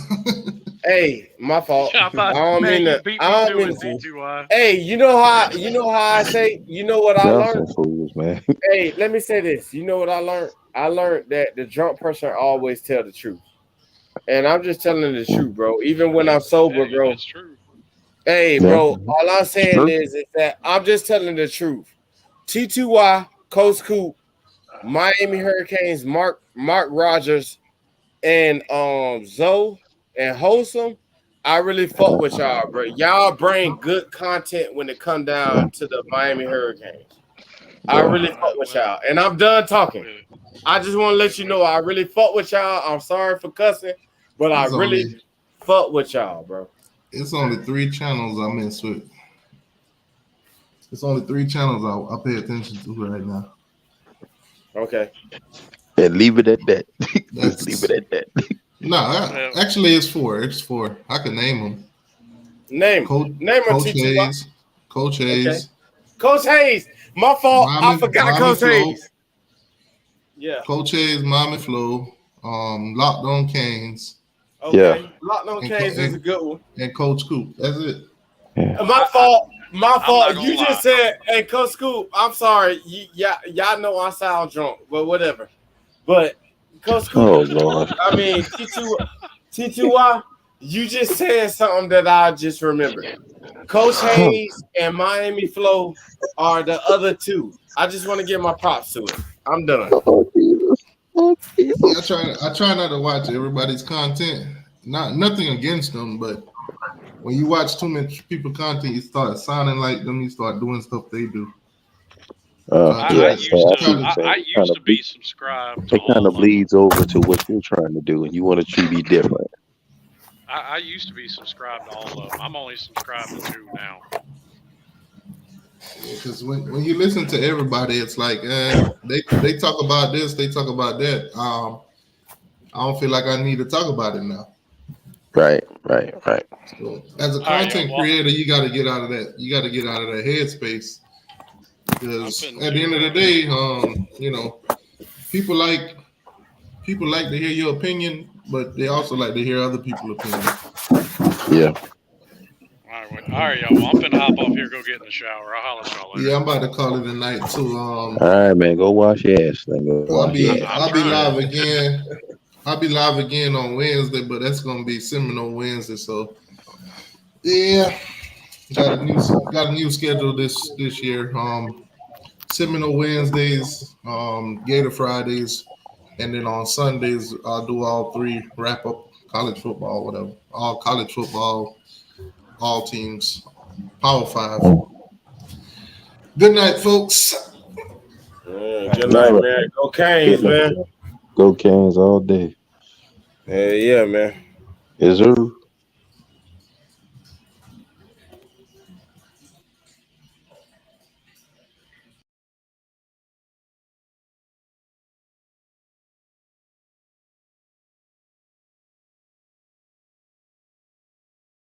hey, my fault. Yeah, I don't mean you to. beat I me don't to mean it, to. T2Y. Hey, you know how I say. You know what I Y'all learned. some fools, man. Hey, let me say this. You know what I learned? I learned that the drunk person always tell the truth, and I'm just telling the truth, bro. Even when I'm sober, Hey, bro. that's true. Hey, Yeah. bro. All I'm saying True. is that I'm just telling the truth. T2Y, Coach Coop, Miami Hurricanes, Mark Rogers, and Zoe and Wholesome, I really fuck with y'all, bro. Y'all bring good content when it come down to the Miami Hurricanes. I really fuck with y'all. And I'm done talking. I just want to let you know I really fuck with y'all. I'm sorry for cussing, but I really fuck with y'all, bro. It's only 3 channels I mess with. It's only 3 channels I pay attention to right now. Okay. And leave it at that. Just leave it at that. No, actually it's 4. It's 4. I can name them. Name Coach T2Y. Hayes. Coach Hayes. Okay. Coach Hayes. My fault. I forgot Coach Hayes. Yeah. Coach Hayes, Mommy Flo, Locked On Canes. Okay. Yeah. Locked On Canes is a good one. And Coach Coop. That's it. Yeah. My fault. You just said, hey, Coach Scoop, I'm sorry. Y'all know I sound drunk, but whatever. But Coach Scoop, oh Lord. I mean, T2Y, you just said something that I just remembered. Coach Hayes and Miami Flo are the other 2. I just want to give my props to it. I'm done. Oh, Jesus. Oh, Jesus. I try not to watch everybody's content. Nothing against them, but when you watch too much people content, you start sounding like them. You start doing stuff they do. I used to be subscribed to it kind of bleeds over to what you're trying to do, and you want it to be different. I used to be subscribed to all of them. I'm only subscribed to 2 now. Because when you listen to everybody, it's like they talk about this, they talk about that. I don't feel like I need to talk about it now. Right. So, as a content creator, you got to get out of that. You got to get out of that headspace. Because at the end of the day, you know, people like to hear your opinion, but they also like to hear other people's opinion. Yeah. All right, y'all. Well, I'm finna hop off here, go get in the shower. I'll holler at y'all later. Yeah, I'm about to call it a night too. All right, man. Go wash your ass. I'll be live again. I'll be live again on Wednesday, but that's gonna be Seminole Wednesday. So yeah, got a new schedule this year. Seminole Wednesdays, Gator Fridays, and then on Sundays I'll do all 3 wrap up college football, whatever. All college football, all teams, Power 5. Good night, folks. Good night, man. Go Canes, man. Go Canes all day. Yeah, man. Is there?